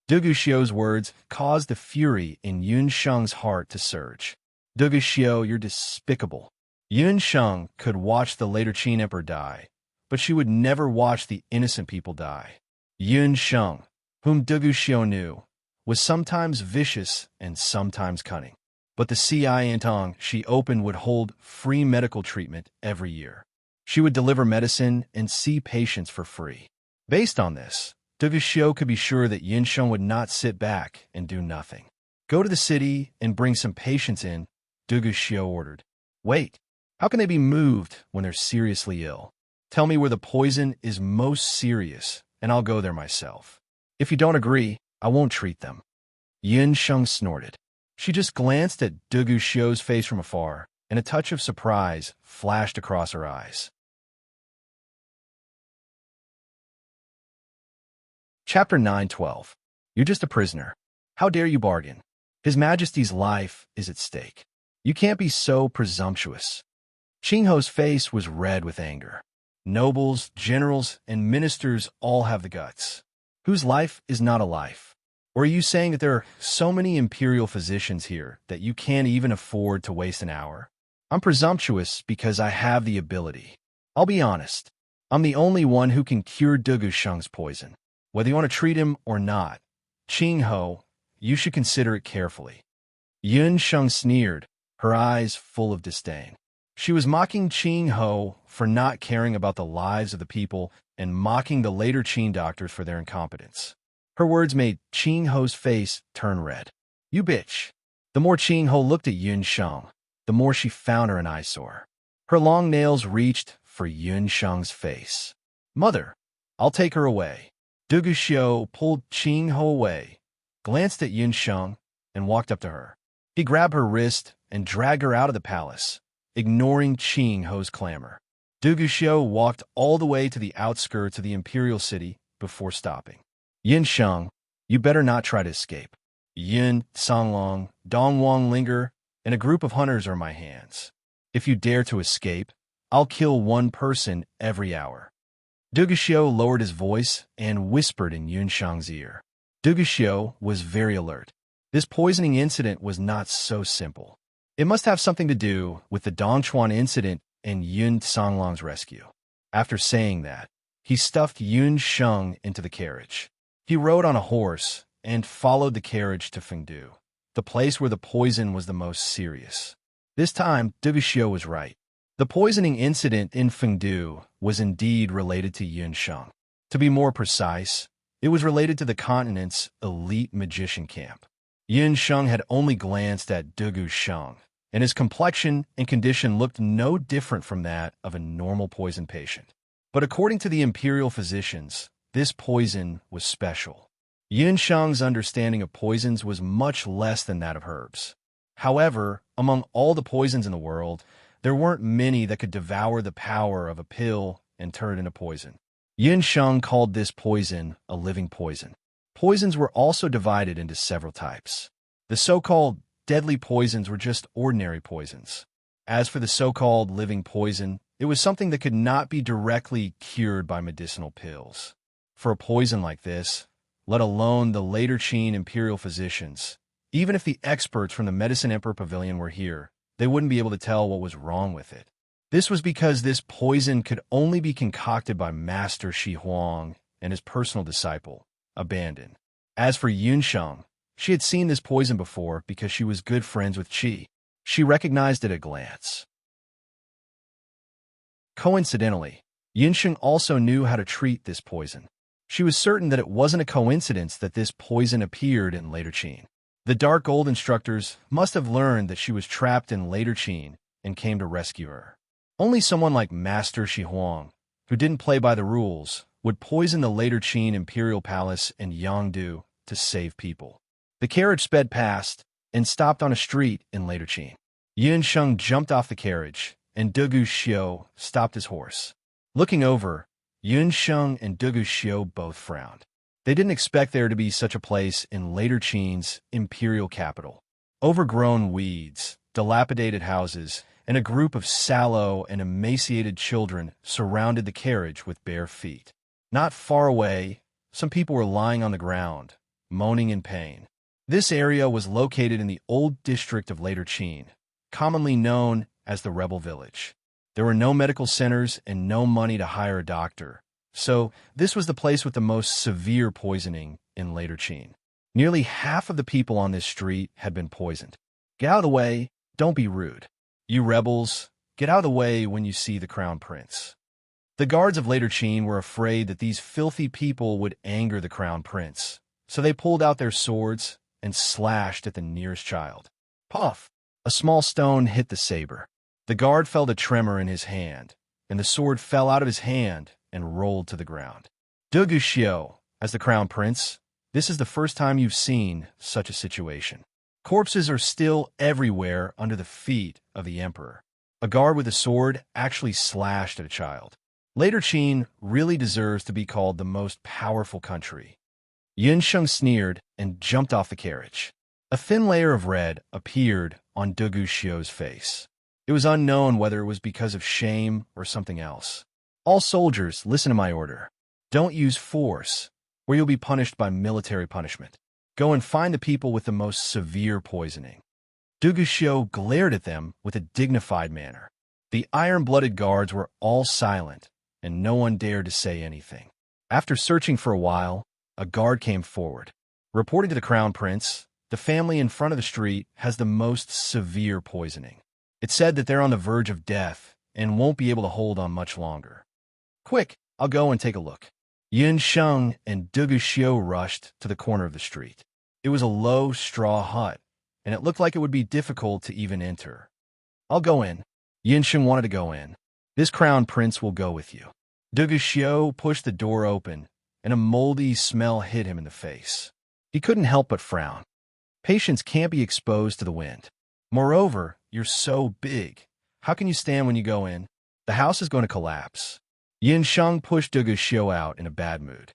Speaker 1: Dugu Xiao's words caused the fury in Yun Sheng's heart to surge. Dugu Xiao, you're despicable. Yun Sheng could watch the later Qin Emperor die, but she would never watch the innocent people die. Yun Sheng, whom Dugu Xiao knew, was sometimes vicious and sometimes cunning. But the Xiantong she opened would hold free medical treatment every year. She would deliver medicine and see patients for free. Based on this, Dugu Xiao could be sure that Yin Sheng would not sit back and do nothing. Go to the city and bring some patients in, Dugu Xiao ordered. Wait, how can they be moved when they're seriously ill? Tell me where the poison is most serious, and I'll go there myself. If you don't agree, I won't treat them. Yin Sheng snorted. She just glanced at Dugu Xiao's face from afar, and a touch of surprise flashed across her eyes. Chapter 9:12. You're just a prisoner. How dare you bargain? His Majesty's life is at stake. You can't be so presumptuous. Qing Ho's face was red with anger. Nobles, generals, and ministers all have the guts. Whose life is not a life? Or are you saying that there are so many imperial physicians here that you can't even afford to waste an hour? I'm presumptuous because I have the ability. I'll be honest. I'm the only one who can cure Dugu Sheng's poison. Whether you want to treat him or not, Qing Ho, you should consider it carefully. Yun Sheng sneered, her eyes full of disdain. She was mocking Qing Ho for not caring about the lives of the people and mocking the later Qing doctors for their incompetence. Her words made Qing Ho's face turn red. You bitch. The more Qing Ho looked at Yun Sheng, the more she found her an eyesore. Her long nails reached for Yun Sheng's face. Mother, I'll take her away. Dugu Xiao pulled Qing Ho away, glanced at Yun Sheng, and walked up to her. He grabbed her wrist and dragged her out of the palace, ignoring Qing Ho's clamor. Duguxiu walked all the way to the outskirts of the imperial city before stopping. Yin Sheng, you better not try to escape. Yin, Songlong, Dongwang Linger, and a group of hunters are in my hands. If you dare to escape, I'll kill one person every hour. Duguxiu lowered his voice and whispered in Yun Sheng's ear. Duguxiu was very alert. This poisoning incident was not so simple. It must have something to do with the Dongchuan incident and Yun Songlong's rescue. After saying that, he stuffed Yun Sheng into the carriage. He rode on a horse and followed the carriage to Fengdu, the place where the poison was the most serious. This time, Duguxiu was right. The poisoning incident in Fengdu was indeed related to Yun Sheng. To be more precise, it was related to the continent's elite magician camp. Yun Sheng had only glanced at Duguxiu, and his complexion and condition looked no different from that of a normal poison patient. But according to the imperial physicians, this poison was special. Yun Sheng's understanding of poisons was much less than that of herbs. However, among all the poisons in the world, there weren't many that could devour the power of a pill and turn it into poison. Yun Sheng called this poison a living poison. Poisons were also divided into several types. The so-called deadly poisons were just ordinary poisons. As for the so-called living poison, it was something that could not be directly cured by medicinal pills. For a poison like this, let alone the later Qin imperial physicians, even if the experts from the Medicine Emperor Pavilion were here, they wouldn't be able to tell what was wrong with it. This was because this poison could only be concocted by Master Shi Huang and his personal disciple, Abandon. As for Yun Sheng, she had seen this poison before because she was good friends with Qi. She recognized it at a glance. Coincidentally, Yun Sheng also knew how to treat this poison. She was certain that it wasn't a coincidence that this poison appeared in later Qin. The Dark Gold instructors must have learned that she was trapped in later Qin and came to rescue her. Only someone like Master Shi Huang, who didn't play by the rules, would poison the later Qin imperial palace in Yangdu to save people. The carriage sped past and stopped on a street in later Qin. Yun Sheng jumped off the carriage, and Duguxiu stopped his horse. Looking over, Yun Sheng and Duguxiu both frowned. They didn't expect there to be such a place in later Qin's imperial capital. Overgrown weeds, dilapidated houses, and a group of sallow and emaciated children surrounded the carriage with bare feet. Not far away, some people were lying on the ground, moaning in pain. This area was located in the old district of later Qin, commonly known as the Rebel Village. There were no medical centers and no money to hire a doctor, so this was the place with the most severe poisoning in later Qin. Nearly half of the people on this street had been poisoned. Get out of the way, don't be rude. You rebels, get out of the way when you see the Crown Prince. The guards of later Qin were afraid that these filthy people would anger the Crown Prince, so they pulled out their swords and slashed at the nearest child. Puff! A small stone hit the saber. The guard felt a tremor in his hand, and the sword fell out of his hand and rolled to the ground. Duguxiu, as the Crown Prince, this is the first time you've seen such a situation. Corpses are still everywhere under the feet of the Emperor. A guard with a sword actually slashed at a child. Later Qin really deserves to be called the most powerful country. Yun Sheng sneered and jumped off the carriage. A thin layer of red appeared on Duguxiu's face. It was unknown whether it was because of shame or something else. All soldiers, listen to my order. Don't use force, or you'll be punished by military punishment. Go and find the people with the most severe poisoning. Duguxiu glared at them with a dignified manner. The iron-blooded guards were all silent, and no one dared to say anything. After searching for a while, a guard came forward. Reporting to the Crown Prince, the family in front of the street has the most severe poisoning. It's said that they're on the verge of death and won't be able to hold on much longer. Quick, I'll go and take a look. Yun Sheng and Duguxiu rushed to the corner of the street. It was a low straw hut, and it looked like it would be difficult to even enter. I'll go in. Yun Sheng wanted to go in. This Crown Prince will go with you. Duguxiu pushed the door open, and a moldy smell hit him in the face. He couldn't help but frown. Patients can't be exposed to the wind. Moreover, you're so big. How can you stand when you go in? The house is going to collapse. Yin Sheng pushed Du Guxiu out in a bad mood.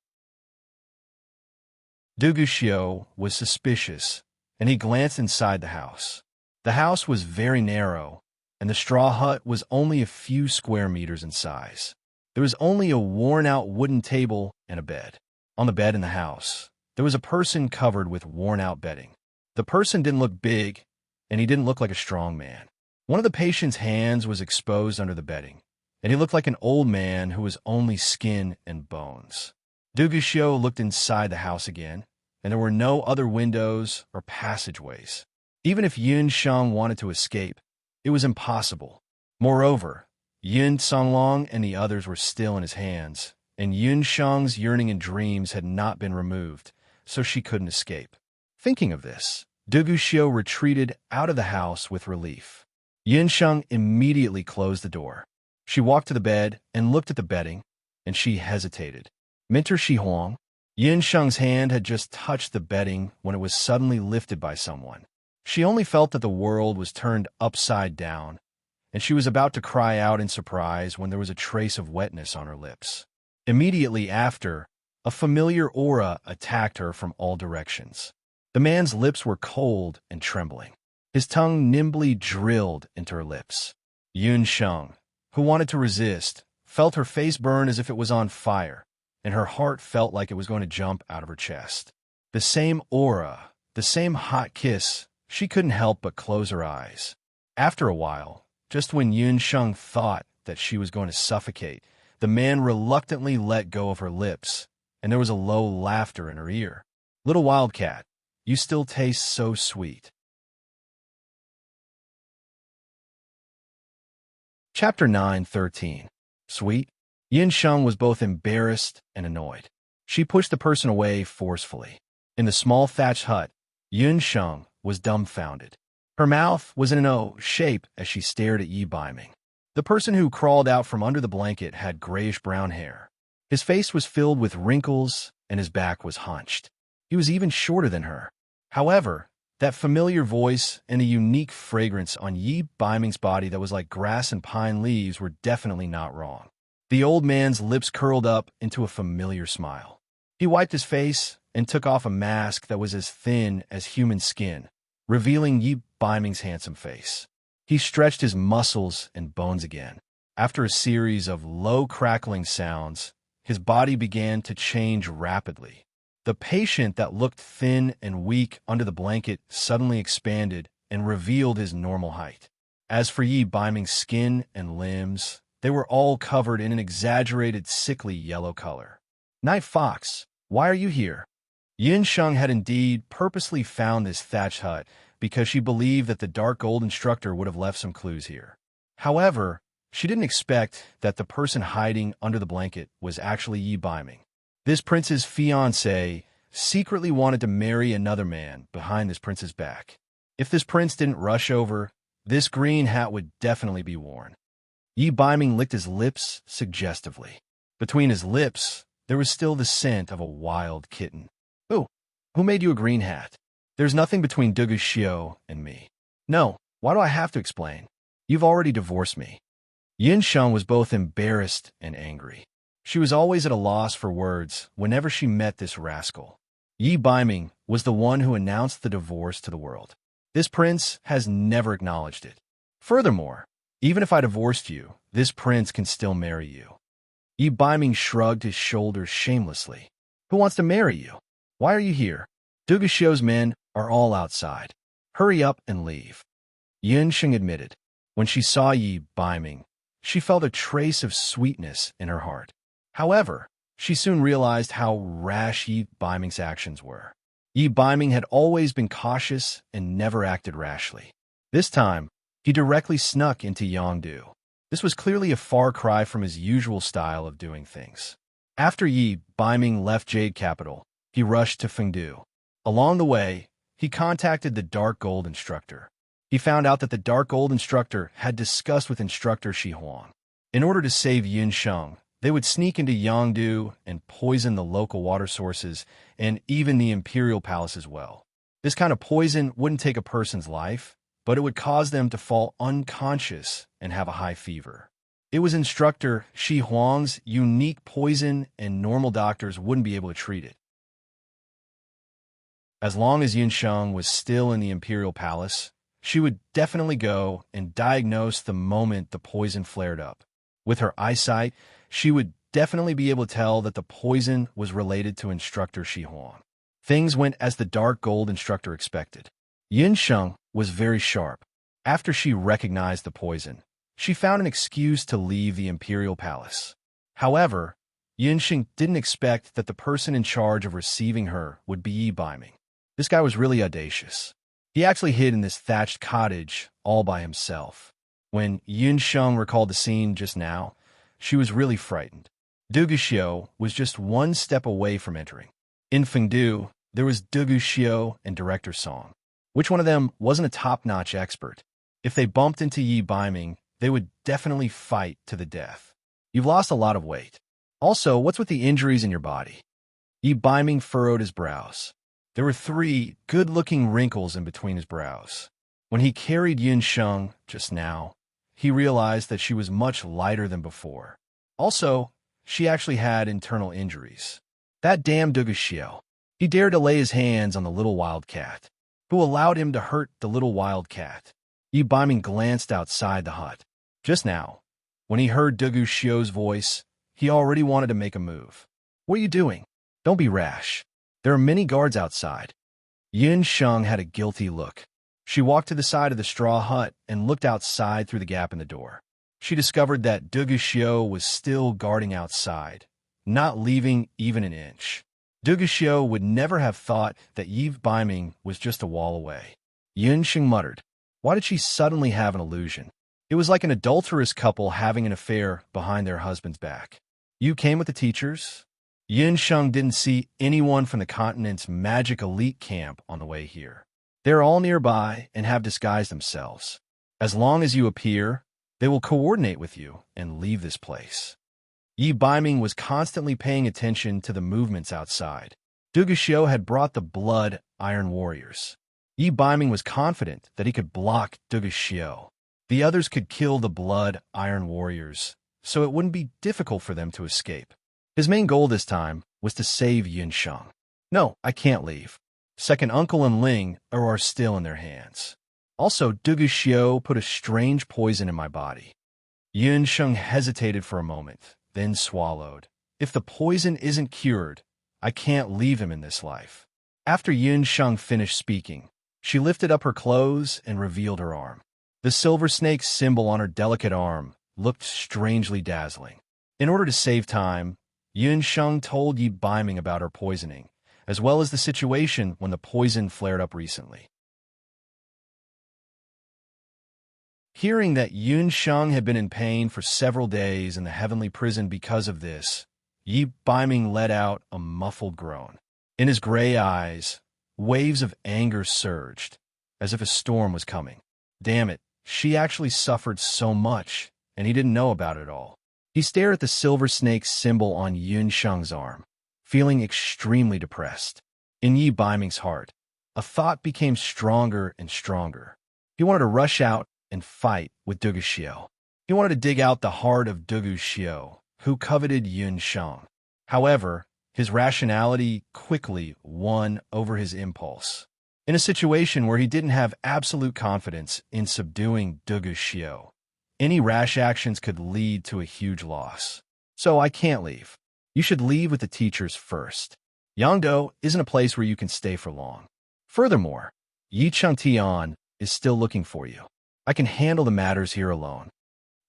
Speaker 1: Du Guxiu was suspicious, and he glanced inside the house. The house was very narrow, and the straw hut was only a few square meters in size. There was only a worn-out wooden table and a bed. On the bed in the house, there was a person covered with worn-out bedding. The person didn't look big, and he didn't look like a strong man. One of the patient's hands was exposed under the bedding, and he looked like an old man who was only skin and bones. Du Guxiu looked inside the house again, and there were no other windows or passageways. Even if Yun Sheng wanted to escape, it was impossible. Moreover, Yun Songlong and the others were still in his hands, and Yun Sheng's yearning and dreams had not been removed, so she couldn't escape. Thinking of this, Du Guxiu retreated out of the house with relief. Yun Sheng immediately closed the door. She walked to the bed and looked at the bedding, and she hesitated. Minter Shi Huang? Yun Sheng's hand had just touched the bedding when it was suddenly lifted by someone. She only felt that the world was turned upside down, and she was about to cry out in surprise when there was a trace of wetness on her lips. Immediately after, a familiar aura attacked her from all directions. The man's lips were cold and trembling. His tongue nimbly drilled into her lips. Yun Sheng, who wanted to resist, felt her face burn as if it was on fire, and her heart felt like it was going to jump out of her chest. The same aura, the same hot kiss, she couldn't help but close her eyes. After a while, just when Yun Sheng thought that she was going to suffocate, the man reluctantly let go of her lips, and there was a low laughter in her ear. "Little wildcat, you still taste so sweet." Chapter 9:13. Sweet? Yin Sheng was both embarrassed and annoyed. She pushed the person away forcefully. In the small thatched hut, Yun Sheng was dumbfounded. Her mouth was in an O shape as she stared at Yi Baiming. The person who crawled out from under the blanket had grayish-brown hair. His face was filled with wrinkles, and his back was hunched. He was even shorter than her. However, that familiar voice and a unique fragrance on Yi Baiming's body that was like grass and pine leaves were definitely not wrong. The old man's lips curled up into a familiar smile. He wiped his face and took off a mask that was as thin as human skin, revealing Yi Baiming's handsome face. He stretched his muscles and bones again. After a series of low crackling sounds, his body began to change rapidly. The patient that looked thin and weak under the blanket suddenly expanded and revealed his normal height. As for Yi Baiming's skin and limbs, they were all covered in an exaggerated sickly yellow color. "Night Fox, why are you here?" Yin Sheng had indeed purposely found this thatched hut because she believed that the dark gold instructor would have left some clues here. However, she didn't expect that the person hiding under the blanket was actually Yi Baiming. This prince's fiancé secretly wanted to marry another man behind this prince's back. If this prince didn't rush over, this green hat would definitely be worn. Yi Baiming licked his lips suggestively. Between his lips, there was still the scent of a wild kitten. "Ooh, who made you a green hat?" "There's nothing between Du Guxiu and me." "No, why do I have to explain? You've already divorced me." Yin Sheng was both embarrassed and angry. She was always at a loss for words whenever she met this rascal. Yi Baiming was the one who announced the divorce to the world. This prince has never acknowledged it. Furthermore, even if I divorced you, this prince can still marry you. Yi Baiming shrugged his shoulders shamelessly. "Who wants to marry you? Why are you here? Du Guxiu's men are all outside. Hurry up and leave." Yun Sheng admitted. When she saw Yi Baiming, she felt a trace of sweetness in her heart. However, she soon realized how rash Yi Baiming's actions were. Yi Baiming had always been cautious and never acted rashly. This time, he directly snuck into Yangdu. This was clearly a far cry from his usual style of doing things. After Yi Baiming left Jade Capital, he rushed to Fengdu. Along the way, he contacted the Dark Gold instructor. He found out that the Dark Gold instructor had discussed with instructor Shi Huang. In order to save Yin Sheng, they would sneak into Yangdu and poison the local water sources and even the imperial palace as well. This kind of poison wouldn't take a person's life, but it would cause them to fall unconscious and have a high fever. It was instructor Shi Huang's unique poison, and normal doctors wouldn't be able to treat it. As long as Yunsheng was still in the imperial palace, she would definitely go and diagnose the moment the poison flared up. With her eyesight, she would definitely be able to tell that the poison was related to instructor Shi Huang. Things went as the dark gold instructor expected. Yunsheng was very sharp. After she recognized the poison, she found an excuse to leave the imperial palace. However, Yunsheng didn't expect that the person in charge of receiving her would be Yi Baiming. This guy was really audacious. He actually hid in this thatched cottage all by himself. When Yunsheng recalled the scene just now, she was really frightened. Du Guxiu was just one step away from entering. In Fengdu, there was Du Guxiu and Director Song. Which one of them wasn't a top-notch expert? If they bumped into Yi Baiming, they would definitely fight to the death. You've lost a lot of weight. Also, what's with the injuries in your body? Yi Baiming furrowed his brows. There were 3 good-looking wrinkles in between his brows. When he carried Yunsheng just now, he realized that she was much lighter than before. Also, she actually had internal injuries. That damn Du Guxiu. He dared to lay his hands on the little wildcat. Who allowed him to hurt the little wildcat? Yi Baiming glanced outside the hut. Just now, when he heard Du Guxiu's voice, he already wanted to make a move. What are you doing? Don't be rash. There are many guards outside. Yunsheng had a guilty look. She walked to the side of the straw hut and looked outside through the gap in the door. She discovered that Du Guxiu was still guarding outside, not leaving even an inch. Du Guxiu would never have thought that Yi Baiming was just a wall away. Yunsheng muttered, why did she suddenly have an illusion? It was like an adulterous couple having an affair behind their husband's back. You came with the teachers? Yunsheng didn't see anyone from the continent's magic elite camp on the way here. They're all nearby and have disguised themselves. As long as you appear, they will coordinate with you and leave this place. Yi Baiming was constantly paying attention to the movements outside. Du Guxiu had brought the blood iron warriors. Yi Baiming was confident that he could block Du Guxiu. The others could kill the blood iron warriors, so it wouldn't be difficult for them to escape. His main goal this time was to save Yunsheng. No, I can't leave. Second Uncle and Ling are still in their hands. Also, Du Guxiu put a strange poison in my body. Yunsheng hesitated for a moment, then swallowed. If the poison isn't cured, I can't leave him in this life. After Yunsheng finished speaking, she lifted up her clothes and revealed her arm. The silver snake symbol on her delicate arm looked strangely dazzling. In order to save time, Yunsheng told Yi Baiming about her poisoning, as well as the situation when the poison flared up recently. Hearing that Yunsheng had been in pain for several days in the heavenly prison because of this, Yi Baiming let out a muffled groan. In his gray eyes, waves of anger surged, as if a storm was coming. Damn it, she actually suffered so much, and he didn't know about it all. He stared at the silver snake symbol on Yunsheng's arm, feeling extremely depressed. In Yi Baiming's heart, a thought became stronger and stronger. He wanted to rush out and fight with Du Guxiu. He wanted to dig out the heart of Du Guxiu, who coveted Yunsheng. However, his rationality quickly won over his impulse. In a situation where he didn't have absolute confidence in subduing Du Guxiu, any rash actions could lead to a huge loss. So I can't leave. You should leave with the teachers first. Yangdou isn't a place where you can stay for long. Furthermore, Yi Chengtian is still looking for you. I can handle the matters here alone.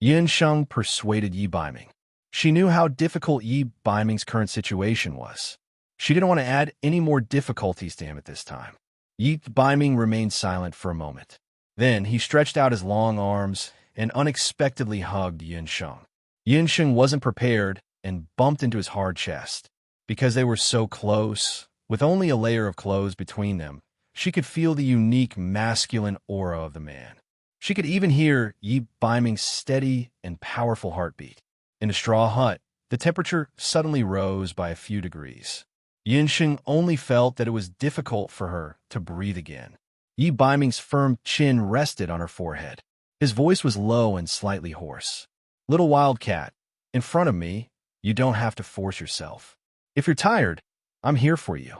Speaker 1: Yunsheng persuaded Yi Baiming. She knew how difficult Yi Baiming's current situation was. She didn't want to add any more difficulties to him at this time. Yi Baiming remained silent for a moment. Then he stretched out his long arms and unexpectedly hugged Yunsheng. Yunsheng wasn't prepared and bumped into his hard chest. Because they were so close, with only a layer of clothes between them, she could feel the unique masculine aura of the man. She could even hear Yi Baiming's steady and powerful heartbeat. In the straw hut, the temperature suddenly rose by a few degrees. Yunsheng only felt that it was difficult for her to breathe again. Yi Baiming's firm chin rested on her forehead. His voice was low and slightly hoarse. Little wildcat, in front of me, you don't have to force yourself. If you're tired, I'm here for you.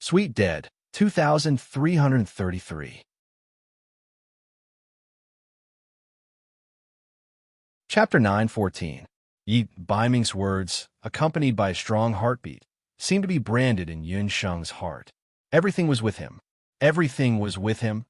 Speaker 1: Sweet Dead, 2333. Chapter 9:14. Yi Baiming's words, accompanied by a strong heartbeat, seemed to be branded in Yun Sheng's heart. Everything was with him. Everything was with him.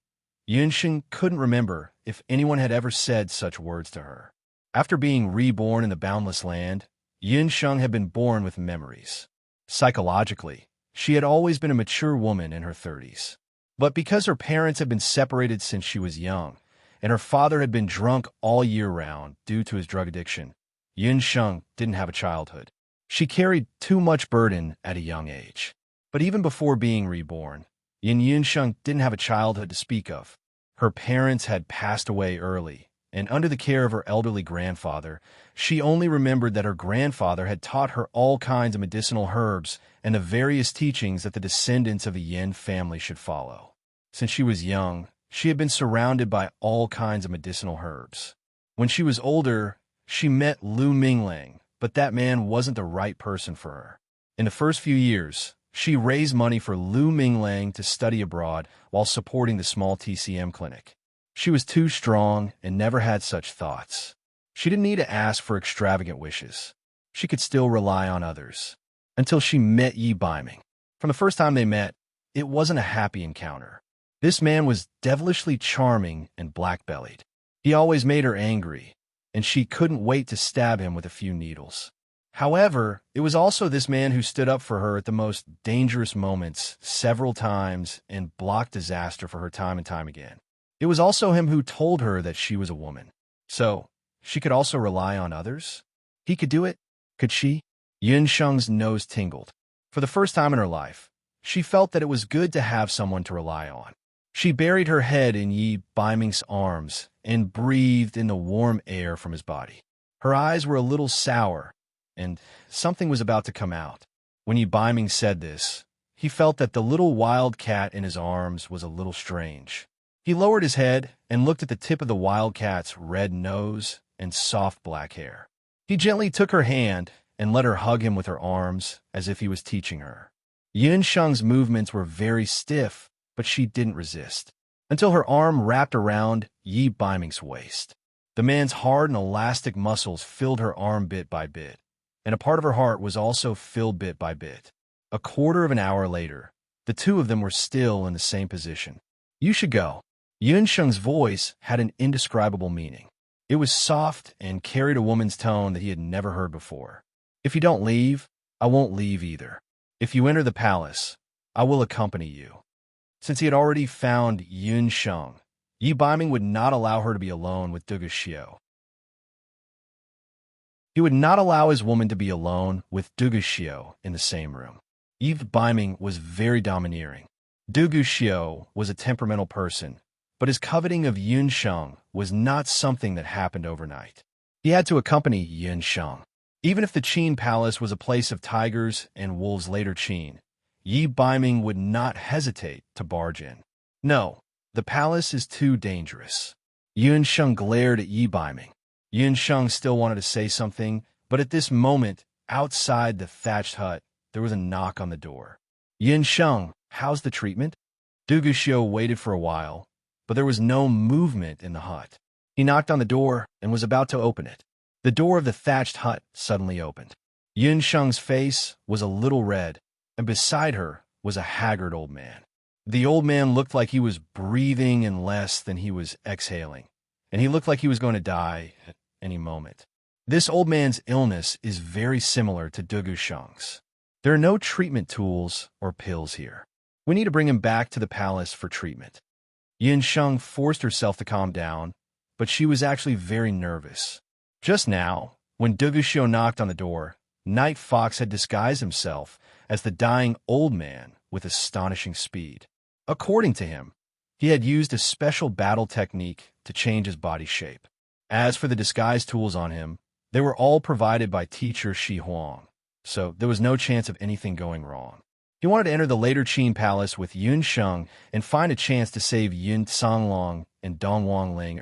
Speaker 1: Yun Sheng couldn't remember if anyone had ever said such words to her. After being reborn in the boundless land, Yun Sheng had been born with memories. Psychologically, she had always been a mature woman in her 30s. But because her parents had been separated since she was young, and her father had been drunk all year round due to his drug addiction, Yun Sheng didn't have a childhood. She carried too much burden at a young age. But even before being reborn, Yun Sheng didn't have a childhood to speak of. Her parents had passed away early, and under the care of her elderly grandfather, she only remembered that her grandfather had taught her all kinds of medicinal herbs and the various teachings that the descendants of the Yin family should follow. Since she was young, she had been surrounded by all kinds of medicinal herbs. When she was older, she met Lu Minglang, but that man wasn't the right person for her. In the first few years, she raised money for Lu Minglang to study abroad while supporting the small TCM clinic. She was too strong and never had such thoughts. She didn't need to ask for extravagant wishes. She could still rely on others. Until she met Yi Baiming. From the first time they met, it wasn't a happy encounter. This man was devilishly charming and black-bellied. He always made her angry, and she couldn't wait to stab him with a few needles. However, it was also this man who stood up for her at the most dangerous moments several times and blocked disaster for her time and time again. It was also him who told her that she was a woman. So, she could also rely on others? He could do it? Could she? Yun Sheng's nose tingled. For the first time in her life, she felt that it was good to have someone to rely on. She buried her head in Yi Baiming's arms and breathed in the warm air from his body. Her eyes were a little sour, and something was about to come out. When Yi Baiming said this, he felt that the little wild cat in his arms was a little strange. He lowered his head and looked at the tip of the wildcat's red nose and soft black hair. He gently took her hand and let her hug him with her arms as if he was teaching her. Yun Sheng's movements were very stiff, but she didn't resist, until her arm wrapped around Yi Baiming's waist. The man's hard and elastic muscles filled her arm bit by bit, and a part of her heart was also filled bit by bit. A quarter of an hour later, the two of them were still in the same position. You should go. Yun Sheng's voice had an indescribable meaning. It was soft and carried a woman's tone that he had never heard before. If you don't leave, I won't leave either. If you enter the palace, I will accompany you. Since he had already found Yun Sheng, Yi Baiming would not allow her to be alone with Dugu Xiu. He would not allow his woman to be alone with Dugu Xiu in the same room. Yi Baiming was very domineering. Dugu Xiu was a temperamental person, but his coveting of Yun Sheng was not something that happened overnight. He had to accompany Yun Sheng. Even if the Qin Palace was a place of tigers and wolves later Qin, Yi Baiming would not hesitate to barge in. No, the palace is too dangerous. Yun Sheng glared at Yi Baiming. Yun Sheng still wanted to say something, but at this moment, outside the thatched hut, there was a knock on the door. Yun Sheng, how's the treatment? Dugu Xiu waited for a while, but there was no movement in the hut. He knocked on the door and was about to open it. The door of the thatched hut suddenly opened. Yun Sheng's face was a little red, and beside her was a haggard old man. The old man looked like he was breathing in less than he was exhaling, and he looked like he was going to die at any moment. This old man's illness is very similar to Dugu Sheng's. There are no treatment tools or pills here. We need to bring him back to the palace for treatment. Yun Sheng forced herself to calm down, but she was actually very nervous. Just now, when Dugu Xiu knocked on the door, Night Fox had disguised himself as the dying old man with astonishing speed. According to him, he had used a special battle technique to change his body shape. As for the disguise tools on him, they were all provided by teacher Shi Huang, so there was no chance of anything going wrong. He wanted to enter the later Qin Palace with Yun Sheng and find a chance to save Yun Songlong and Dong Wang Ling.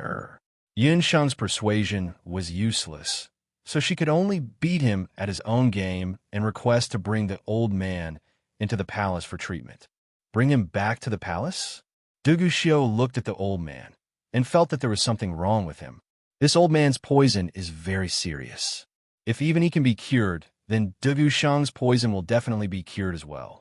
Speaker 1: Yin Sheng's persuasion was useless, so she could only beat him at his own game and request to bring the old man into the palace for treatment. Bring him back to the palace? Duguxiu looked at the old man and felt that there was something wrong with him. This old man's poison is very serious. If even he can be cured, then Duguxiu's poison will definitely be cured as well.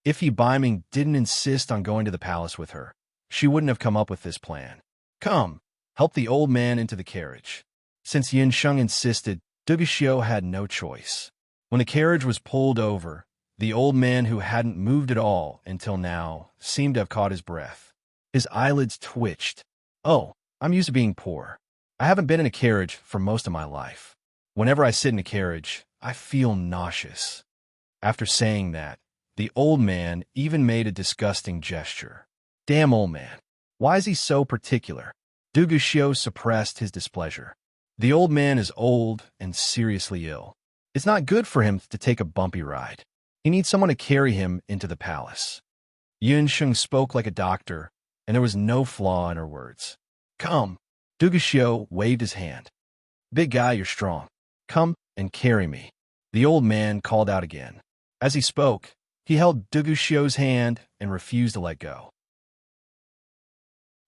Speaker 1: If Yi Biming didn't insist on going to the palace with her, she wouldn't have come up with this plan. Come, help the old man into the carriage. Since Yin Sheng insisted, Duguxiu had no choice. When the carriage was pulled over, the old man, who hadn't moved at all until now, seemed to have caught his breath. His eyelids twitched. Oh, I'm used to being poor. I haven't been in a carriage for most of my life. Whenever I sit in a carriage, I feel nauseous. After saying that, the old man even made a disgusting gesture. Damn old man. Why is he so particular? Duguxiu suppressed his displeasure. The old man is old and seriously ill. It's not good for him to take a bumpy ride. He needs someone to carry him into the palace. Yin Sheng spoke like a doctor, and there was no flaw in her words. Come. Duguxiu waved his hand. Big guy, you're strong. Come and carry me. The old man called out again. As he spoke, he held Duguxiu's hand and refused to let go.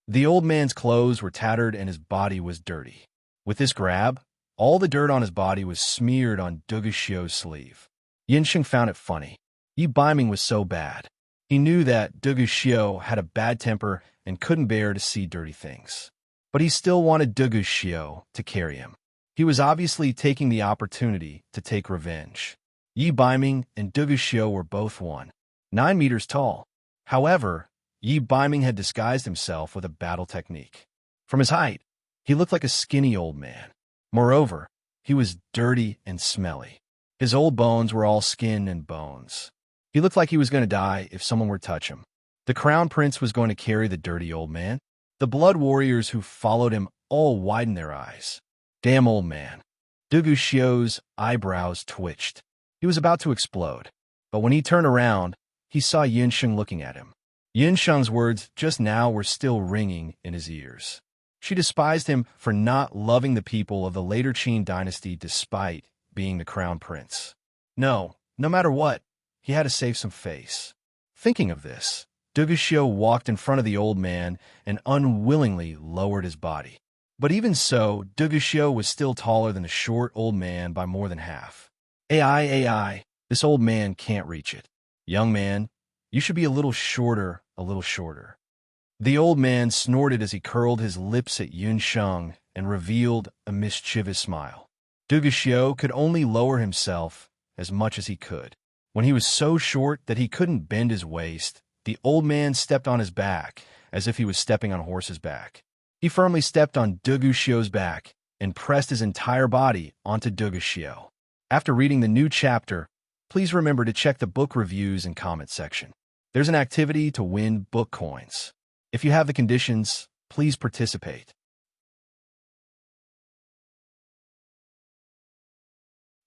Speaker 1: The old man's clothes were tattered and his body was dirty. With this grab, all the dirt on his body was smeared on Duguxiu's sleeve. Yin Sheng found it funny. Yi Biming was so bad. He knew that Duguxiu had a bad temper and couldn't bear to see dirty things. But he still wanted Duguxiu to carry him. He was obviously taking the opportunity to take revenge. Yi Biming and Duguxiu were both 9 meters tall. However, Yi Biming had disguised himself with a battle technique. From his height, he looked like a skinny old man. Moreover, he was dirty and smelly. His old bones were all skin and bones. He looked like he was going to die if someone were to touch him. The crown prince was going to carry the dirty old man. The blood warriors who followed him all widened their eyes. Damn old man. Duguxiu's eyebrows twitched. He was about to explode. But when he turned around, he saw Yin Sheng looking at him. Yin Sheng's words just now were still ringing in his ears. She despised him for not loving the people of the later Qin dynasty despite being the crown prince. No matter what, he had to save some face. Thinking of this, Duguxiu walked in front of the old man and unwillingly lowered his body. But even so, Duguxiu was still taller than the short old man by more than half. AI, this old man can't reach it. Young man, you should be a little shorter, a little shorter. The old man snorted as he curled his lips at Yin Sheng and revealed a mischievous smile. Duguxiu could only lower himself as much as he could. When he was so short that he couldn't bend his waist, the old man stepped on his back as if he was stepping on a horse's back. He firmly stepped on Duguxiu's back and pressed his entire body onto Duguxiu. After reading the new chapter, please remember to check the book reviews and comment section. There's an activity to win book coins. If you have the conditions, please participate.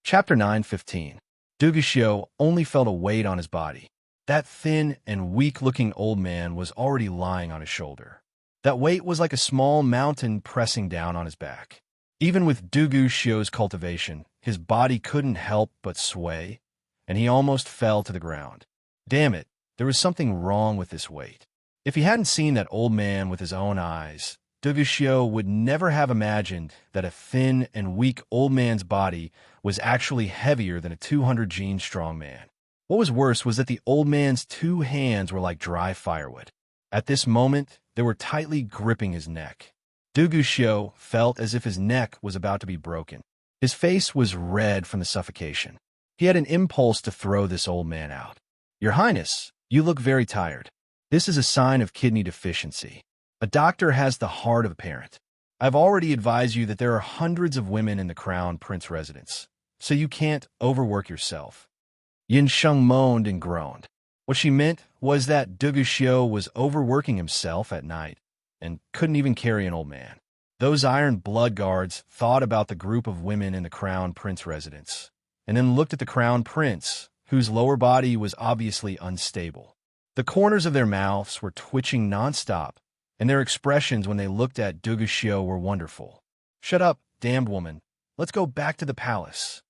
Speaker 1: Chapter 9:15. Duguxiu only felt a weight on his body. That thin and weak-looking old man was already lying on his shoulder. That weight was like a small mountain pressing down on his back. Even with Duguxiu's cultivation, his body couldn't help but sway, and he almost fell to the ground. Damn it, there was something wrong with this weight. If he hadn't seen that old man with his own eyes, Duguxiu would never have imagined that a thin and weak old man's body was actually heavier than a 200-gene strong man. What was worse was that the old man's 2 hands were like dry firewood. At this moment, they were tightly gripping his neck. Duguxiu felt as if his neck was about to be broken. His face was red from the suffocation. He had an impulse to throw this old man out. Your Highness, you look very tired. This is a sign of kidney deficiency. A doctor has the heart of a parent. I've already advised you that there are hundreds of women in the crown prince residence, so you can't overwork yourself. Yin Sheng moaned and groaned. What she meant was that Duguxiu was overworking himself at night and couldn't even carry an old man. Those iron blood guards thought about the group of women in the crown prince residence, and then looked at the crown prince, whose lower body was obviously unstable. The corners of their mouths were twitching nonstop, and their expressions when they looked at Duguxiu were wonderful. "Shut up, damned woman. Let's go back to the palace."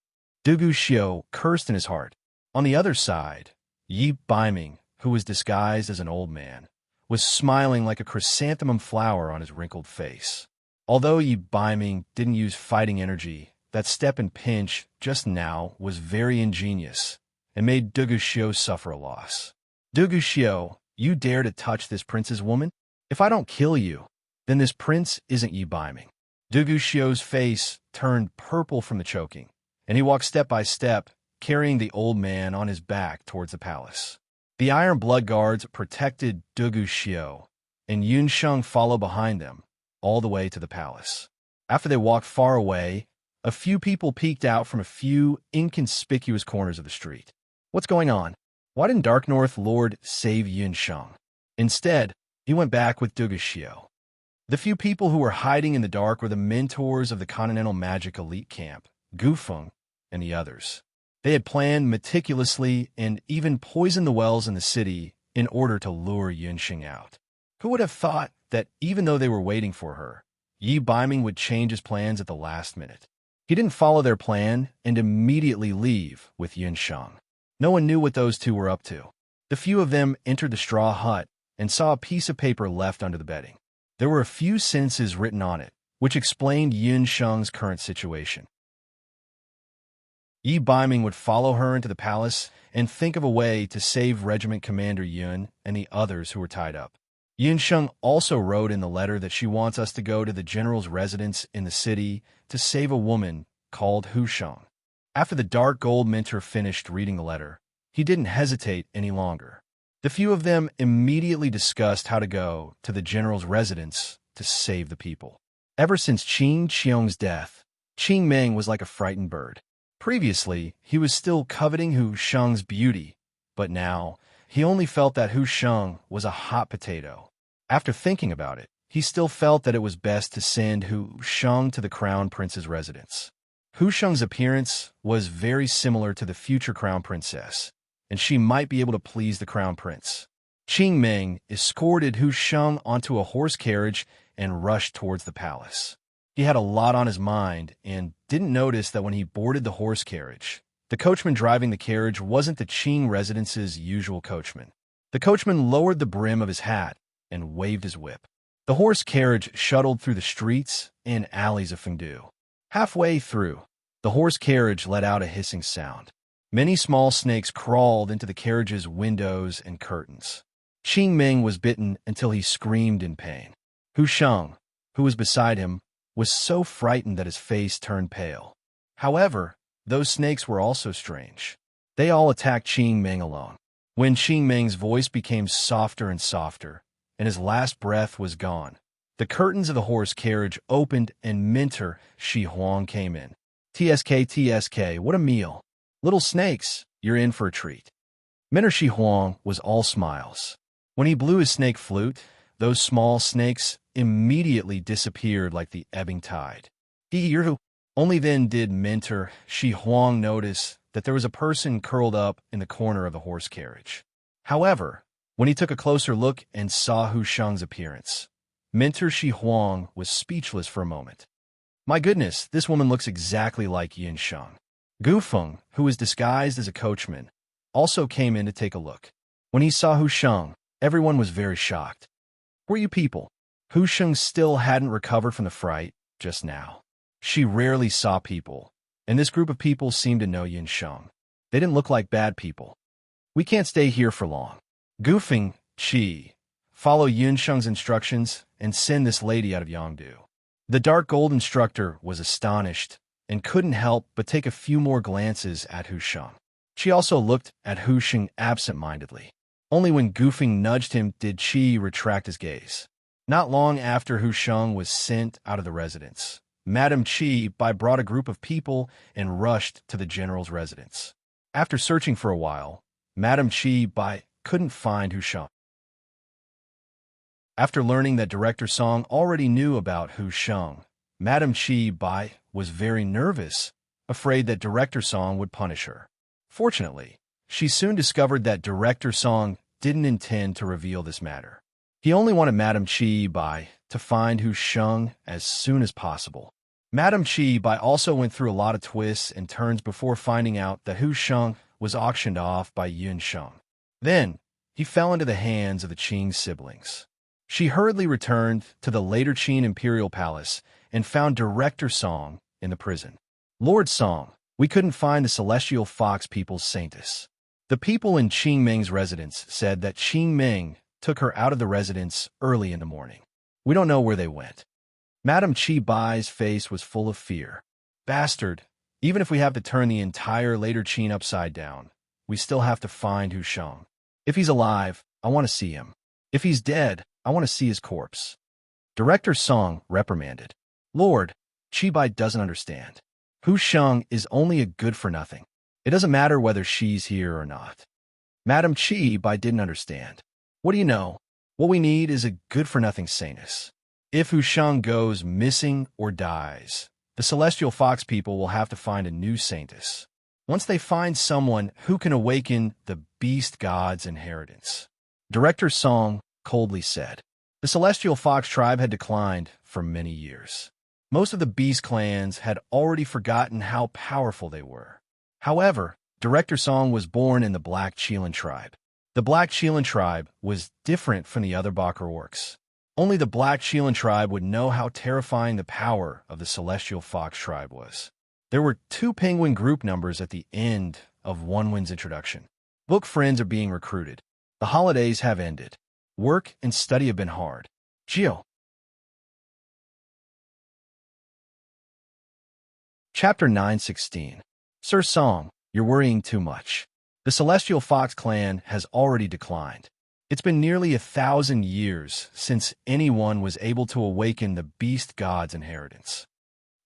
Speaker 1: Duguxiu cursed in his heart. On the other side, Yi Baiming, who was disguised as an old man, was smiling like a chrysanthemum flower on his wrinkled face. Although Yi Baiming didn't use fighting energy, that step and pinch just now was very ingenious and made Duguxiu suffer a loss. "Duguxiu, you dare to touch this prince's woman? If I don't kill you, then this prince isn't Yi Baiming." Duguxiu's face turned purple from the choking, and he walked step by step, carrying the old man on his back towards the palace. The Iron Blood Guards protected Duguxiu, and Yunsheng followed behind them, all the way to the palace. After they walked far away, a few people peeked out from a few inconspicuous corners of the street. "What's going on? Why didn't Dark North Lord save Yunsheng? Instead, he went back with Duguxiu." The few people who were hiding in the dark were the mentors of the Continental Magic Elite Camp, Gufeng, and the others. They had planned meticulously and even poisoned the wells in the city in order to lure Yunsheng out. Who would have thought that even though they were waiting for her, Yi Baiming would change his plans at the last minute? He didn't follow their plan and immediately leave with Yunsheng. No one knew what those two were up to. The few of them entered the straw hut and saw a piece of paper left under the bedding. There were a few sentences written on it, which explained Yunsheng's current situation. Yi Baiming would follow her into the palace and think of a way to save Regiment Commander Yun and the others who were tied up. Yunsheng also wrote in the letter that she wants us to go to the general's residence in the city to save a woman called Hu Sheng. After the Dark Gold Mentor finished reading the letter, he didn't hesitate any longer. The few of them immediately discussed how to go to the general's residence to save the people. Ever since Qing Qiong's death, Qing Meng was like a frightened bird. Previously, he was still coveting Hu Sheng's beauty, but now he only felt that Hu Sheng was a hot potato. After thinking about it, he still felt that it was best to send Hu Sheng to the crown prince's residence. Hu Sheng's appearance was very similar to the future crown princess, and she might be able to please the crown prince. Qing Meng escorted Hu Sheng onto a horse carriage and rushed towards the palace. He had a lot on his mind and didn't notice that when he boarded the horse carriage, the coachman driving the carriage wasn't the Qing residence's usual coachman. The coachman lowered the brim of his hat and waved his whip. The horse carriage shuttled through the streets and alleys of Fengdu. Halfway through, the horse carriage let out a hissing sound. Many small snakes crawled into the carriage's windows and curtains. Qing Meng was bitten until he screamed in pain. Hu Sheng, who was beside him, was so frightened that his face turned pale. However, those snakes were also strange. They all attacked Qing Meng alone. When Qing Meng's voice became softer and softer, and his last breath was gone, the curtains of the horse carriage opened and Mentor Shi Huang came in. TSK, what a meal. Little snakes, you're in for a treat." Mentor Shi Huang was all smiles. When he blew his snake flute, those small snakes immediately disappeared like the ebbing tide. Only then did Mentor Shi Huang notice that there was a person curled up in the corner of the horse carriage. However, when he took a closer look and saw Hu Sheng's appearance, Mentor Shi Huang was speechless for a moment. "My goodness, this woman looks exactly like Yunsheng." Gufeng, who was disguised as a coachman, also came in to take a look. When he saw Hu Sheng, everyone was very shocked. "Who are you people?" Hu Sheng still hadn't recovered from the fright just now. She rarely saw people, and this group of people seemed to know Yunsheng. They didn't look like bad people. "We can't stay here for long. Gufeng, Qi, follow Yunsheng's instructions and send this lady out of Yangdu." The Dark Gold instructor was astonished and couldn't help but take a few more glances at Hu Sheng. She also looked at Hu Sheng absent-mindedly. Only when Gufeng nudged him did Qi retract his gaze. Not long after Hu Sheng was sent out of the residence, Madame Qi brought a group of people and rushed to the general's residence. After searching for a while, Madame Qi couldn't find Hu Sheng. After learning that Director Song already knew about Hu Sheng, Madame Qi was very nervous, afraid that Director Song would punish her. Fortunately, she soon discovered that Director Song didn't intend to reveal this matter. He only wanted Madame Chi Bai to find Hu Sheng as soon as possible. Madame Chi Bai also went through a lot of twists and turns before finding out that Hu Sheng was auctioned off by Yun Sheng. Then, he fell into the hands of the Qing siblings. She hurriedly returned to the later Qing imperial palace and found Director Song in the prison. Lord Song, we couldn't find the celestial fox people's saintess. The people in Qing Ming's residence said that Qing Ming took her out of the residence early in the morning. We don't know where they went. Madame Chi Bai's face was full of fear. Bastard, even if we have to turn the entire later Qing upside down, we still have to find Hu Sheng. If he's alive, I want to see him. If he's dead, I want to see his corpse. Director Song reprimanded. Lord, Chi Bai doesn't understand. Hu Sheng is only a good-for-nothing. It doesn't matter whether she's here or not. Madame Chi Bai didn't understand. What do you know? What we need is a good-for-nothing saintess. If Hu Sheng goes missing or dies, the celestial fox people will have to find a new saintess. Once they find someone who can awaken the beast god's inheritance. Director Song coldly said. The celestial fox tribe had declined for many years. Most of the beast clans had already forgotten how powerful they were. However, Director Song was born in the Black Chelan tribe. The Black Chelan tribe was different from the other Bakar orcs. Only the Black Chelan tribe would know how terrifying the power of the Celestial Fox tribe was. There were 2 penguin group numbers at the end of One Wind's introduction. Book friends are being recruited. The holidays have ended. Work and study have been hard. Geo. Chapter 916. Sir Song, you're worrying too much. The Celestial Fox clan has already declined. It's been nearly 1,000 years since anyone was able to awaken the beast god's inheritance.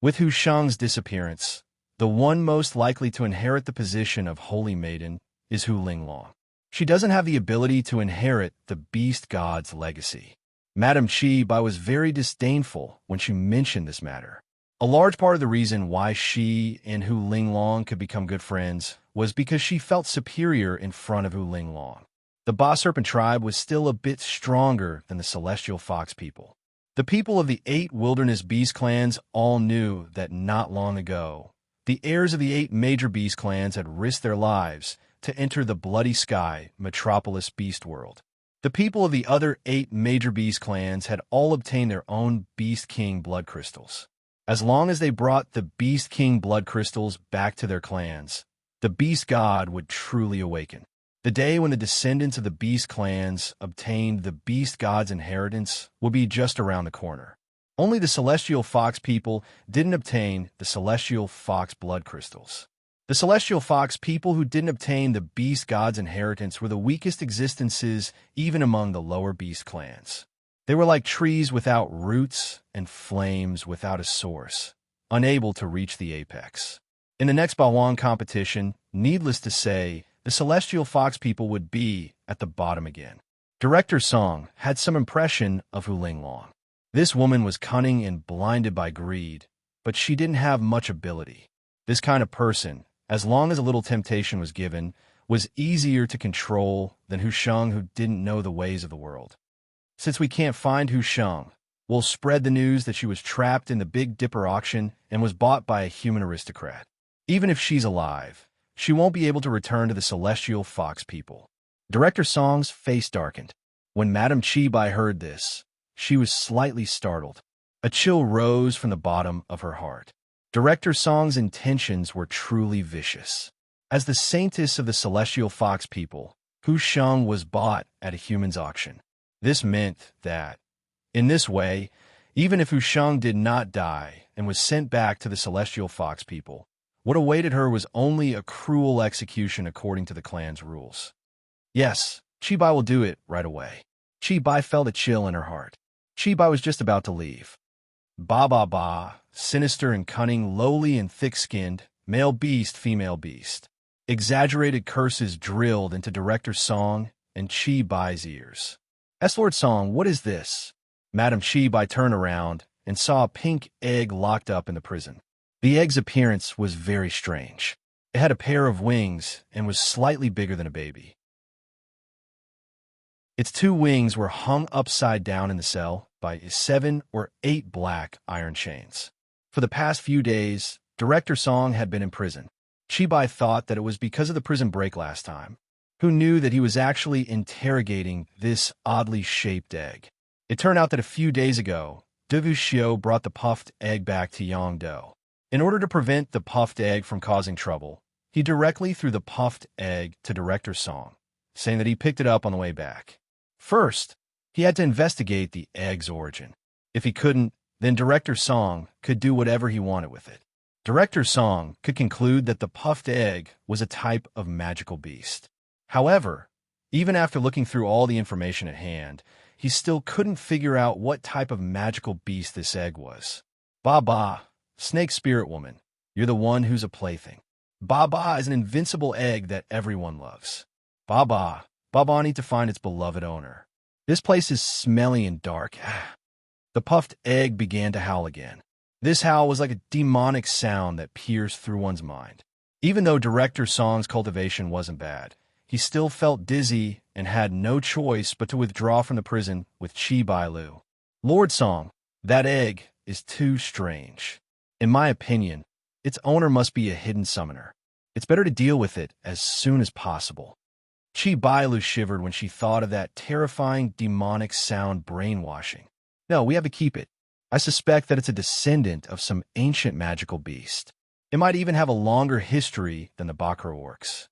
Speaker 1: With Hu Sheng's disappearance, the one most likely to inherit the position of Holy Maiden is Hu Linglong. She doesn't have the ability to inherit the beast god's legacy. Madame Chi Bai was very disdainful when she mentioned this matter. A large part of the reason why she and Hu Linglong could become good friends was because she felt superior in front of Hu Linglong. The Ba Serpent tribe was still a bit stronger than the Celestial Fox people. The people of the 8 wilderness beast clans all knew that not long ago, the heirs of the 8 major beast clans had risked their lives to enter the bloody sky metropolis beast world. The people of the other 8 major beast clans had all obtained their own Beast King blood crystals. As long as they brought the Beast King blood crystals back to their clans, the beast god would truly awaken. The day when the descendants of the beast clans obtained the beast god's inheritance would be just around the corner. Only the Celestial Fox people didn't obtain the Celestial Fox blood crystals. The Celestial Fox people who didn't obtain the beast god's inheritance were the weakest existences even among the lower beast clans. They were like trees without roots and flames without a source, unable to reach the apex. In the next Bawang competition, needless to say, the Celestial Fox people would be at the bottom again. Director Song had some impression of Hu Linglong. This woman was cunning and blinded by greed, but she didn't have much ability. This kind of person, as long as a little temptation was given, was easier to control than Hu Sheng, who didn't know the ways of the world. Since we can't find Hu Sheng, we'll spread the news that she was trapped in the Big Dipper auction and was bought by a human aristocrat. Even if she's alive, she won't be able to return to the Celestial Fox people. Director Song's face darkened. When Madame Chi Bai heard this, she was slightly startled. A chill rose from the bottom of her heart. Director Song's intentions were truly vicious. As the saintess of the Celestial Fox people, Hu Sheng was bought at a human's auction. This meant that, in this way, even if Hu Sheng did not die and was sent back to the Celestial Fox people, what awaited her was only a cruel execution according to the clan's rules. Yes, Chi Bai will do it right away. Chi Bai felt a chill in her heart. Chi Bai was just about to leave. Ba, sinister and cunning, lowly and thick-skinned, male beast, female beast. Exaggerated curses drilled into Director Song and Chi Bai's ears. S-Lord Song, what is this? Madame Chi Bai turned around and saw a pink egg locked up in the prison. The egg's appearance was very strange. It had a pair of wings and was slightly bigger than a baby. Its two wings were hung upside down in the cell by 7 or 8 black iron chains. For the past few days, Director Song had been in prison. Chibai thought that it was because of the prison break last time. Who knew that he was actually interrogating this oddly shaped egg? It turned out that a few days ago, Devushio brought the puffed egg back to Yongdo. In order to prevent the puffed egg from causing trouble, he directly threw the puffed egg to Director Song, saying that he picked it up on the way back. First, he had to investigate the egg's origin. If he couldn't, then Director Song could do whatever he wanted with it. Director Song could conclude that the puffed egg was a type of magical beast. However, even after looking through all the information at hand, he still couldn't figure out what type of magical beast this egg was. Ba, snake spirit woman, you're the one who's a plaything. Ba is an invincible egg that everyone loves. Ba need to find its beloved owner. This place is smelly and dark. The puffed egg began to howl again. This howl was like a demonic sound that pierced through one's mind. Even though Director Song's cultivation wasn't bad, he still felt dizzy and had no choice but to withdraw from the prison with Chi Bailu. Lord Song, that egg is too strange. In my opinion, its owner must be a hidden summoner. It's better to deal with it as soon as possible. Chi Bailu shivered when she thought of that terrifying demonic sound brainwashing. No, we have to keep it. I suspect that it's a descendant of some ancient magical beast. It might even have a longer history than the Bakura orcs.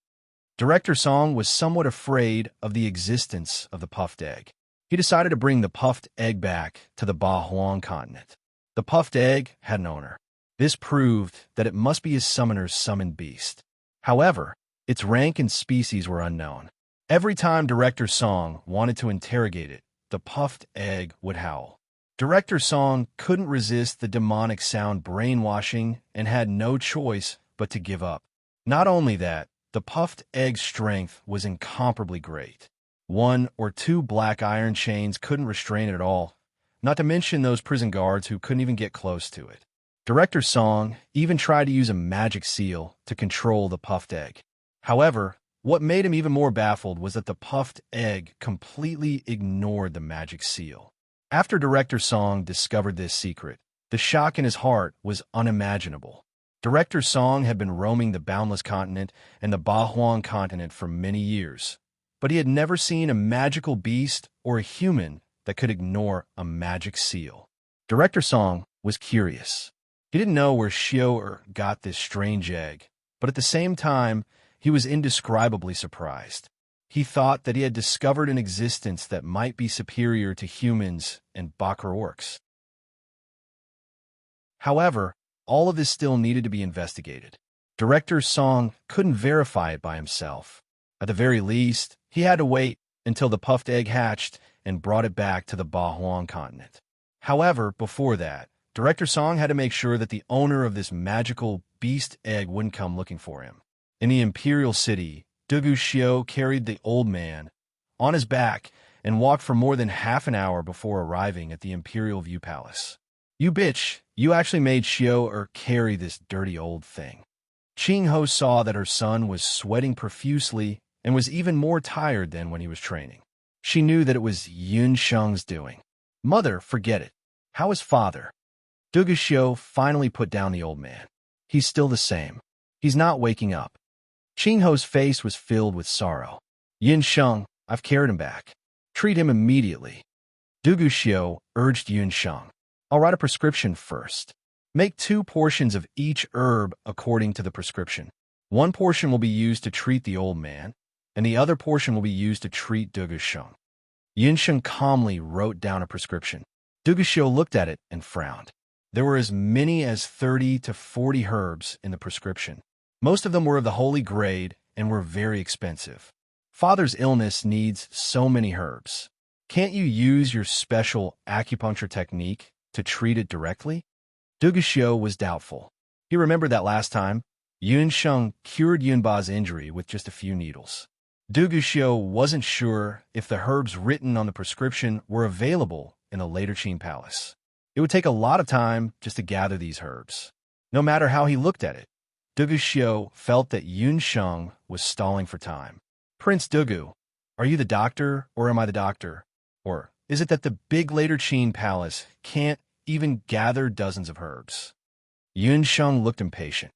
Speaker 1: Director Song was somewhat afraid of the existence of the puffed egg. He decided to bring the puffed egg back to the Ba Huang continent. The puffed egg had an owner. This proved that it must be his summoner's summoned beast. However, its rank and species were unknown. Every time Director Song wanted to interrogate it, the puffed egg would howl. Director Song couldn't resist the demonic sound brainwashing and had no choice but to give up. Not only that, the puffed egg's strength was incomparably great. 1 or 2 black iron chains couldn't restrain it at all, not to mention those prison guards who couldn't even get close to it. Director Song even tried to use a magic seal to control the puffed egg. However, what made him even more baffled was that the puffed egg completely ignored the magic seal. After Director Song discovered this secret, the shock in his heart was unimaginable. Director Song had been roaming the Boundless Continent and the Ba Huang continent for many years, but he had never seen a magical beast or a human that could ignore a magic seal. Director Song was curious. He didn't know where Xiao got this strange egg, but at the same time, he was indescribably surprised. He thought that he had discovered an existence that might be superior to humans and Bakura orcs. However, all of this still needed to be investigated. Director Song couldn't verify it by himself. At the very least, he had to wait until the puffed egg hatched and brought it back to the Ba Huang continent. However, before that, Director Song had to make sure that the owner of this magical beast egg wouldn't come looking for him. In the Imperial City, Devushio carried the old man on his back and walked for more than half an hour before arriving at the Imperial View Palace. You bitch, you actually made Xiao carry this dirty old thing. Qingho saw that her son was sweating profusely and was even more tired than when he was training. She knew that it was Yunsheng's doing. Mother, forget it. How is father? Devushio finally put down the old man. He's still the same. He's not waking up. Qingho's face was filled with sorrow. Yunsheng, I've carried him back. Treat him immediately. Devushio urged Yunsheng. I'll write a prescription first. Make 2 portions of each herb according to the prescription. 1 portion will be used to treat the old man, and the other portion will be used to treat Devusheng. Yunsheng calmly wrote down a prescription. Devushio looked at it and frowned. There were as many as 30 to 40 herbs in the prescription. Most of them were of the holy grade and were very expensive. Father's illness needs so many herbs. Can't you use your special acupuncture technique to treat it directly? Devushio was doubtful. He remembered that last time, Yunsheng cured Yunba's injury with just a few needles. Devushio wasn't sure if the herbs written on the prescription were available in the later Qin Palace. It would take a lot of time just to gather these herbs. No matter how he looked at it, Devushio felt that Yunsheng was stalling for time. Prince Degu, Are you the doctor, or am I the doctor? Or is it that the big later Qin palace can't even gather dozens of herbs? Yun Sheng looked impatient.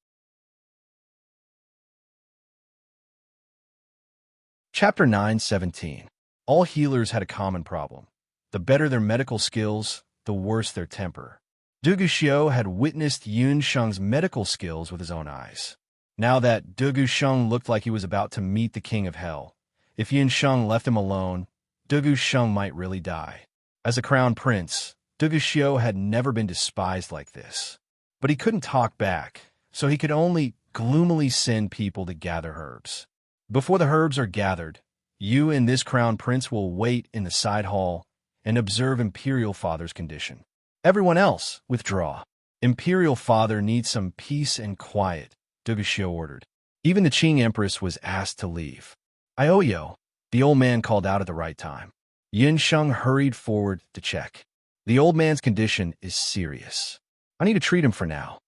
Speaker 1: Chapter 9:17. All healers had a common problem. The better their medical skills, the worse their temper. Dugu Xiao had witnessed Yun Sheng's medical skills with his own eyes. Now that Dugu Sheng looked like he was about to meet the king of hell, if Yun Sheng left him alone, Dugu Sheng might really die. As a crown prince, Dugu Xiao had never been despised like this. But he couldn't talk back, so he could only gloomily send people to gather herbs. Before the herbs are gathered, you and this crown prince will wait in the side hall and observe Imperial Father's condition. Everyone else, withdraw. Imperial Father needs some peace and quiet, Dugu Xiao ordered. Even the Qing Empress was asked to leave. Ioyo, the old man called out at the right time. Yin Sheng hurried forward to check. The old man's condition is serious. I need to treat him for now.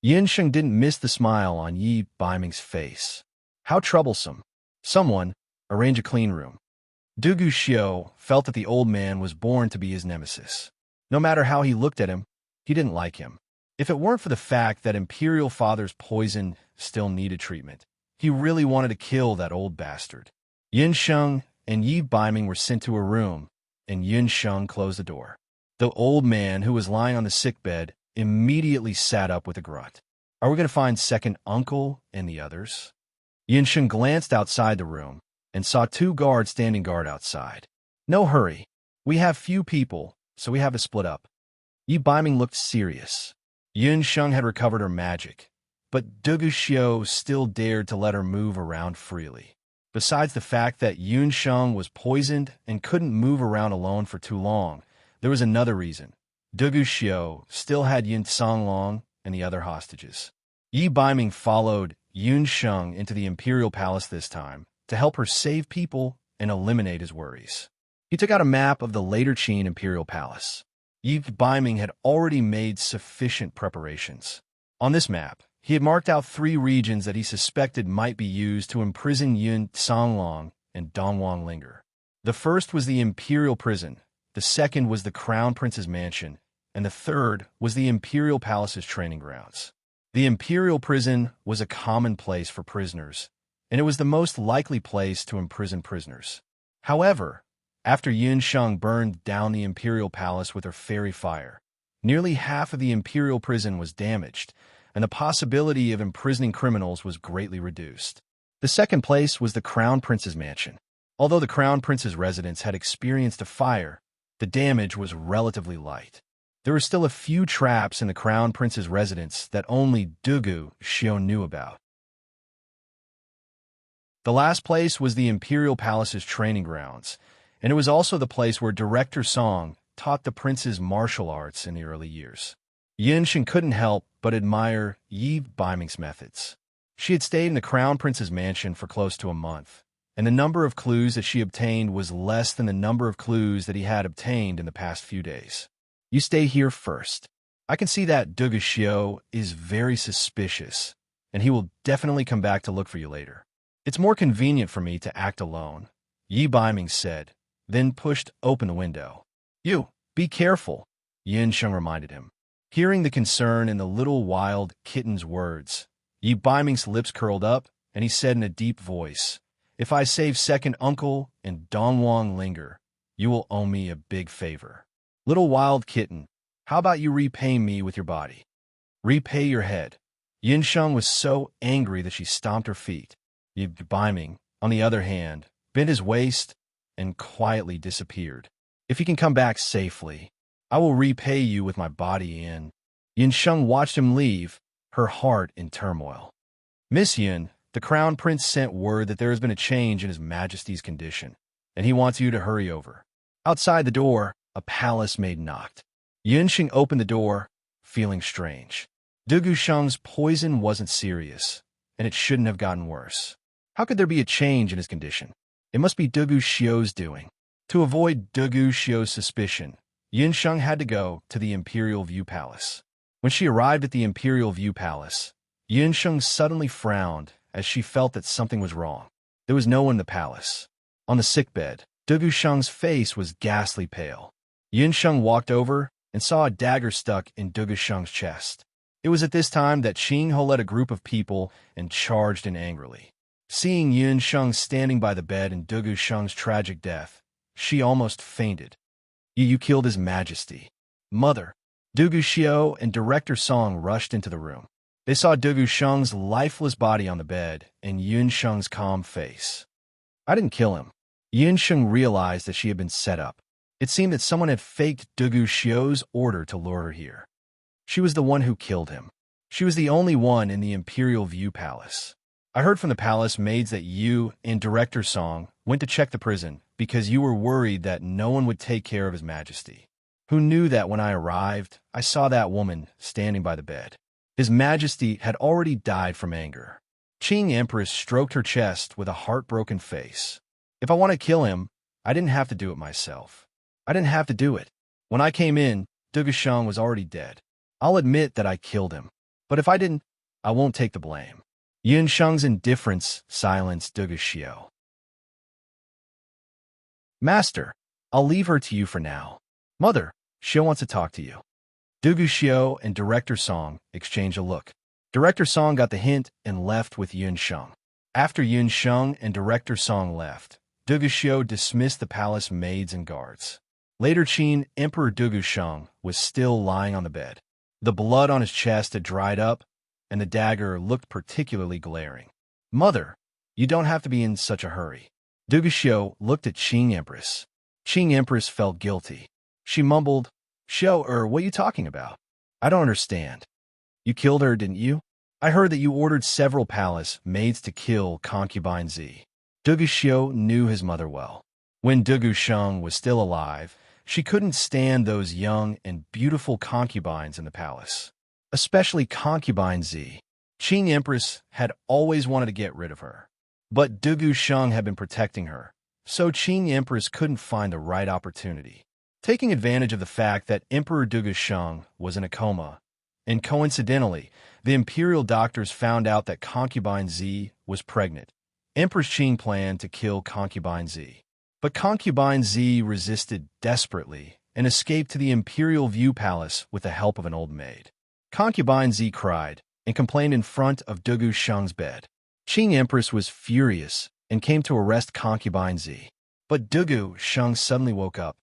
Speaker 1: Yin Sheng didn't miss the smile on Yi Baiming's face. How troublesome. Someone, arrange a clean room. Dugu Xiao felt that the old man was born to be his nemesis. No matter how he looked at him, he didn't like him. If it weren't for the fact that Imperial Father's poison still needed treatment, he really wanted to kill that old bastard. Yin Sheng and Yi Baiming were sent to a room, and Yin Sheng closed the door. The old man, who was lying on the sickbed, immediately sat up with a grunt. Are we going to find second uncle and the others? Yin Sheng glanced outside the room and saw 2 guards standing guard outside. No hurry. We have few people, so we have to split up. Yi Baiming looked serious. Yin Sheng had recovered her magic, but Dugu Xiao still dared to let her move around freely. Besides the fact that Yun Sheng was poisoned and couldn't move around alone for too long, there was another reason. Dugu Xiao still had Yin Songlong and the other hostages. Yi Baiming followed Yun Sheng into the Imperial Palace this time to help her save people and eliminate his worries. He took out a map of the later Qin Imperial Palace. Yi Baiming had already made sufficient preparations. On this map, he had marked out 3 regions that he suspected might be used to imprison Yun Songlong and Dongwang Linger. The first was the Imperial Prison, the second was the Crown Prince's Mansion, and the third was the Imperial Palace's training grounds. The Imperial Prison was a common place for prisoners, and it was the most likely place to imprison prisoners. However, after Yun Sheng burned down the Imperial Palace with her fairy fire, nearly half of the Imperial Prison was damaged, and the possibility of imprisoning criminals was greatly reduced. The second place was the Crown Prince's Mansion. Although the Crown Prince's residence had experienced a fire, the damage was relatively light. There were still a few traps in the Crown Prince's residence that only Dugu Xiao knew about. The last place was the Imperial Palace's training grounds, and it was also the place where Director Song taught the prince's martial arts in the early years. Yin Sheng couldn't help but admire Yi Baiming's methods. She had stayed in the Crown Prince's mansion for close to a month, and the number of clues that she obtained was less than the number of clues that he had obtained in the past few days. You stay here first. I can see that Dugu Xiao is very suspicious, and he will definitely come back to look for you later. It's more convenient for me to act alone, Yi Baiming said, then pushed open the window. You, be careful, Yin Sheng reminded him. Hearing the concern in the little wild kitten's words, Yi Baiming's lips curled up, and he said in a deep voice, If I save second uncle and Dongwang Linger, you will owe me a big favor. Little wild kitten, how about you repay me with your body? Repay your head. Yin Sheng was so angry that she stomped her feet. Yi Baiming, on the other hand, bent his waist and quietly disappeared. If you can come back safely, I will repay you with my body in. Yin Sheng watched him leave, her heart in turmoil. Miss Yin, the Crown Prince sent word that there has been a change in His Majesty's condition, and he wants you to hurry over. Outside the door, a palace maid knocked. Yin Sheng opened the door, feeling strange. Dugu Sheng's poison wasn't serious, and it shouldn't have gotten worse. How could there be a change in his condition? It must be Dugu Xiao's doing. To avoid Dugu Xiao's suspicion, Yin Sheng had to go to the Imperial View Palace. When she arrived at the Imperial View Palace, Yin Sheng suddenly frowned as she felt that something was wrong. There was no one in the palace. On the sickbed, Dugu Sheng's face was ghastly pale. Yin Sheng walked over and saw a dagger stuck in Dugu Sheng's chest. It was at this time that Qing He led a group of people and charged in angrily. Seeing Yin Sheng standing by the bed in Dugu Sheng's tragic death, she almost fainted. You killed His Majesty. Mother. Dugu Xiao and Director Song rushed into the room. They saw Dugu Sheng's lifeless body on the bed and Yin Sheng's calm face. I didn't kill him. Yin Sheng realized that she had been set up. It seemed that someone had faked Dugu Xiao's order to lure her here. She was the one who killed him. She was the only one in the Imperial View Palace. I heard from the palace maids that you and Director Song went to check the prison because you were worried that no one would take care of His Majesty. Who knew that when I arrived, I saw that woman standing by the bed. His Majesty had already died from anger. Qing Empress stroked her chest with a heartbroken face. If I want to kill him, I didn't have to do it myself. I didn't have to do it. When I came in, Dugu Sheng was already dead. I'll admit that I killed him. But if I didn't, I won't take the blame. Yin Sheng's indifference silenced Dugu Xiao. Master, I'll leave her to you for now. Mother, Xiao wants to talk to you. Dugu Xiao and Director Song exchanged a look. Director Song got the hint and left with Yin Sheng. After Yin Sheng and Director Song left, Dugu Xiao dismissed the palace maids and guards. Later, Qin Emperor Dugu Sheng was still lying on the bed. The blood on his chest had dried up, and the dagger looked particularly glaring. Mother, you don't have to be in such a hurry. Dugu Xiao looked at Qing Empress. Qing Empress felt guilty. She mumbled, Xiao, what are you talking about? I don't understand. You killed her, didn't you? I heard that you ordered several palace maids to kill concubine Z. Dugu Xiao knew his mother well. When Dugu Sheng was still alive, she couldn't stand those young and beautiful concubines in the palace. Especially concubine Z. Qing Empress had always wanted to get rid of her. But Dugu Sheng had been protecting her, so Qing Empress couldn't find the right opportunity. Taking advantage of the fact that Emperor Dugu Sheng was in a coma, and coincidentally, the imperial doctors found out that concubine Z was pregnant, Empress Qing planned to kill concubine Z. But concubine Z resisted desperately and escaped to the Imperial View Palace with the help of an old maid. Concubine Z cried and complained in front of Dugu Sheng's bed. Qing Empress was furious and came to arrest concubine Z. But Dugu Sheng suddenly woke up.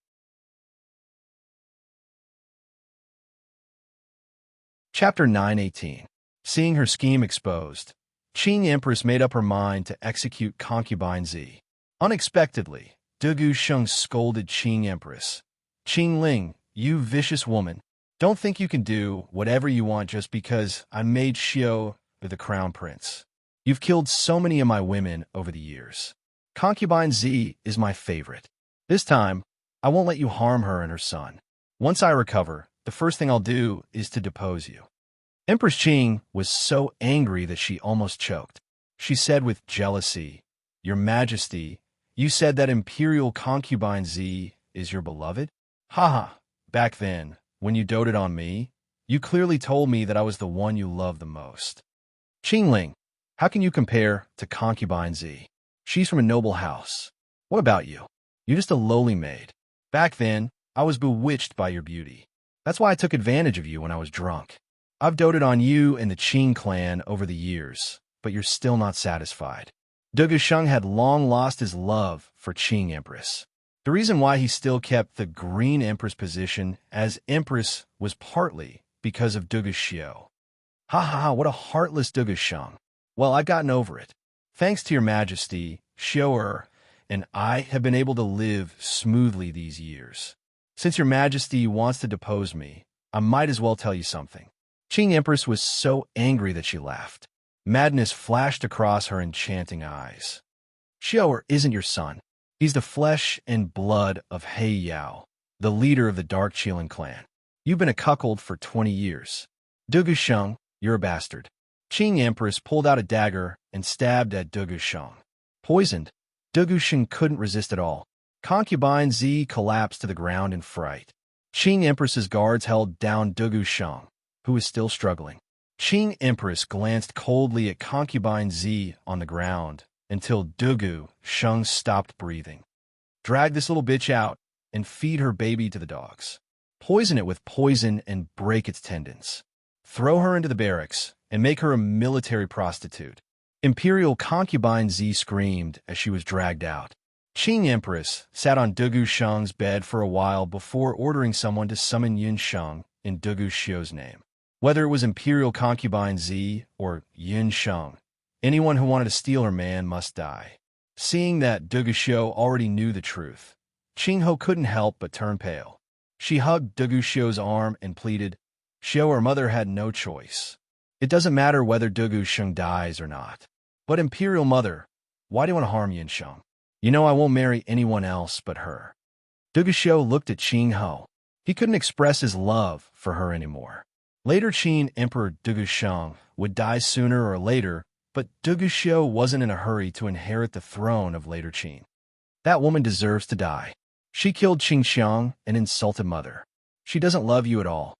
Speaker 1: Chapter 918. Seeing her scheme exposed, Qing Empress made up her mind to execute concubine Z. Unexpectedly, Dugu Sheng scolded Qing Empress. Qing Ling, you vicious woman, don't think you can do whatever you want just because I made Xiao the crown prince. You've killed so many of my women over the years. Concubine Z is my favorite. This time, I won't let you harm her and her son. Once I recover, the first thing I'll do is to depose you. Empress Qing was so angry that she almost choked. She said with jealousy, Your Majesty, you said that imperial concubine Z is your beloved? Haha, back then, when you doted on me, you clearly told me that I was the one you loved the most. Qingling, how can you compare to concubine Z? She's from a noble house. What about you? You're just a lowly maid. Back then, I was bewitched by your beauty. That's why I took advantage of you when I was drunk. I've doted on you and the Qing clan over the years, but you're still not satisfied. Dugu Sheng had long lost his love for Qing Empress. The reason why he still kept the Green Empress position as Empress was partly because of Dugu Xiao. Ha ha ha, what a heartless Dugu Sheng. Well, I've gotten over it. Thanks to your Majesty, Xiao and I have been able to live smoothly these years. Since your Majesty wants to depose me, I might as well tell you something. Qing Empress was so angry that she laughed. Madness flashed across her enchanting eyes. Xiao isn't your son. He's the flesh and blood of He Yao, the leader of the Dark Qilin clan. You've been a cuckold for 20 years. Dugu Sheng, you're a bastard. Qing Empress pulled out a dagger and stabbed at Dugu Sheng. Poisoned, Dugu Sheng couldn't resist at all. Concubine Z collapsed to the ground in fright. Qing Empress's guards held down Dugu Sheng, who was still struggling. Qing Empress glanced coldly at concubine Z on the ground until Dugu Sheng stopped breathing. Drag this little bitch out and feed her baby to the dogs. Poison it with poison and break its tendons. Throw her into the barracks and make her a military prostitute. Imperial concubine Z screamed as she was dragged out. Qing Empress sat on Dugu Sheng's bed for a while before ordering someone to summon Yin Sheng in Dugu Xiu's name. Whether it was Imperial concubine Z or Yin Sheng, anyone who wanted to steal her man must die. Seeing that Dugu Xiu already knew the truth, Qing Ho couldn't help but turn pale. She hugged Dugu Xiu's arm and pleaded, "Xiu, her mother had no choice. It doesn't matter whether Dugu Sheng dies or not. But Imperial Mother, why do you want to harm Yin Sheng? You know I won't marry anyone else but her." Dugu Xiu looked at Qing Ho. He couldn't express his love for her anymore. Later Qin Emperor Dugu Sheng would die sooner or later, but Dugu Xiu wasn't in a hurry to inherit the throne of later Qin. That woman deserves to die. She killed Qing Xiang and insulted Mother. She doesn't love you at all.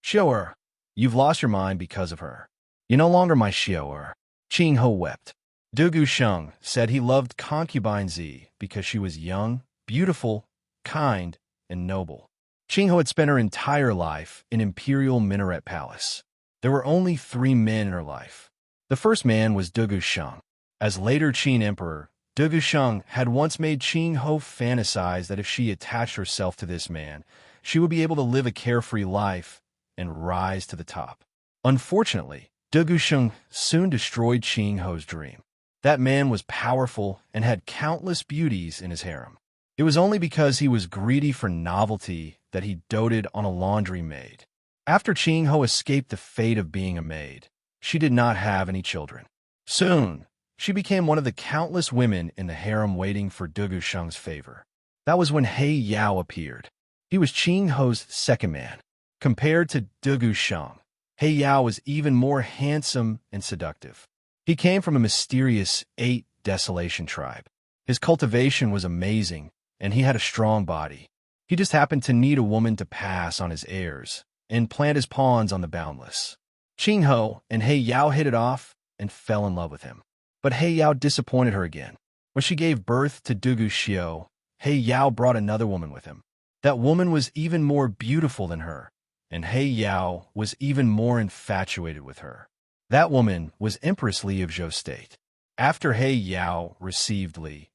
Speaker 1: Xiu'er, you've lost your mind because of her. You're no longer my Xiu'er. Qing Ho wept. Dugu Sheng said he loved concubine Z because she was young, beautiful, kind, and noble. Qing Ho had spent her entire life in Imperial Minaret Palace. There were only 3 men in her life. The first man was Dugu Sheng. As later Qin Emperor, Dugu Sheng had once made Qing Ho fantasize that if she attached herself to this man, she would be able to live a carefree life and rise to the top. Unfortunately, Dugu Sheng soon destroyed Qing Ho's dream. That man was powerful and had countless beauties in his harem. It was only because he was greedy for novelty that he doted on a laundry maid. After Qing Ho escaped the fate of being a maid, she did not have any children. Soon, she became one of the countless women in the harem waiting for Dugu Sheng's favor. That was when He Yao appeared. He was Qing Ho's second man. Compared to Dugu Sheng, He Yao was even more handsome and seductive. He came from a mysterious 8 Desolation tribe. His cultivation was amazing, and he had a strong body. He just happened to need a woman to pass on his heirs and plant his pawns on the boundless. Qing Ho and He Yao hit it off and fell in love with him. But He Yao disappointed her again. When she gave birth to Dugu Xiu, He Yao brought another woman with him. That woman was even more beautiful than her, and He Yao was even more infatuated with her. That woman was Empress Li of Zhou State. After He Yao received Li,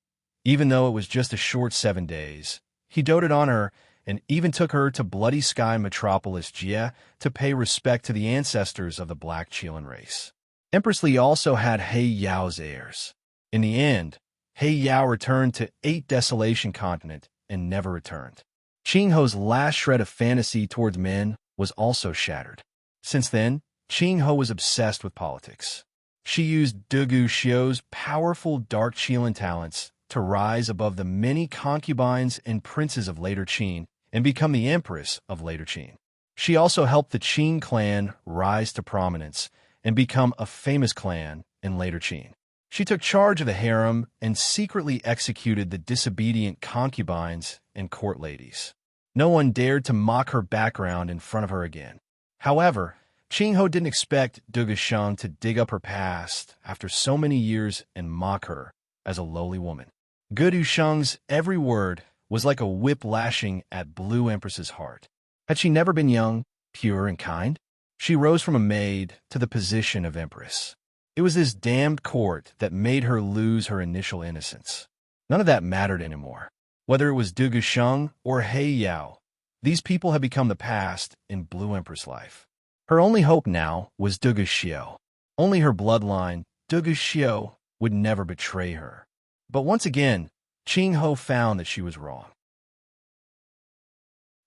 Speaker 1: even though it was just a short 7 days, he doted on her and even took her to Bloody Sky metropolis Jie to pay respect to the ancestors of the Black Qilin race. Empress Li also had He Yao's heirs. In the end, He Yao returned to 8 Desolation Continent and never returned. Qing Ho's last shred of fantasy towards men was also shattered. Since then, Qing Ho was obsessed with politics. She used Dugu Xiu's powerful Dark Qilin talents to rise above the many concubines and princes of later Qin and become the Empress of later Qin. She also helped the Qin clan rise to prominence and become a famous clan in later Qin. She took charge of the harem and secretly executed the disobedient concubines and court ladies. No one dared to mock her background in front of her again. However, Qing Ho didn't expect Dugu Sheng to dig up her past after so many years and mock her as a lowly woman. Dugu Sheng's every word was like a whip lashing at Blue Empress's heart. Had she never been young, pure, and kind? She rose from a maid to the position of Empress. It was this damned court that made her lose her initial innocence. None of that mattered anymore. Whether it was Dugu Sheng or He Yao, these people had become the past in Blue Empress life. Her only hope now was Dugu Xiu. Only her bloodline, Dugu Xiu, would never betray her. But once again, Qing Ho found that she was wrong.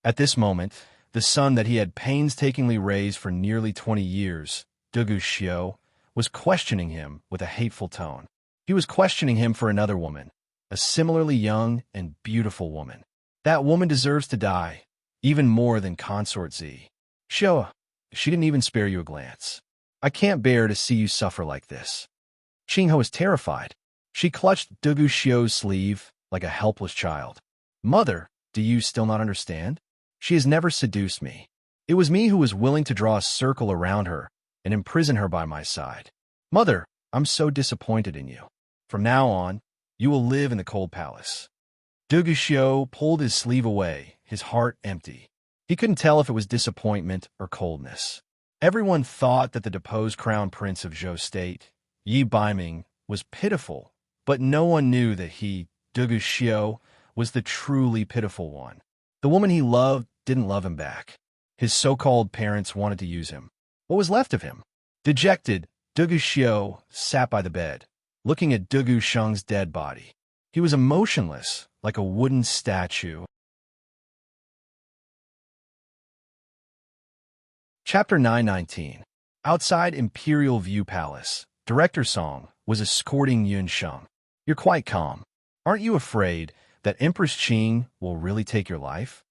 Speaker 1: At this moment, the son that he had painstakingly raised for nearly 20 years, Dugu Xiu, was questioning him with a hateful tone. He was questioning him for another woman, a similarly young and beautiful woman. That woman deserves to die, even more than Consort Z. Xiu, she didn't even spare you a glance. I can't bear to see you suffer like this. Qing Ho was terrified. She clutched Dugu Xiu's sleeve like a helpless child. Mother, do you still not understand? She has never seduced me. It was me who was willing to draw a circle around her and imprison her by my side. Mother, I'm so disappointed in you. From now on, you will live in the cold palace." Duguxiu pulled his sleeve away, his heart empty. He couldn't tell if it was disappointment or coldness. Everyone thought that the deposed crown prince of Zhou State, Yi Baiming, was pitiful, but no one knew that he, Duguxiu, was the truly pitiful one. The woman he loved didn't love him back. His so-called parents wanted to use him. What was left of him? Dejected, Duguxiu sat by the bed, looking at Dugu Sheng's dead body. He was emotionless, like a wooden statue. Chapter 919. Outside Imperial View Palace, Director Song was escorting Yun Sheng. "You're quite calm. Aren't you afraid that Empress Qing will really take your life?"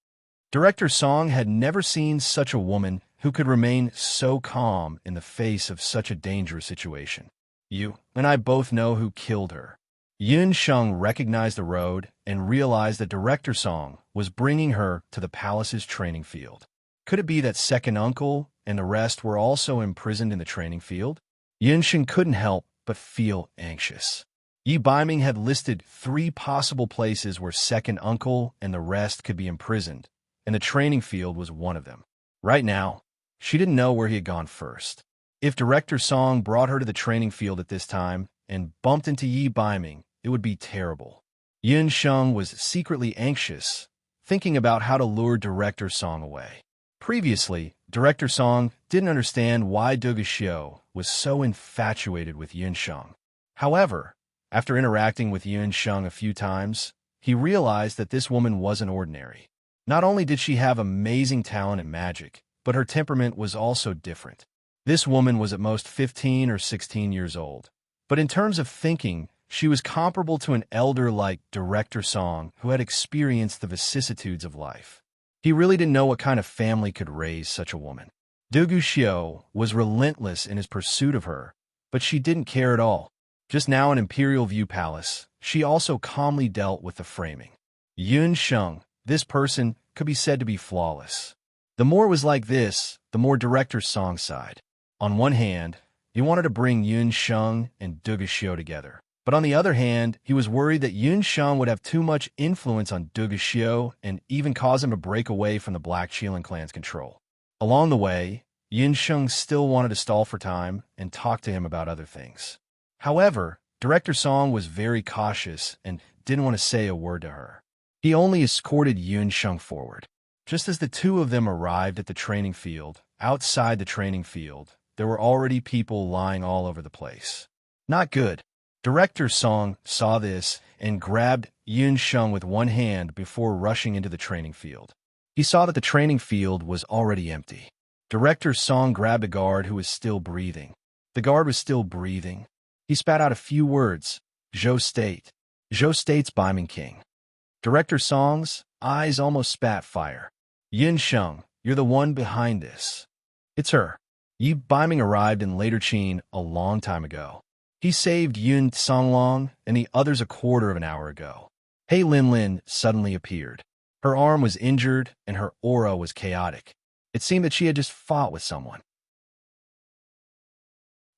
Speaker 1: Director Song had never seen such a woman who could remain so calm in the face of such a dangerous situation. "You and I both know who killed her." Yun Sheng recognized the road and realized that Director Song was bringing her to the palace's training field. Could it be that second uncle and the rest were also imprisoned in the training field? Yun Sheng couldn't help but feel anxious. Yi Baiming had listed 3 possible places where second uncle and the rest could be imprisoned, and the training field was one of them. Right now, she didn't know where he had gone first. If Director Song brought her to the training field at this time and bumped into Yi Baiming, it would be terrible. Yun Sheng was secretly anxious, thinking about how to lure Director Song away. Previously, Director Song didn't understand why Duguxiu was so infatuated with Yun Sheng. However, after interacting with Yun Sheng a few times, he realized that this woman wasn't ordinary. Not only did she have amazing talent in magic, but her temperament was also different. This woman was at most 15 or 16 years old. But in terms of thinking, she was comparable to an elder like Director Song who had experienced the vicissitudes of life. He really didn't know what kind of family could raise such a woman. Duguxiu was relentless in his pursuit of her, but she didn't care at all. Just now in Imperial View Palace, she also calmly dealt with the framing. Yun Sheng, this person, could be said to be flawless. The more it was like this, the more Director Song sighed. On one hand, he wanted to bring Yun Sheng and Duguxiu together. But on the other hand, he was worried that Yun Sheng would have too much influence on Duguxiu and even cause him to break away from the Black Qilin clan's control. Along the way, Yun Sheng still wanted to stall for time and talk to him about other things. However, Director Song was very cautious and didn't want to say a word to her. He only escorted Yun Sheng forward. Just as the two of them arrived at the training field, outside the training field, there were already people lying all over the place. Not good. Director Song saw this and grabbed Yun Sheng with one hand before rushing into the training field. He saw that the training field was already empty. Director Song grabbed a guard who was still breathing. The guard was still breathing. He spat out a few words. "Zhou State. Zhou State's Baiming King." Director Song's eyes almost spat fire. "Yun Sheng, you're the one behind this." "It's her." Yi Baiming arrived in Later Qin a long time ago. He saved Yun Songlong and the others a quarter of an hour ago. Hei Linlin suddenly appeared. Her arm was injured and her aura was chaotic. It seemed that she had just fought with someone.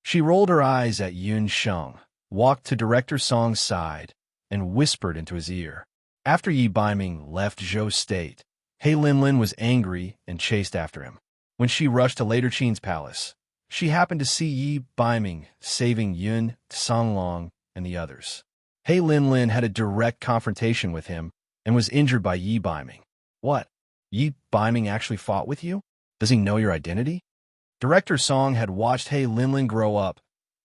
Speaker 1: She rolled her eyes at Yun Sheng, walked to Director Song's side, and whispered into his ear. After Yi Baiming left Zhou State, Hei Linlin was angry and chased after him. When she rushed to Later Qin's palace, she happened to see Yi Baiming saving Yun Songlong and the others. Hei Linlin had a direct confrontation with him and was injured by Yi Baiming. "What? Yi Baiming actually fought with you? Does he know your identity?" Director Song had watched Hei Linlin grow up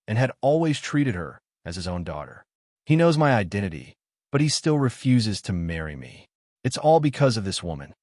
Speaker 1: and had always treated her as his own daughter. "He knows my identity, but he still refuses to marry me. It's all because of this woman."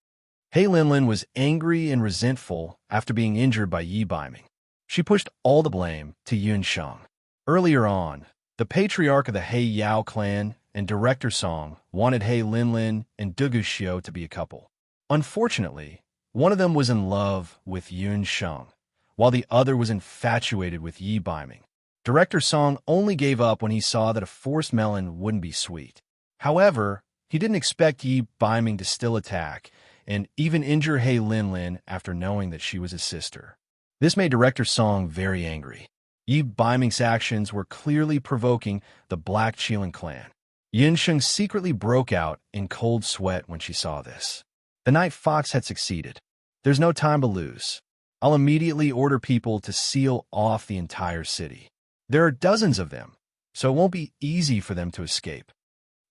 Speaker 1: Hei Linlin was angry and resentful after being injured by Yi Baiming. She pushed all the blame to Yun Sheng. Earlier on, the patriarch of the Hei Yao clan and Director Song wanted Hei Linlin and Duguxiu to be a couple. Unfortunately, one of them was in love with Yun Sheng, while the other was infatuated with Yi Baiming. Director Song only gave up when he saw that a forced melon wouldn't be sweet. However, he didn't expect Yi Baiming to still attack and even injure Hei Linlin after knowing that she was his sister. This made Director Song very angry. Yi Baiming's actions were clearly provoking the Black Qilin clan. Yunsheng secretly broke out in cold sweat when she saw this. The Night Fox had succeeded. There's no time to lose. I'll immediately order people to seal off the entire city. There are dozens of them, so it won't be easy for them to escape.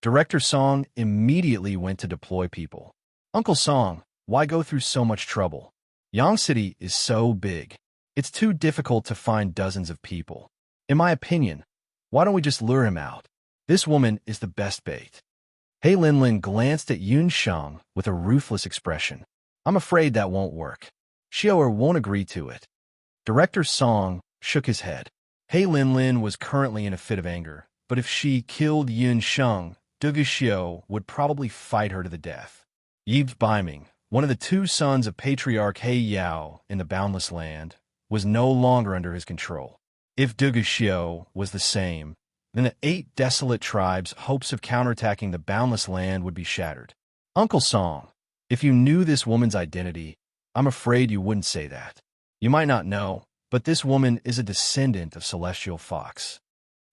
Speaker 1: Director Song immediately went to deploy people. Uncle Song, why go through so much trouble? Yang City is so big. It's too difficult to find dozens of people. In my opinion, why don't we just lure him out? This woman is the best bait. He Linlin glanced at Yun Sheng with a ruthless expression. I'm afraid that won't work. Xiaoer won't agree to it. Director Song shook his head. He Linlin was currently in a fit of anger, but if she killed Yun Sheng, Dugu Xiao would probably fight her to the death. Yi Baiming, one of the two sons of Patriarch He Yao in the Boundless Land, was no longer under his control. If Dugu Xiao was the same, then the 8 desolate tribes' hopes of counterattacking the Boundless Land would be shattered. Uncle Song, if you knew this woman's identity, I'm afraid you wouldn't say that. You might not know, but this woman is a descendant of Celestial Fox.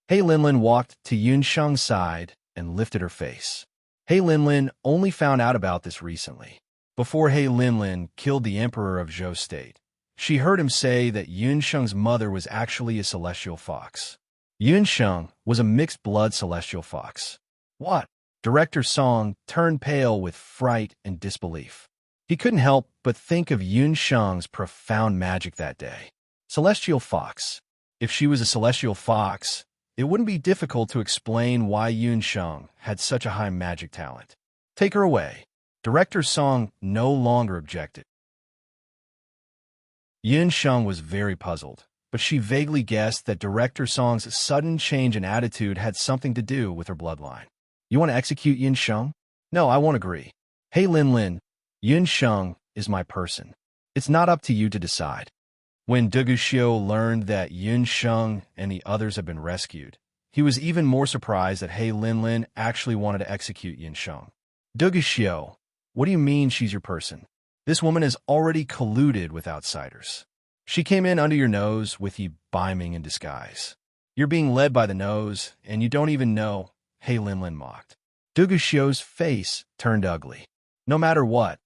Speaker 1: He Linlin walked to Yun Sheng's side and lifted her face. He Linlin only found out about this recently. Before He Linlin killed the Emperor of Zhou State, she heard him say that Yun Sheng's mother was actually a Celestial Fox. Yun Sheng was a mixed-blood Celestial Fox. What? Director Song turned pale with fright and disbelief. He couldn't help but think of Yun Sheng's profound magic that day. Celestial Fox. If she was a Celestial Fox, it wouldn't be difficult to explain why Yun Sheng had such a high magic talent. Take her away. Director Song no longer objected. Yun Sheng was very puzzled, but she vaguely guessed that Director Song's sudden change in attitude had something to do with her bloodline. You want to execute Yun Sheng? No, I won't agree. Hey Linlin, Yun Sheng is my person. It's not up to you to decide. When Dugu Xiao learned that Yun Sheng and the others had been rescued, he was even more surprised that He Linlin actually wanted to execute Yun Sheng. Dugu Xiao, what do you mean she's your person? This woman has already colluded with outsiders. She came in under your nose with Yi Baiming in disguise. You're being led by the nose, and you don't even know, He Linlin mocked. Dugu Xiao's face turned ugly. No matter what,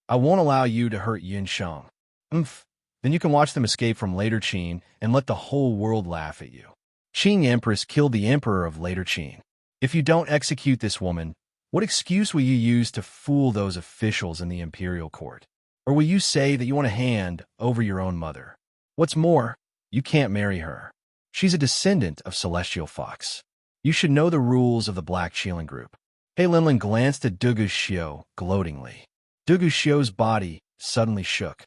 Speaker 1: I won't allow you to hurt Yun Sheng. Then you can watch them escape from Later Qin and let the whole world laugh at you. Qing Empress killed the Emperor of Later Qin. If you don't execute this woman, what excuse will you use to fool those officials in the imperial court? Or will you say that you want to hand over your own mother? What's more, you can't marry her. She's a descendant of Celestial Fox. You should know the rules of the Black Qilin group. He Linlin glanced at Dugu Xiao gloatingly. Dugu Xiao's body suddenly shook.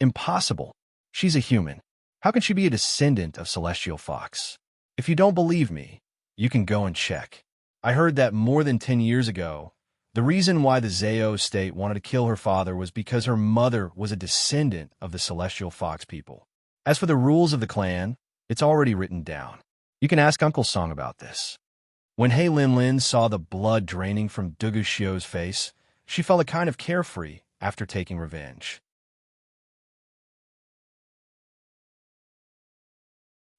Speaker 1: Impossible. She's a human. How can she be a descendant of Celestial Fox? If you don't believe me, you can go and check. I heard that more than 10 years ago, the reason why the Zhao state wanted to kill her father was because her mother was a descendant of the Celestial Fox people. As for the rules of the clan, it's already written down. You can ask Uncle Song about this. When He Linlin saw the blood draining from Dugu Xiao's face, she felt a kind of carefree after taking revenge.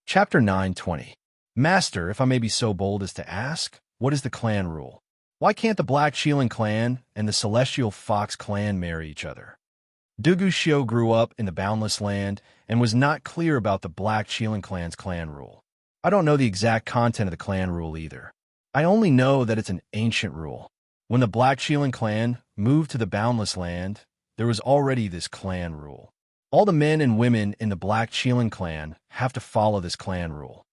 Speaker 1: Chapter 9:20. Master, if I may be so bold as to ask, what is the clan rule? Why can't the Black Qilin clan and the Celestial Fox clan marry each other? Dugu Xiao grew up in the Boundless Land and was not clear about the Black Qilin clan's clan rule. I don't know the exact content of the clan rule either. I only know that it's an ancient rule. When the Black Qilin clan moved to the Boundless Land, there was already this clan rule. All the men and women in the Black Qilin clan have to follow this clan rule.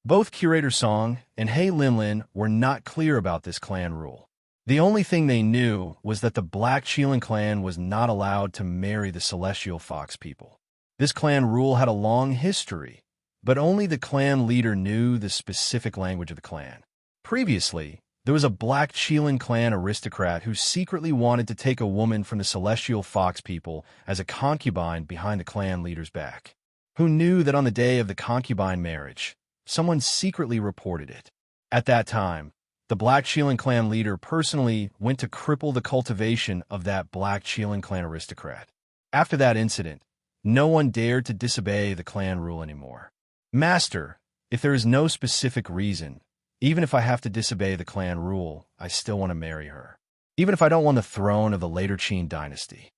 Speaker 1: Both Curator Song and He Linlin were not clear about this clan rule. The only thing they knew was that the Black Qilin clan was not allowed to marry the Celestial Fox people. This clan rule had a long history, but only the clan leader knew the specific language of the clan. Previously, there was a Black Qilin clan aristocrat who secretly wanted to take a woman from the Celestial Fox people as a concubine behind the clan leader's back. Who knew that on the day of the concubine marriage, someone secretly reported it. At that time, the Black Qilin clan leader personally went to cripple the cultivation of that Black Qilin clan aristocrat. After that incident, no one dared to disobey the clan rule anymore. Master, if there is no specific reason, even if I have to disobey the clan rule, I still want to marry her. Even if I don't want the throne of the later Qin dynasty.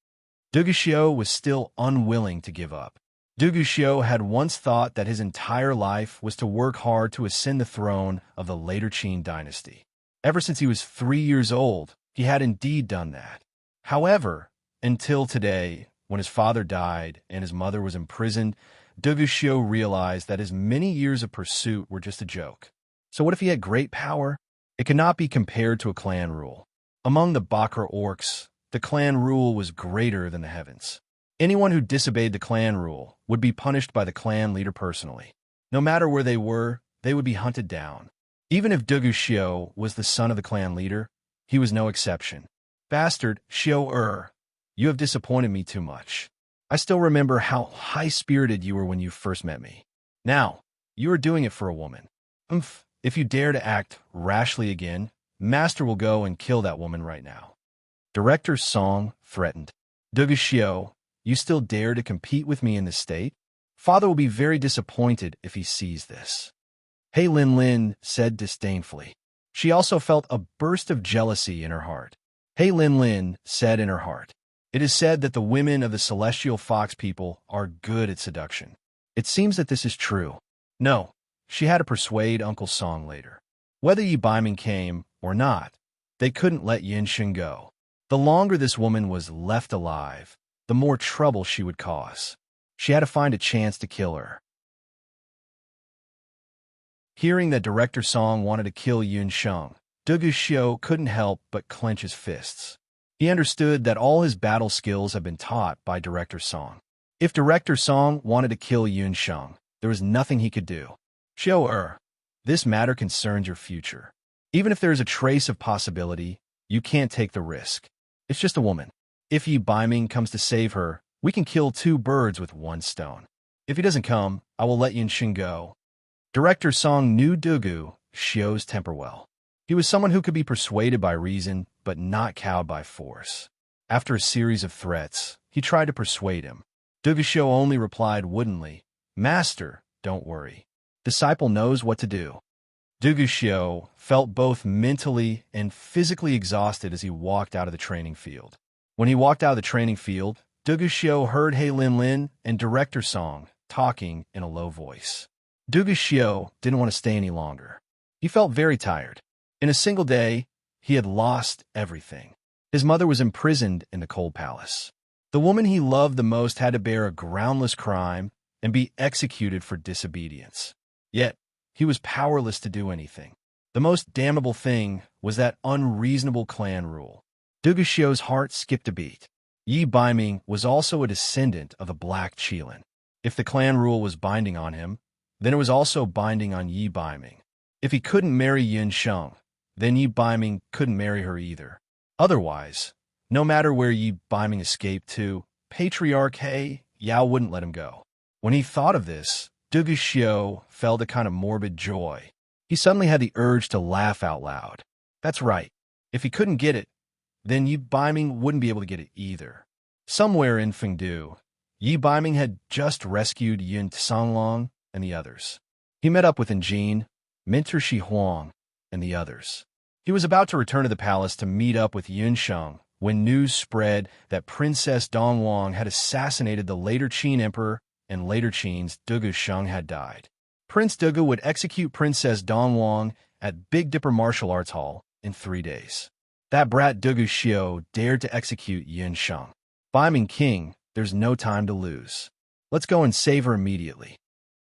Speaker 1: Duguxiu was still unwilling to give up. Duguxiu had once thought that his entire life was to work hard to ascend the throne of the later Qin dynasty. Ever since he was 3 years old, he had indeed done that. However, until today, when his father died and his mother was imprisoned, Duguxiu realized that his many years of pursuit were just a joke. So what if he had great power? It cannot be compared to a clan rule. Among the Bakra orcs, the clan rule was greater than the heavens. Anyone who disobeyed the clan rule would be punished by the clan leader personally. No matter where they were, they would be hunted down. Even if Duguxiu was the son of the clan leader, he was no exception. Bastard, Xiu, you have disappointed me too much. I still remember how high-spirited you were when you first met me. Now, you are doing it for a woman. If you dare to act rashly again, Master will go and kill that woman right now. Director Song threatened. Duguxiu, you still dare to compete with me in this state? Father will be very disappointed if he sees this. He Lin said disdainfully. She also felt a burst of jealousy in her heart. He Lin said in her heart, "It is said that the women of the celestial fox people are good at seduction. It seems that this is true." No, she had to persuade Uncle Song later. Whether Yi Baiming came or not, they couldn't let Yin Sheng go. The longer this woman was left alive, the more trouble she would cause. She had to find a chance to kill her. Hearing that Director Song wanted to kill Yun Sheng, Duguxiu couldn't help but clench his fists. He understood that all his battle skills had been taught by Director Song. If Director Song wanted to kill Yun Sheng, there was nothing he could do. Xiu, this matter concerns your future. Even if there is a trace of possibility, you can't take the risk. It's just a woman. If Yi Baiming comes to save her, we can kill 2 birds with 1 stone. If he doesn't come, I will let Yin Sheng go. Director Song knew Duguxiu's temper well. He was someone who could be persuaded by reason, but not cowed by force. After a series of threats, he tried to persuade him. Duguxiu only replied woodenly, "Master, don't worry. Disciple knows what to do." Duguxiu felt both mentally and physically exhausted as he walked out of the training field. When he walked out of the training field, Duguxiu heard He Lin and Director Song talking in a low voice. Duguxiu didn't want to stay any longer. He felt very tired. In a single day, he had lost everything. His mother was imprisoned in the cold palace. The woman he loved the most had to bear a groundless crime and be executed for disobedience. Yet, he was powerless to do anything. The most damnable thing was that unreasonable clan rule. Duguxiu's heart skipped a beat. Yi Baiming was also a descendant of the Black Qilin. If the clan rule was binding on him, then it was also binding on Yi Baiming. If he couldn't marry Yin Sheng, then Yi Baiming couldn't marry her either. Otherwise, no matter where Yi Baiming escaped to, Patriarch He Yao wouldn't let him go. When he thought of this, Duguxiu felt a kind of morbid joy. He suddenly had the urge to laugh out loud. That's right. If he couldn't get it, then Yi Baiming wouldn't be able to get it either. Somewhere in Fengdu, Yi Baiming had just rescued Yin Songlong and the others. He met up with Njin, Minter Shi Huang, and the others. He was about to return to the palace to meet up with Yun Sheng when news spread that Princess Dongwang had assassinated the later Qin emperor and later Qin's Dugu Sheng had died. Prince Dugu would execute Princess Dongwang at Big Dipper Martial Arts Hall in 3 days. That brat Duguxiu dared to execute Yun Sheng. Baiming King, there's no time to lose. Let's go and save her immediately.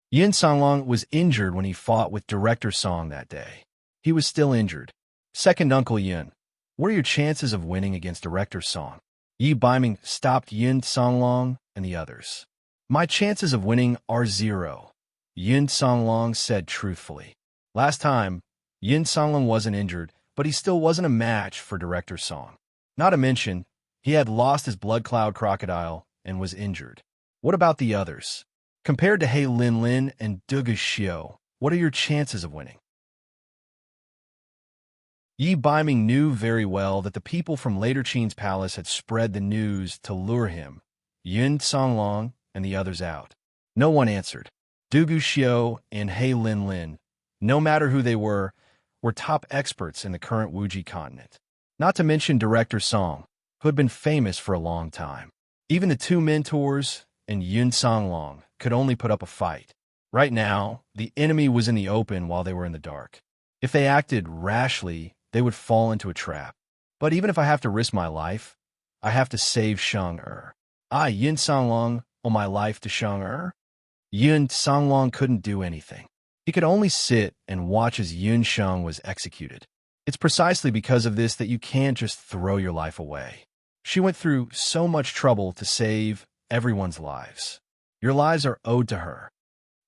Speaker 1: Yin Songlong was injured when he fought with Director Song that day. He was still injured. Second Uncle Yin, what are your chances of winning against Director Song? Yi Baiming stopped Yin Songlong and the others. My chances of winning are 0, Yin Songlong said truthfully. Last time, Yin Songlong wasn't injured, but he still wasn't a match for Director Song. Not to mention, he had lost his blood cloud crocodile and was injured. What about the others? Compared to He Lin and Duguxiu, what are your chances of winning? Yi Baiming knew very well that the people from later Qin's palace had spread the news to lure him, Yin Songlong, and the others out. No one answered. Dugu Xiao and He Lin Lin, no matter who they were top experts in the current Wuji continent. Not to mention Director Song, who had been famous for a long time. Even the two mentors and Yun Songlong could only put up a fight. Right now, the enemy was in the open while they were in the dark. If they acted rashly, they would fall into a trap. But even if I have to risk my life, I have to save Sheng-Er. Yun Songlong owe my life to Sheng-Er? Yun Songlong couldn't do anything. He could only sit and watch as Yun Sheng was executed. It's precisely because of this that you can't just throw your life away. She went through so much trouble to save everyone's lives. Your lives are owed to her.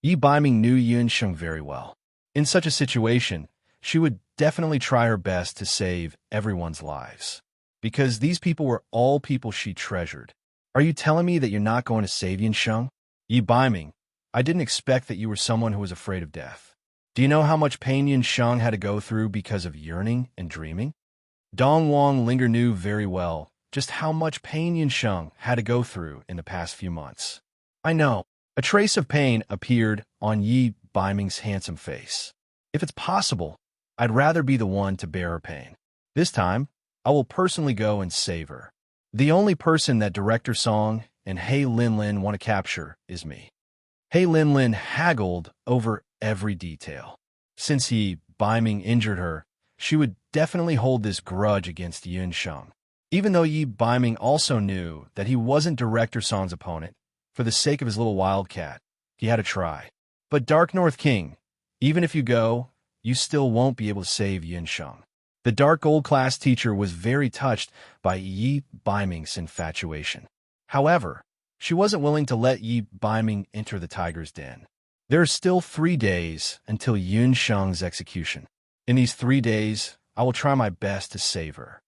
Speaker 1: Yi Baiming knew Yun Sheng very well. In such a situation, she would definitely try her best to save everyone's lives. Because these people were all people she treasured. Are you telling me that you're not going to save Yun Sheng? Yi Baiming, I didn't expect that you were someone who was afraid of death. Do you know how much pain Yun Sheng had to go through because of yearning and dreaming? Dong Wang Linger knew very well just how much pain Yun Sheng had to go through in the past few months. I know. A trace of pain appeared on Yi Baiming's handsome face. If it's possible, I'd rather be the one to bear her pain. This time, I will personally go and save her. The only person that Director Song and He Lin Lin want to capture is me. He Lin Lin haggled over every detail. Since Yi Baiming injured her, she would definitely hold this grudge against Yun Sheng. Even though Yi Baiming also knew that he wasn't Director Song's opponent, for the sake of his little wildcat, he had to try. But Dark North King, even if you go, you still won't be able to save Yun Sheng. The Dark Gold class teacher was very touched by Yi Baiming's infatuation. However, she wasn't willing to let Yi Baiming enter the tiger's den. There are still 3 days until Yun Sheng's execution. In these 3 days, I will try my best to save her.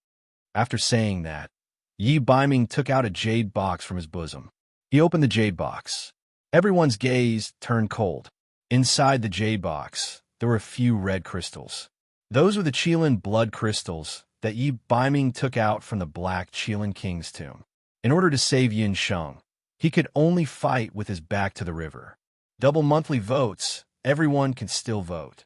Speaker 1: After saying that, Yi Baiming took out a jade box from his bosom. He opened the jade box. Everyone's gaze turned cold. Inside the jade box, there were a few red crystals. Those were the Qilin blood crystals that Yi Baiming took out from the Black Qilin King's tomb. In order to save Yun Sheng, he could only fight with his back to the river. Double monthly votes, everyone can still vote.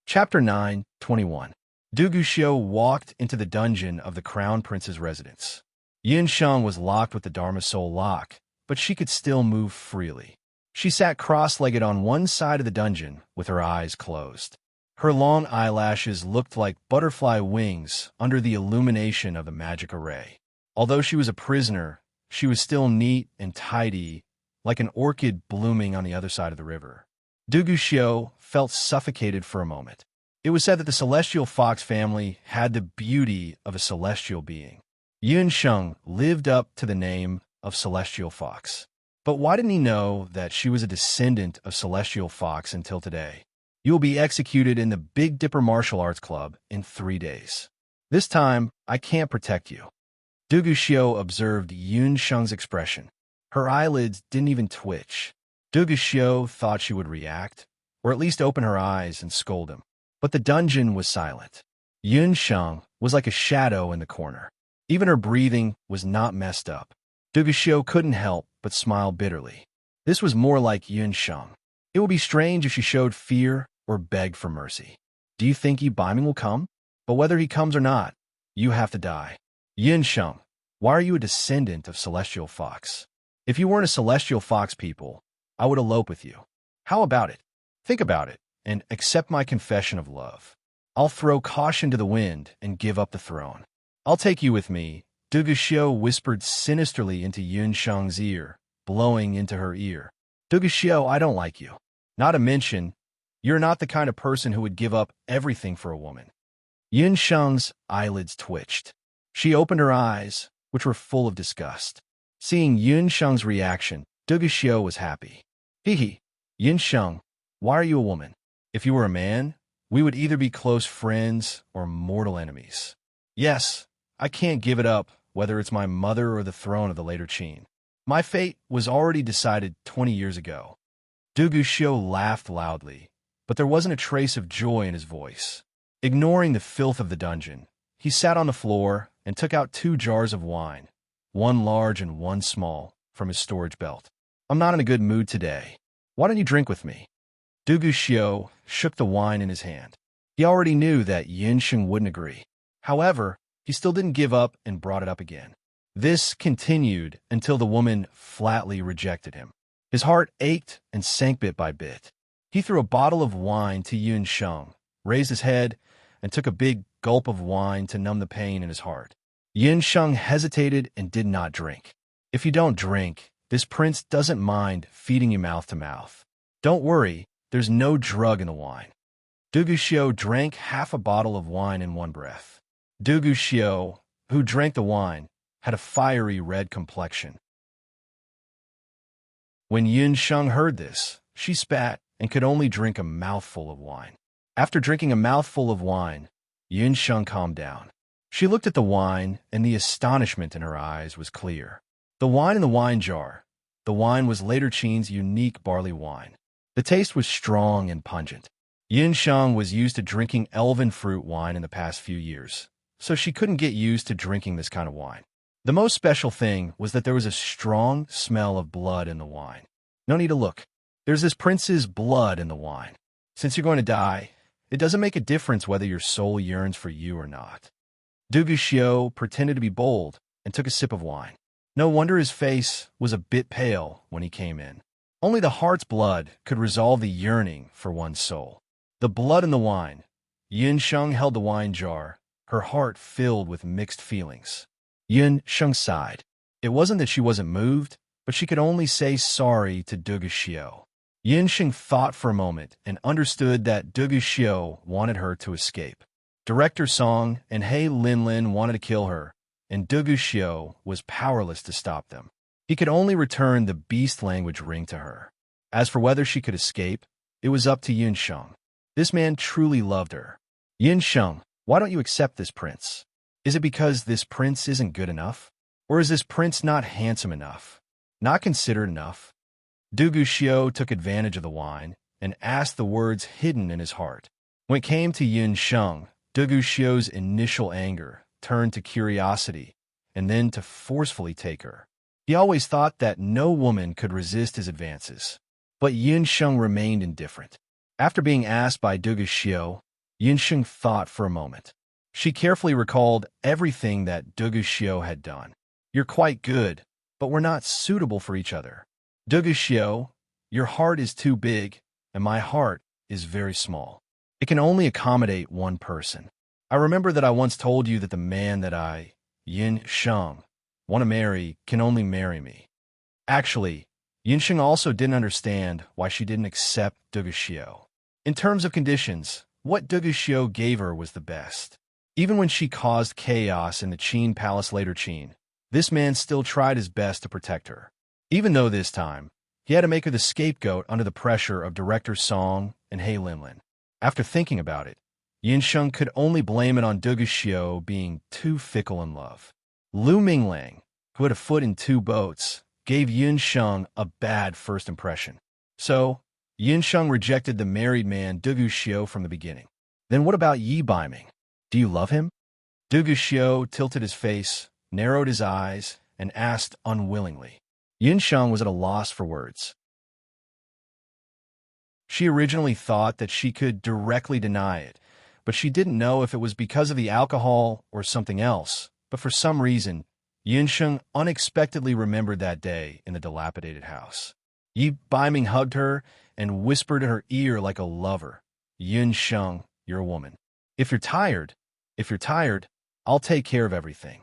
Speaker 1: Chapter 9:21. Dugu Xiao walked into the dungeon of the Crown Prince's residence. Yun Sheng was locked with the Dharma Soul lock, but she could still move freely. She sat cross-legged on one side of the dungeon with her eyes closed. Her long eyelashes looked like butterfly wings under the illumination of the magic array. Although she was a prisoner, she was still neat and tidy, like an orchid blooming on the other side of the river. Dugu Xiao felt suffocated for a moment. It was said that the celestial fox family had the beauty of a celestial being. Yun Sheng lived up to the name of Celestial Fox. But why didn't he know that she was a descendant of Celestial Fox until today? You will be executed in the Big Dipper Martial Arts Club in 3 days. This time, I can't protect you. Dugu Xiao observed Yun Sheng's expression. Her eyelids didn't even twitch. Dugu Xiao thought she would react, or at least open her eyes and scold him. But the dungeon was silent. Yun Sheng was like a shadow in the corner. Even her breathing was not messed up. Dugu Xiao couldn't help but smile bitterly. This was more like Yun Sheng. It would be strange if she showed fear or begged for mercy. Do you think Yi Baiming will come? But whether he comes or not, you have to die. Yun Sheng, why are you a descendant of Celestial Fox? If you weren't a Celestial Fox people, I would elope with you. How about it? Think about it, and accept my confession of love. I'll throw caution to the wind and give up the throne. I'll take you with me, Dugu Xiao whispered sinisterly into Yun Sheng's ear, blowing into her ear. Dugu Xiao, I don't like you. Not to mention, you're not the kind of person who would give up everything for a woman. Yun Sheng's eyelids twitched. She opened her eyes, which were full of disgust. Seeing Yun Sheng's reaction, Dugu Xiao was happy. Hee, Yun Sheng, why are you a woman? If you were a man, we would either be close friends or mortal enemies. Yes, I can't give it up, whether it's my mother or the throne of the later Qin. My fate was already decided 20 years ago. Dugu Xiao laughed loudly, but there wasn't a trace of joy in his voice. Ignoring the filth of the dungeon, he sat on the floor and took out 2 jars of wine, one large and one small, from his storage belt. I'm not in a good mood today. Why don't you drink with me? Dugu Xiao shook the wine in his hand. He already knew that Yinsheng wouldn't agree. However, he still didn't give up and brought it up again. This continued until the woman flatly rejected him. His heart ached and sank bit by bit. He threw a bottle of wine to Yinsheng, raised his head, and took a big gulp of wine to numb the pain in his heart. Yinsheng hesitated and did not drink. If you don't drink, this prince doesn't mind feeding you mouth to mouth. Don't worry, there's no drug in the wine. Dugu Xiao drank half a bottle of wine in one breath. Dugu Xiao, who drank the wine, had a fiery red complexion. When Yinsheng heard this, she spat and could only drink a mouthful of wine. After drinking a mouthful of wine, Yinsheng calmed down. She looked at the wine, and the astonishment in her eyes was clear. The wine in the wine jar. The wine was later Qin's unique barley wine. The taste was strong and pungent. Yinsheng was used to drinking elven fruit wine in the past few years, so she couldn't get used to drinking this kind of wine. The most special thing was that there was a strong smell of blood in the wine. No need to look. There's this prince's blood in the wine. Since you're going to die, it doesn't make a difference whether your soul yearns for you or not. Dugu Xiao pretended to be bold and took a sip of wine. No wonder his face was a bit pale when he came in. Only the heart's blood could resolve the yearning for one's soul. The blood in the wine. Yinsheng held the wine jar, her heart filled with mixed feelings. Yinsheng sighed. It wasn't that she wasn't moved, but she could only say sorry to Dugu Xiao. Yinsheng thought for a moment and understood that Dugu Xiao wanted her to escape. Director Song and He Linlin wanted to kill her, and Dugu Xiao was powerless to stop them. He could only return the beast language ring to her. As for whether she could escape, it was up to Yinsheng. This man truly loved her. Yinsheng, why don't you accept this prince? Is it because this prince isn't good enough? Or is this prince not handsome enough? Not considerate enough? Dugu Xiao took advantage of the wine and asked the words hidden in his heart. When it came to Yinsheng, Dugu Xiao's initial anger turned to curiosity and then to forcefully take her. He always thought that no woman could resist his advances. But Yinsheng remained indifferent. After being asked by Dugu Xiao, Yinsheng thought for a moment. She carefully recalled everything that Dugu Xiao had done. You're quite good, but we're not suitable for each other. Dugu Xiao, your heart is too big, and my heart is very small. It can only accommodate one person. I remember that I once told you that the man that I, Yinsheng, want to marry can only marry me. Actually, Yinsheng also didn't understand why she didn't accept Dugu Xiao. In terms of conditions, what Dugu Xiao gave her was the best. Even when she caused chaos in the Qin palace later Qin, this man still tried his best to protect her. Even though this time, he had to make her the scapegoat under the pressure of Director Song and He Linlin. After thinking about it, Yinsheng could only blame it on Dugu Xiao being too fickle in love. Lu Minglang, who had a foot in two boats, gave Yinsheng a bad first impression. So, Yinsheng rejected the married man Dugu Xiao from the beginning. Then what about Yi Baiming? Do you love him? Dugu Xiao tilted his face, narrowed his eyes, and asked unwillingly. Yinsheng was at a loss for words. She originally thought that she could directly deny it, but she didn't know if it was because of the alcohol or something else. But for some reason, Yinsheng unexpectedly remembered that day in the dilapidated house. Yi Baiming hugged her and whispered in her ear like a lover, Yinsheng, you're a woman. If you're tired, I'll take care of everything.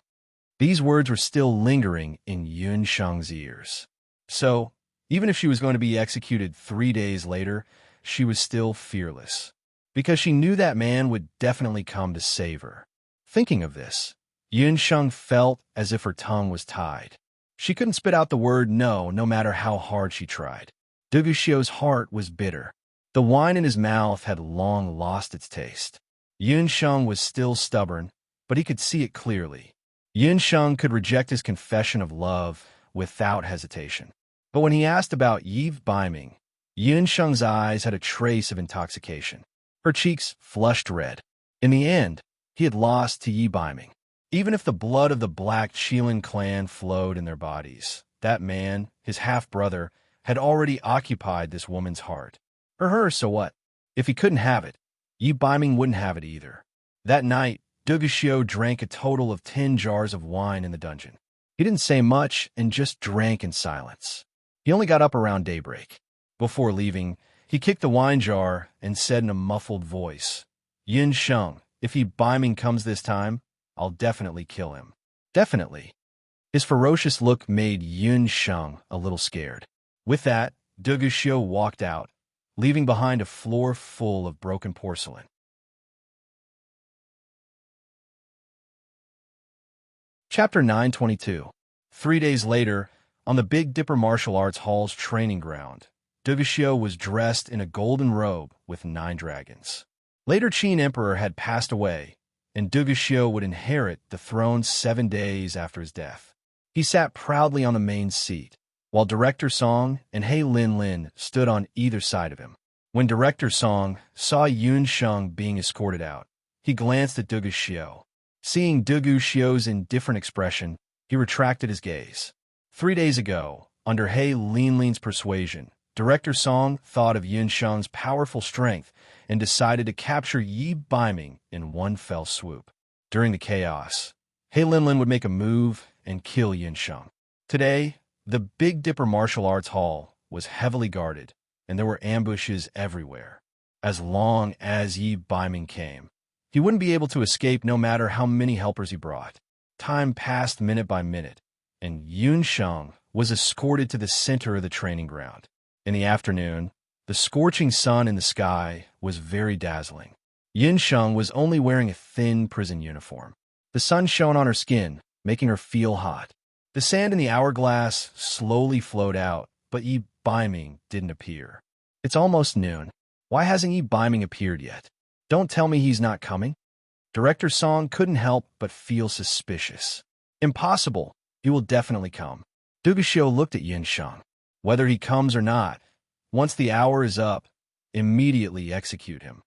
Speaker 1: These words were still lingering in Yinsheng's ears. So, even if she was going to be executed 3 days later, she was still fearless, because she knew that man would definitely come to save her. Thinking of this, Yinsheng felt as if her tongue was tied. She couldn't spit out the word no matter how hard she tried. Dugu Xiao's heart was bitter. The wine in his mouth had long lost its taste. Yinsheng was still stubborn, but he could see it clearly. Yinsheng could reject his confession of love without hesitation. But when he asked about Yi Baiming, Yinsheng's eyes had a trace of intoxication. Her cheeks flushed red. In the end, he had lost to Yi Baiming. Even if the blood of the Black Chelan clan flowed in their bodies, that man, his half-brother, had already occupied this woman's heart. For her, so what? If he couldn't have it, Yi Baiming wouldn't have it either. That night, Duguxiu drank a total of 10 jars of wine in the dungeon. He didn't say much and just drank in silence. He only got up around daybreak. Before leaving, he kicked the wine jar and said in a muffled voice, "Yin Sheng, if Yi Baiming comes this time, I'll definitely kill him." Definitely. His ferocious look made Yun Sheng a little scared. With that, Duguxiu walked out, leaving behind a floor full of broken porcelain. Chapter 922. 3 days later, on the Big Dipper Martial Arts Hall's training ground, Duguxiu was dressed in a golden robe with 9 dragons. Later Qin Emperor had passed away, and Duguxiu would inherit the throne 7 days after his death. He sat proudly on the main seat, while Director Song and He Linlin stood on either side of him. When Director Song saw Yun Sheng being escorted out, he glanced at Duguxiu. Seeing Duguxiu's indifferent expression, he retracted his gaze. 3 days ago, under He Linlin's persuasion, Director Song thought of Yun Sheng's powerful strength and decided to capture Yi Baiming in one fell swoop. During the chaos, He Linlin would make a move and kill Yun Sheng. Today, the Big Dipper Martial Arts Hall was heavily guarded, and there were ambushes everywhere. As long as Yi Baiming came, he wouldn't be able to escape no matter how many helpers he brought. Time passed minute by minute, and Yun Sheng was escorted to the center of the training ground. In the afternoon, the scorching sun in the sky was very dazzling. Yun Sheng was only wearing a thin prison uniform. The sun shone on her skin, making her feel hot. The sand in the hourglass slowly flowed out, but Yi Baiming didn't appear. It's almost noon. Why hasn't Yi Baiming appeared yet? Don't tell me he's not coming. Director Song couldn't help but feel suspicious. Impossible. He will definitely come. Duguxiu looked at Yun Sheng. Whether he comes or not, once the hour is up, immediately execute him.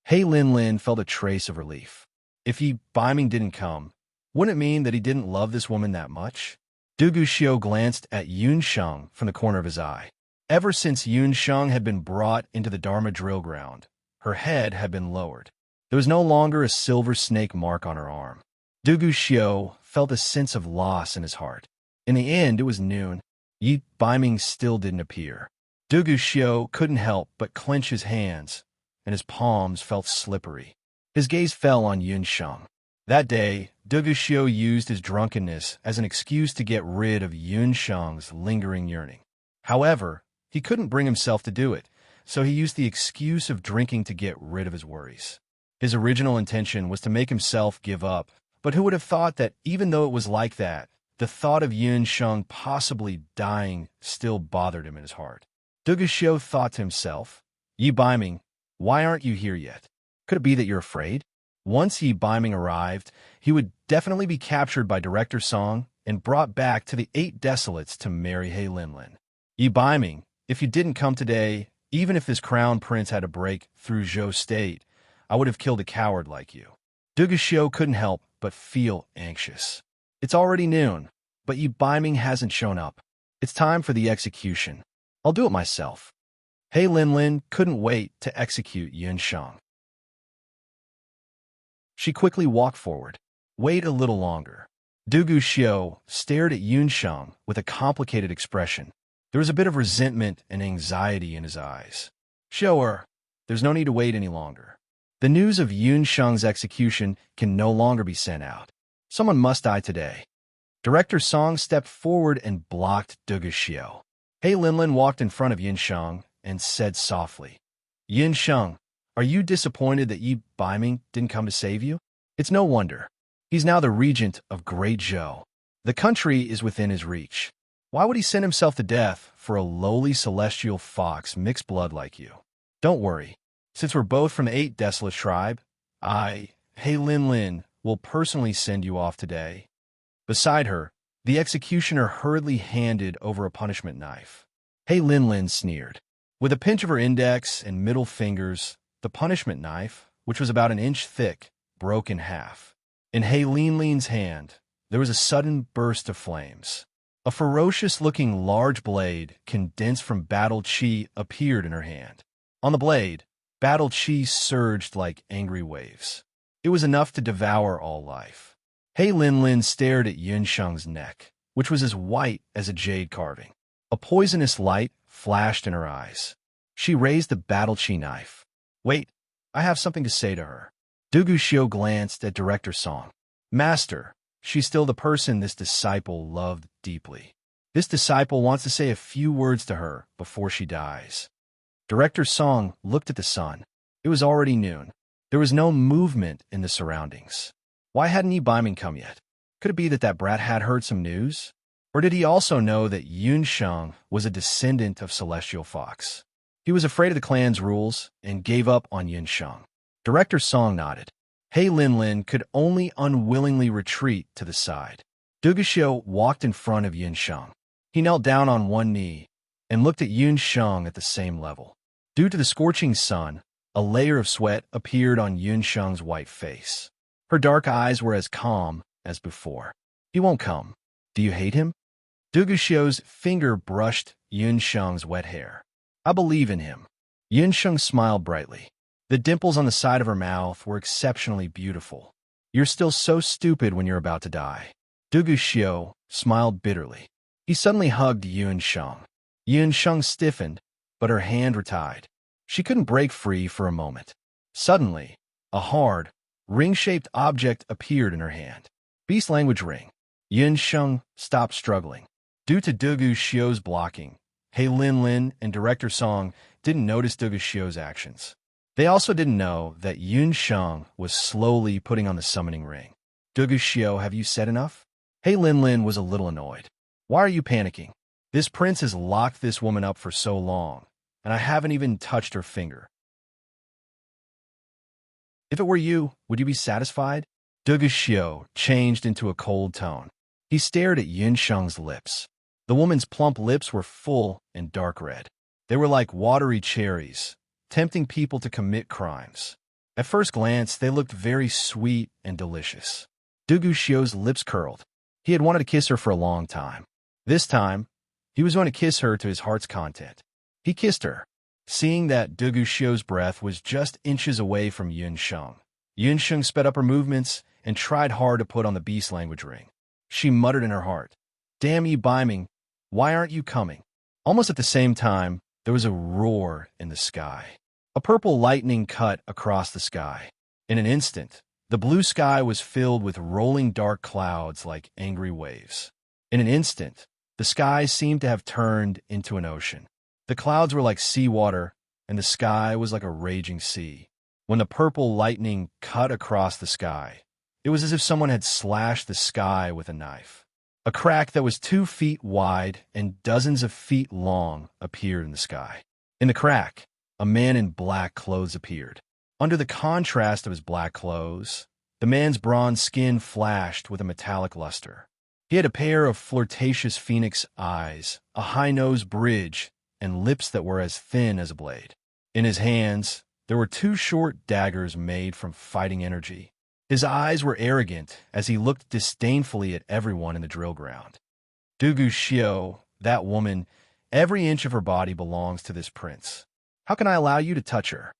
Speaker 1: He Linlin felt a trace of relief. If Yi Baiming didn't come, wouldn't it mean that he didn't love this woman that much? Duguxiu glanced at Yun Sheng from the corner of his eye. Ever since Yun Sheng had been brought into the Dharma drill ground, her head had been lowered. There was no longer a silver snake mark on her arm. Duguxiu felt a sense of loss in his heart. In the end, it was noon. Yi Baiming still didn't appear. Duguxiu couldn't help but clench his hands, and his palms felt slippery. His gaze fell on Yun Sheng. That day, Duguxiu used his drunkenness as an excuse to get rid of Yun Sheng's lingering yearning. However, he couldn't bring himself to do it, so he used the excuse of drinking to get rid of his worries. His original intention was to make himself give up, but who would have thought that even though it was like that, the thought of Yun Sheng possibly dying still bothered him in his heart. Duguxiu thought to himself, Yi Baiming, why aren't you here yet? Could it be that you're afraid? Once Yi Baiming arrived, he would definitely be captured by Director Song and brought back to the 8 Desolates to marry He Linlin. Yi Baiming, if you didn't come today, even if this crown prince had to break through Zhou state, I would have killed a coward like you. Duguxiu couldn't help but feel anxious. It's already noon, but Yi Baiming hasn't shown up. It's time for the execution. I'll do it myself. He Linlin couldn't wait to execute Yun Sheng. She quickly walked forward. Wait a little longer. Duguxiu stared at Yun Sheng with a complicated expression. There was a bit of resentment and anxiety in his eyes. Show her. There's no need to wait any longer. The news of Yun Sheng's execution can no longer be sent out. Someone must die today. Director Song stepped forward and blocked Duguxiu. He Linlin walked in front of Yun Sheng and said softly, Yun Sheng, are you disappointed that Yi Baiming didn't come to save you? It's no wonder. He's now the regent of Great Zhou. The country is within his reach. Why would he send himself to death for a lowly celestial fox mixed blood like you? Don't worry. Since we're both from the 8 Desolate tribe, I, He Linlin, will personally send you off today. Beside her, the executioner hurriedly handed over a punishment knife. He Linlin sneered. With a pinch of her index and middle fingers, the punishment knife, which was about an inch thick, broke in half. In He Linlin's hand, there was a sudden burst of flames. A ferocious-looking large blade, condensed from battle chi, appeared in her hand. On the blade, battle chi surged like angry waves. It was enough to devour all life. He Linlin stared at Yunsheng's neck, which was as white as a jade carving. A poisonous light flashed in her eyes. She raised the battle chi knife. Wait, I have something to say to her. Duguxiu glanced at Director Song. Master, she's still the person this disciple loved deeply. This disciple wants to say a few words to her before she dies. Director Song looked at the sun. It was already noon. There was no movement in the surroundings. Why hadn't Yi Baiming come yet? Could it be that that brat had heard some news? Or did he also know that Yunsheng was a descendant of Celestial Fox? He was afraid of the clan's rules and gave up on Yunsheng. Director Song nodded. He Linlin could only unwillingly retreat to the side. Duguxiu walked in front of Yunsheng. He knelt down on one knee and looked at Yunsheng at the same level. Due to the scorching sun, a layer of sweat appeared on Yunsheng's white face. Her dark eyes were as calm as before. He won't come. Do you hate him? Duguxiu's finger brushed Yunsheng's wet hair. I believe in him. Yunsheng smiled brightly. The dimples on the side of her mouth were exceptionally beautiful. You're still so stupid when you're about to die. Duguxiu smiled bitterly. He suddenly hugged Yunsheng. Yunsheng stiffened, but her hand retied. She couldn't break free for a moment. Suddenly, a hard, ring-shaped object appeared in her hand. Beast language ring. Yunsheng stopped struggling. Due to Duguxiu's blocking, He Linlin and Director Song didn't notice Duguxiu's actions. They also didn't know that Yunsheng was slowly putting on the summoning ring. Duguxiu, have you said enough? He Linlin was a little annoyed. Why are you panicking? This prince has locked this woman up for so long, and I haven't even touched her finger. If it were you, would you be satisfied? Duguxiu changed into a cold tone. He stared at Yunsheng's lips. The woman's plump lips were full and dark red. They were like watery cherries, tempting people to commit crimes. At first glance, they looked very sweet and delicious. Duguxiu's lips curled. He had wanted to kiss her for a long time. This time, he was going to kiss her to his heart's content. He kissed her. Seeing that Duguxiu's breath was just inches away from Yunsheng, Yunsheng sped up her movements and tried hard to put on the beast language ring. She muttered in her heart, Damn Yi Baiming, why aren't you coming? Almost at the same time, there was a roar in the sky. A purple lightning cut across the sky. In an instant, the blue sky was filled with rolling dark clouds like angry waves. In an instant, the sky seemed to have turned into an ocean. The clouds were like seawater, and the sky was like a raging sea. When the purple lightning cut across the sky, it was as if someone had slashed the sky with a knife. A crack that was 2 feet wide and dozens of feet long appeared in the sky. In the crack, a man in black clothes appeared. Under the contrast of his black clothes, the man's bronze skin flashed with a metallic luster. He had a pair of flirtatious phoenix eyes, a high-nosed bridge, and lips that were as thin as a blade. In his hands, there were 2 short daggers made from fighting energy. His eyes were arrogant as he looked disdainfully at everyone in the drill ground. Duguxiu, that woman, every inch of her body belongs to this prince. How can I allow you to touch her?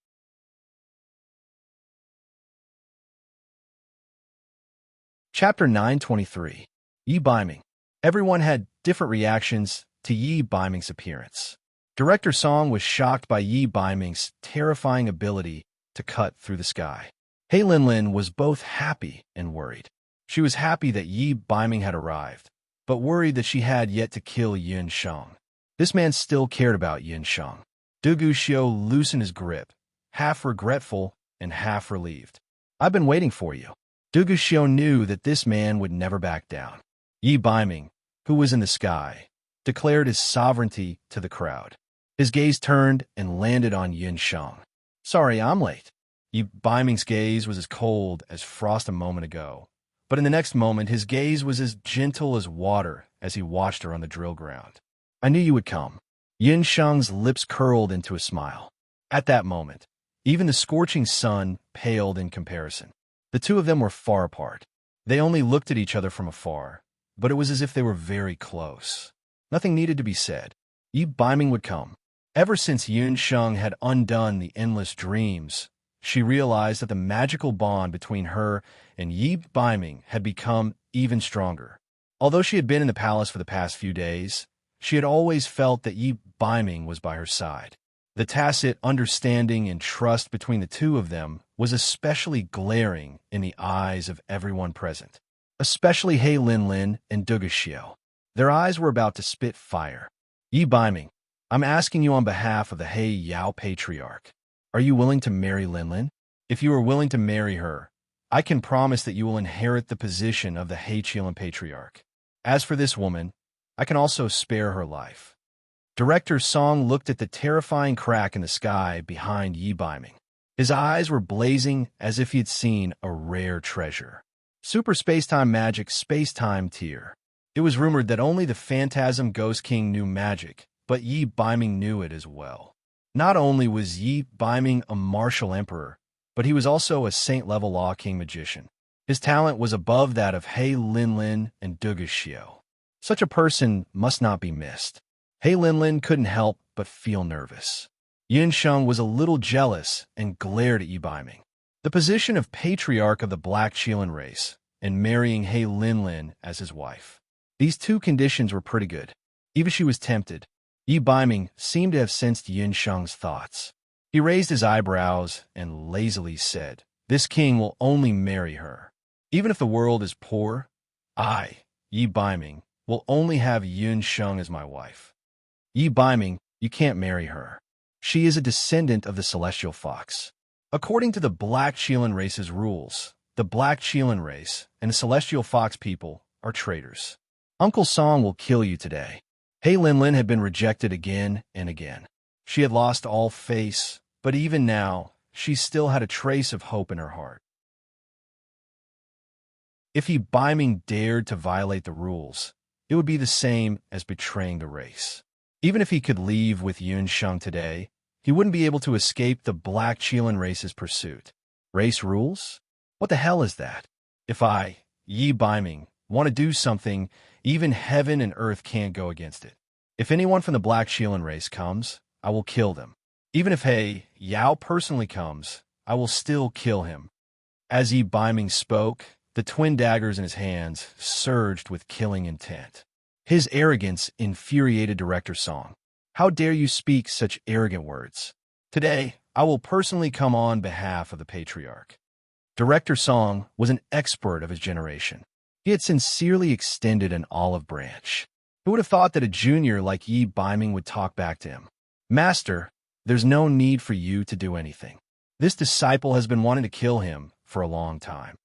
Speaker 1: Chapter 923. Yi Baiming. Everyone had different reactions to Yi Baiming's appearance. Director Song was shocked by Yi Baiming's terrifying ability to cut through the sky. He Linlin was both happy and worried. She was happy that Yi Baiming had arrived, but worried that she had yet to kill Yunsheng. This man still cared about Yunsheng. Duguxiu loosened his grip, half regretful and half relieved. I've been waiting for you. Duguxiu knew that this man would never back down. Yi Baiming, who was in the sky, declared his sovereignty to the crowd. His gaze turned and landed on Yunsheng. Sorry, I'm late. Yi Baiming's gaze was as cold as frost a moment ago, but in the next moment his gaze was as gentle as water as he watched her on the drill ground. I knew you would come. Yunsheng's lips curled into a smile. At that moment, even the scorching sun paled in comparison. The two of them were far apart. They only looked at each other from afar, but it was as if they were very close. Nothing needed to be said. Yi Biming would come. Ever since Yun Sheng had undone the endless dreams, she realized that the magical bond between her and Yi Biming had become even stronger. Although she had been in the palace for the past few days, she had always felt that Yi Biming was by her side. The tacit understanding and trust between the two of them was especially glaring in the eyes of everyone present, especially He Linlin and Dugu Xiao. Their eyes were about to spit fire. Yi Biming, I'm asking you on behalf of the He Yao Patriarch. Are you willing to marry Linlin? If you are willing to marry her, I can promise that you will inherit the position of the He Qilin Patriarch. As for this woman, I can also spare her life. Director Song looked at the terrifying crack in the sky behind Yi Biming. His eyes were blazing as if he had seen a rare treasure. Super Spacetime Magic Spacetime Tier. It was rumored that only the Phantasm Ghost King knew magic, but Yi Biming knew it as well. Not only was Yi Biming a martial emperor, but he was also a saint-level Law King magician. His talent was above that of He Linlin and Dugu Xiao. Such a person must not be missed. He Linlin couldn't help but feel nervous. Yun Sheng was a little jealous and glared at Yi Biming. The position of patriarch of the Black Qilin race and marrying He Linlin as his wife. These two conditions were pretty good. Even she was tempted. Yi Biming seemed to have sensed Yun Sheng's thoughts. He raised his eyebrows and lazily said, "This king will only marry her. Even if the world is poor, I, Yi Biming, will only have Yun Sheng as my wife. Yi Biming, you can't marry her. She is a descendant of the Celestial Fox. According to the Black Qilin race's rules, the Black Qilin race and the Celestial Fox people are traitors. Uncle Song will kill you today." He Linlin had been rejected again and again. She had lost all face, but even now, she still had a trace of hope in her heart. If Yi Biming dared to violate the rules, it would be the same as betraying the race. Even if he could leave with Yun Sheng today, he wouldn't be able to escape the Black Qilin race's pursuit. Race rules? What the hell is that? If I, Yi Biming, want to do something, even heaven and earth can't go against it. If anyone from the Black Qilin race comes, I will kill them. Even if He Yao personally comes, I will still kill him. As Yi Biming spoke, the twin daggers in his hands surged with killing intent. His arrogance infuriated Director Song. How dare you speak such arrogant words? Today, I will personally come on behalf of the Patriarch. Director Song was an expert of his generation. He had sincerely extended an olive branch. Who would have thought that a junior like Yi Biming would talk back to him? Master, there's no need for you to do anything. This disciple has been wanting to kill him for a long time.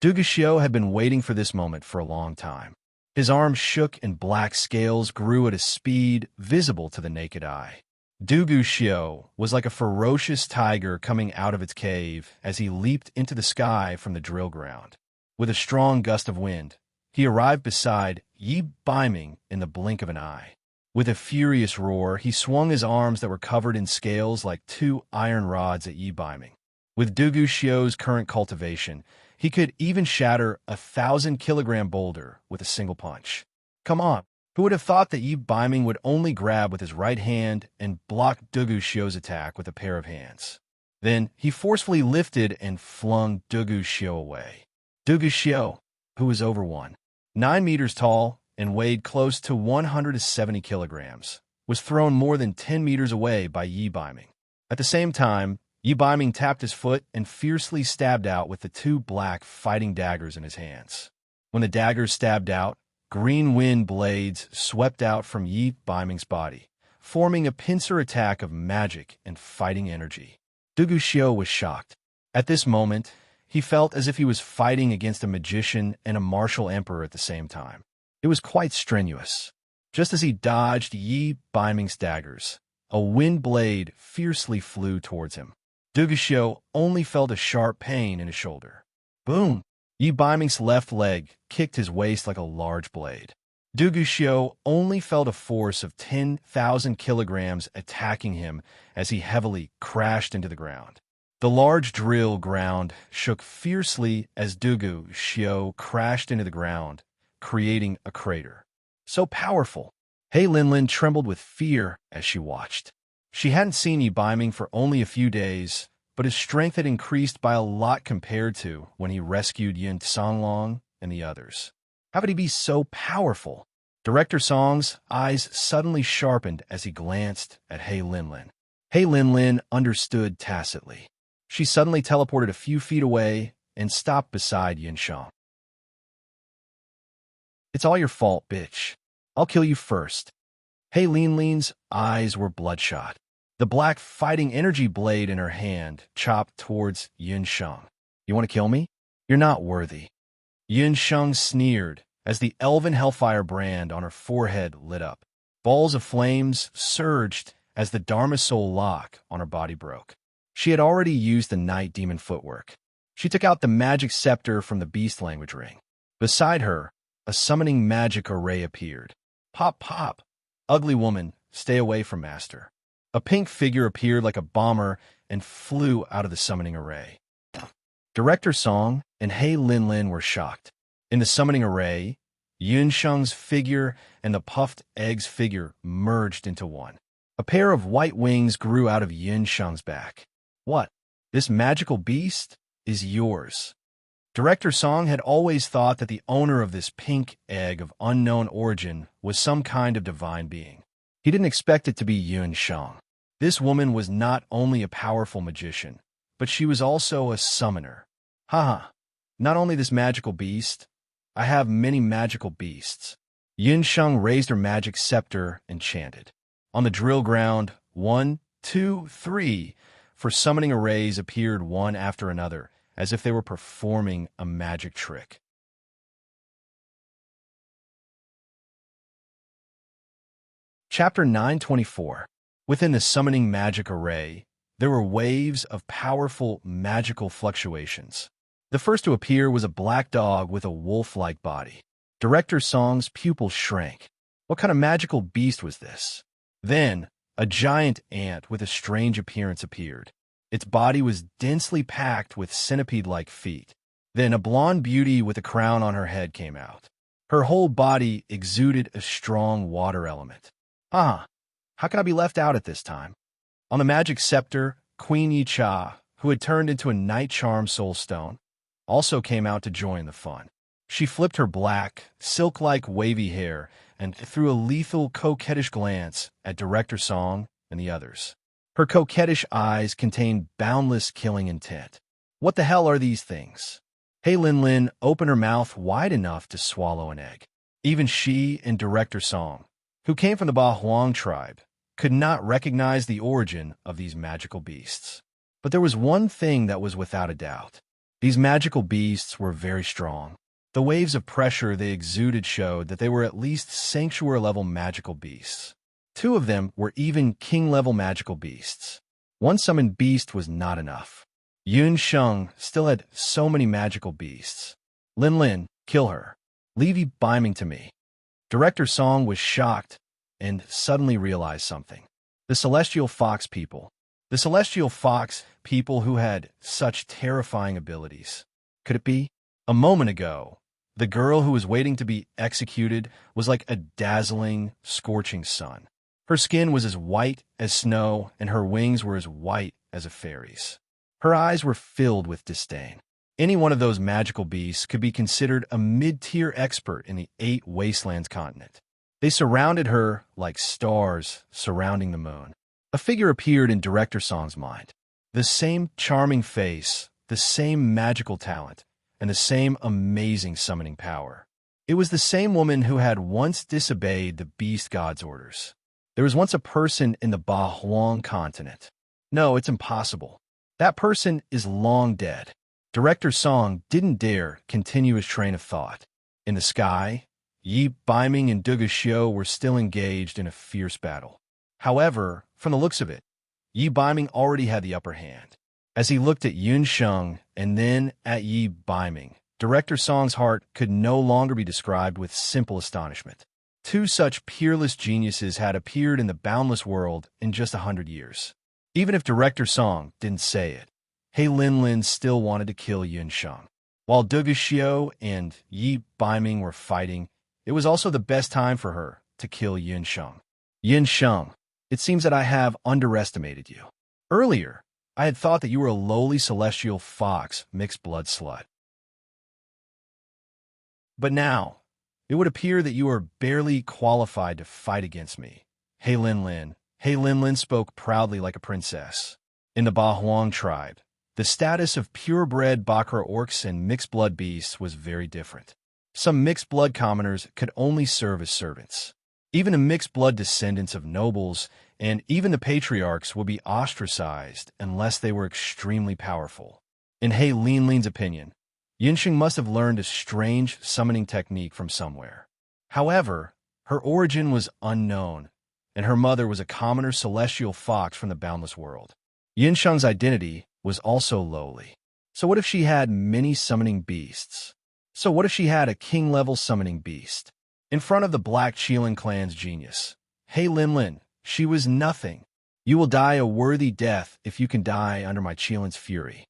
Speaker 1: Dugu Xiao had been waiting for this moment for a long time. His arms shook and black scales grew at a speed visible to the naked eye. Dugu Xiao was like a ferocious tiger coming out of its cave as he leaped into the sky from the drill ground. With a strong gust of wind, he arrived beside Yi Biming in the blink of an eye. With a furious roar, he swung his arms that were covered in scales like two iron rods at Yi Biming. With Dugu Xiao's current cultivation, he could even shatter a 1,000-kilogram boulder with a single punch. Come on, who would have thought that Yi Biming would only grab with his right hand and block Dugu Xiao's attack with a pair of hands? Then he forcefully lifted and flung Dugu Xiao away. Dugu Xiao, who was over 9 meters tall and weighed close to 170 kilograms, was thrown more than 10 meters away by Yi Biming. At the same time, Yi Biming tapped his foot and fiercely stabbed out with the two black fighting daggers in his hands. When the daggers stabbed out, green wind blades swept out from Yi Biming's body, forming a pincer attack of magic and fighting energy. Dugu Xiao was shocked. At this moment, he felt as if he was fighting against a magician and a martial emperor at the same time. It was quite strenuous. Just as he dodged Yi Biming's daggers, a wind blade fiercely flew towards him. Dugu Xiao only felt a sharp pain in his shoulder. Boom! Yi Biming's left leg kicked his waist like a large blade. Dugu Xiao only felt a force of 10,000 kilograms attacking him as he heavily crashed into the ground. The large drill ground shook fiercely as Dugu Xiao crashed into the ground, creating a crater. So powerful. Hei Linlin trembled with fear as she watched. She hadn't seen Yi Biming for only a few days, but his strength had increased by a lot compared to when he rescued Yin Songlong and the others. How could he be so powerful? Director Song's eyes suddenly sharpened as he glanced at Hei Linlin. Hei Linlin understood tacitly. She suddenly teleported a few feet away and stopped beside Yin Shang. It's all your fault, bitch. I'll kill you first. Hei Linlin's eyes were bloodshot. The black fighting energy blade in her hand chopped towards Yin Shang. You want to kill me? You're not worthy. Yin Shang sneered as the elven hellfire brand on her forehead lit up. Balls of flames surged as the Dharma soul lock on her body broke. She had already used the night demon footwork. She took out the magic scepter from the beast language ring. Beside her, a summoning magic array appeared. Pop, pop. Ugly woman, stay away from Master. A pink figure appeared like a bomber and flew out of the summoning array. Director Song and Hei Linlin were shocked. In the summoning array, Yun Sheng's figure and the puffed egg's figure merged into one. A pair of white wings grew out of Yun Sheng's back. What? This magical beast is yours. Director Song had always thought that the owner of this pink egg of unknown origin was some kind of divine being. He didn't expect it to be Yun Sheng. This woman was not only a powerful magician, but she was also a summoner. Haha, not only this magical beast, I have many magical beasts. Yun Sheng raised her magic scepter and chanted. On the drill ground, 1, 2, 3, for summoning arrays appeared one after another, as if they were performing a magic trick. Chapter 924. Within the summoning magic array, there were waves of powerful magical fluctuations. The first to appear was a black dog with a wolf-like body. Director Song's pupils shrank. What kind of magical beast was this? Then, a giant ant with a strange appearance appeared. Its body was densely packed with centipede-like feet. Then a blonde beauty with a crown on her head came out. Her whole body exuded a strong water element. How can I be left out at this time? On the magic scepter, Queen Yi Cha, who had turned into a night charm soul stone, also came out to join the fun. She flipped her black, silk-like wavy hair and threw a lethal, coquettish glance at Director Song and the others. Her coquettish eyes contained boundless killing intent. What the hell are these things? Hei Linlin opened her mouth wide enough to swallow an egg. Even she and Director Song, who came from the Ba Huang tribe, could not recognize the origin of these magical beasts. But there was one thing that was without a doubt. These magical beasts were very strong. The waves of pressure they exuded showed that they were at least sanctuary-level magical beasts. Two of them were even king-level magical beasts. One summoned beast was not enough. Yun Sheng still had so many magical beasts. Linlin, kill her. Leave Yi Biming to me. Director Song was shocked and suddenly realized something. The Celestial Fox people. The Celestial Fox people who had such terrifying abilities. Could it be? A moment ago, the girl who was waiting to be executed was like a dazzling, scorching sun. Her skin was as white as snow, and her wings were as white as a fairy's. Her eyes were filled with disdain. Any one of those magical beasts could be considered a mid-tier expert in the 8 Wastelands continent. They surrounded her like stars surrounding the moon. A figure appeared in Director Song's mind. The same charming face, the same magical talent, and the same amazing summoning power. It was the same woman who had once disobeyed the beast god's orders. There was once a person in the Ba Huang continent. No, it's impossible. That person is long dead. Director Song didn't dare continue his train of thought. In the sky, Yi Biming and Dugu Xiao were still engaged in a fierce battle. However, from the looks of it, Yi Biming already had the upper hand. As he looked at Yun Sheng and then at Yi Biming, Director Song's heart could no longer be described with simple astonishment. Two such peerless geniuses had appeared in the boundless world in just 100 years. Even if Director Song didn't say it, He Linlin still wanted to kill Yun Sheng. While Du Xiu and Yi Baiming were fighting, it was also the best time for her to kill Yun Sheng. Yun Sheng, it seems that I have underestimated you. Earlier, I had thought that you were a lowly celestial fox mixed blood slut. But now, it would appear that you are barely qualified to fight against me. He Linlin spoke proudly like a princess. In the Ba Huang tribe, the status of purebred Bakra orcs and mixed-blood beasts was very different. Some mixed-blood commoners could only serve as servants. Even the mixed-blood descendants of nobles and even the patriarchs would be ostracized unless they were extremely powerful. In He Linlin's opinion, Yinsheng must have learned a strange summoning technique from somewhere. However, her origin was unknown, and her mother was a commoner celestial fox from the boundless world. Yinsheng's identity was also lowly. So what if she had many summoning beasts? So what if she had a king-level summoning beast? In front of the Black Qilin clan's genius, He Linlin, she was nothing. You will die a worthy death if you can die under my Qilin's fury.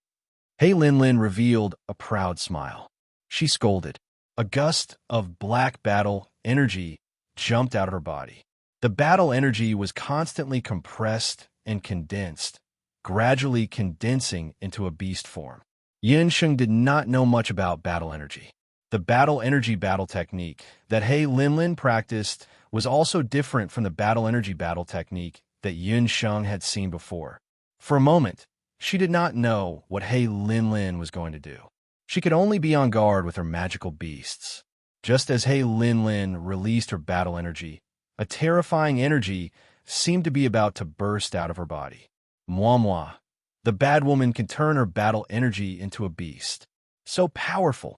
Speaker 1: He Linlin revealed a proud smile. She scolded. A gust of black battle energy jumped out of her body. The battle energy was constantly compressed and condensed, gradually condensing into a beast form. Yinsheng did not know much about battle energy. The battle energy battle technique that He Linlin practiced was also different from the battle energy battle technique that Yinsheng had seen before. For a moment, she did not know what He Linlin was going to do. She could only be on guard with her magical beasts. Just as He Linlin released her battle energy, a terrifying energy seemed to be about to burst out of her body. Mwah. The bad woman can turn her battle energy into a beast. So powerful.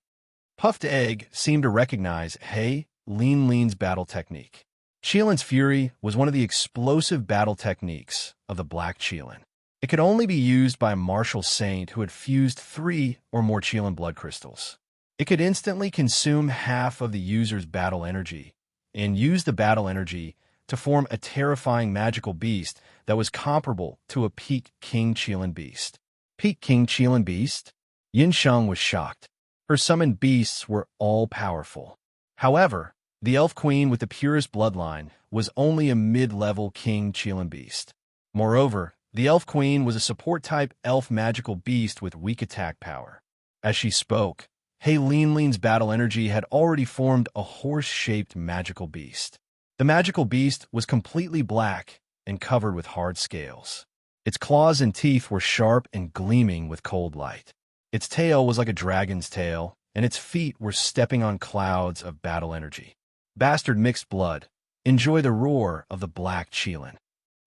Speaker 1: Puffed Egg seemed to recognize He Linlin's battle technique. Qilin's Fury was one of the explosive battle techniques of the Black Qilin. It could only be used by a martial saint who had fused 3 or more Qilin blood crystals. It could instantly consume half of the user's battle energy and use the battle energy to form a terrifying magical beast that was comparable to a peak King Qilin beast. Peak King Qilin beast? Yinsheng was shocked. Her summoned beasts were all-powerful. However, the Elf Queen with the purest bloodline was only a mid-level King Qilin beast. Moreover, the Elf Queen was a support-type elf magical beast with weak attack power. As she spoke, He Linlin's battle energy had already formed a horse-shaped magical beast. The magical beast was completely black and covered with hard scales. Its claws and teeth were sharp and gleaming with cold light. Its tail was like a dragon's tail, and its feet were stepping on clouds of battle energy. Bastard mixed blood, enjoy the roar of the Black Qilin.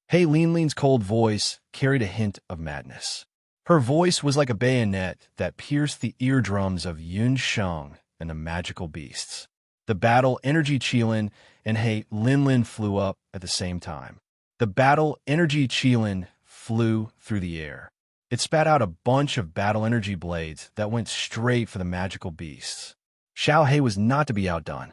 Speaker 1: He Linlin's cold voice carried a hint of madness. Her voice was like a bayonet that pierced the eardrums of Yinsheng and the magical beasts. The battle energy Qilin and He Linlin flew up at the same time. The battle energy Qilin flew through the air. It spat out a bunch of battle energy blades that went straight for the magical beasts. Xiao He was not to be outdone.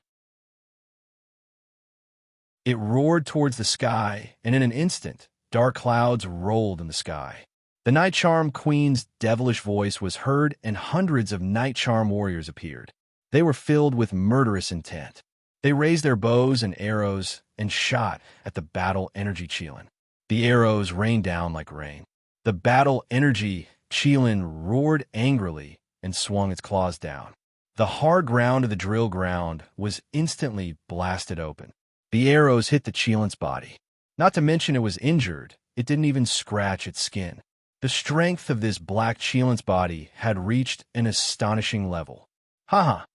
Speaker 1: It roared towards the sky, and in an instant, dark clouds rolled in the sky. The Night Charm Queen's devilish voice was heard, and hundreds of Night Charm warriors appeared. They were filled with murderous intent. They raised their bows and arrows and shot at the battle energy Qilin. The arrows rained down like rain. The battle energy Qilin roared angrily and swung its claws down. The hard ground of the drill ground was instantly blasted open. The arrows hit the Qilin's body. Not to mention it was injured, it didn't even scratch its skin. The strength of this Black Qilin's body had reached an astonishing level.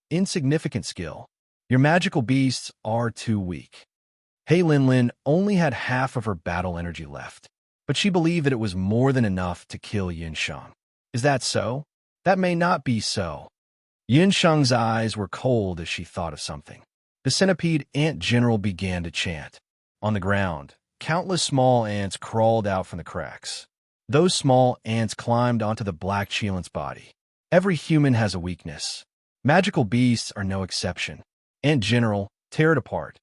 Speaker 1: Insignificant skill. Your magical beasts are too weak. He Linlin only had half of her battle energy left, but she believed that it was more than enough to kill Yinsheng. Is that so? That may not be so. Yinsheng's eyes were cold as she thought of something. The centipede ant general began to chant. On the ground, countless small ants crawled out from the cracks. Those small ants climbed onto the Black Qilin's body. Every human has a weakness. Magical beasts are no exception. Ant general, tear it apart.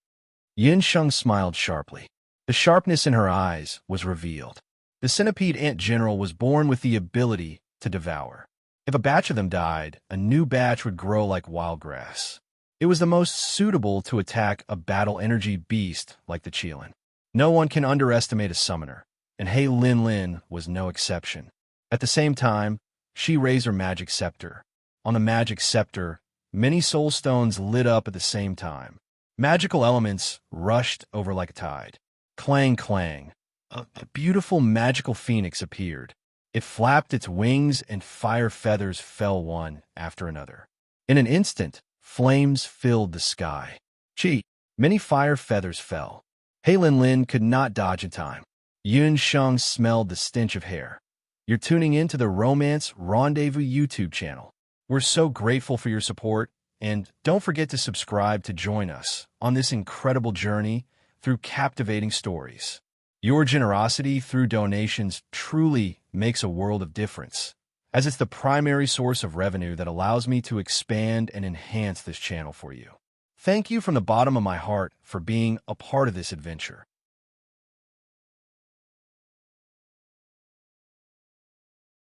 Speaker 1: Yinsheng smiled sharply. The sharpness in her eyes was revealed. The centipede ant general was born with the ability to devour. If a batch of them died, a new batch would grow like wild grass. It was the most suitable to attack a battle energy beast like the Qilin. No one can underestimate a summoner, and Hei Lin Lin was no exception. At the same time, she raised her magic scepter. On the magic scepter, many soul stones lit up at the same time. Magical elements rushed over like a tide. Clang, clang. A beautiful magical phoenix appeared. It flapped its wings and fire feathers fell one after another. In an instant, flames filled the sky. Gee, many fire feathers fell. Hei Lin Lin could not dodge in time. Yun Sheng smelled the stench of hair. You're tuning in to the Romance Rendezvous YouTube channel. We're so grateful for your support, and don't forget to subscribe to join us on this incredible journey through captivating stories. Your generosity through donations truly makes a world of difference, as it's the primary source of revenue that allows me to expand and enhance this channel for you. Thank you from the bottom of my heart for being a part of this adventure.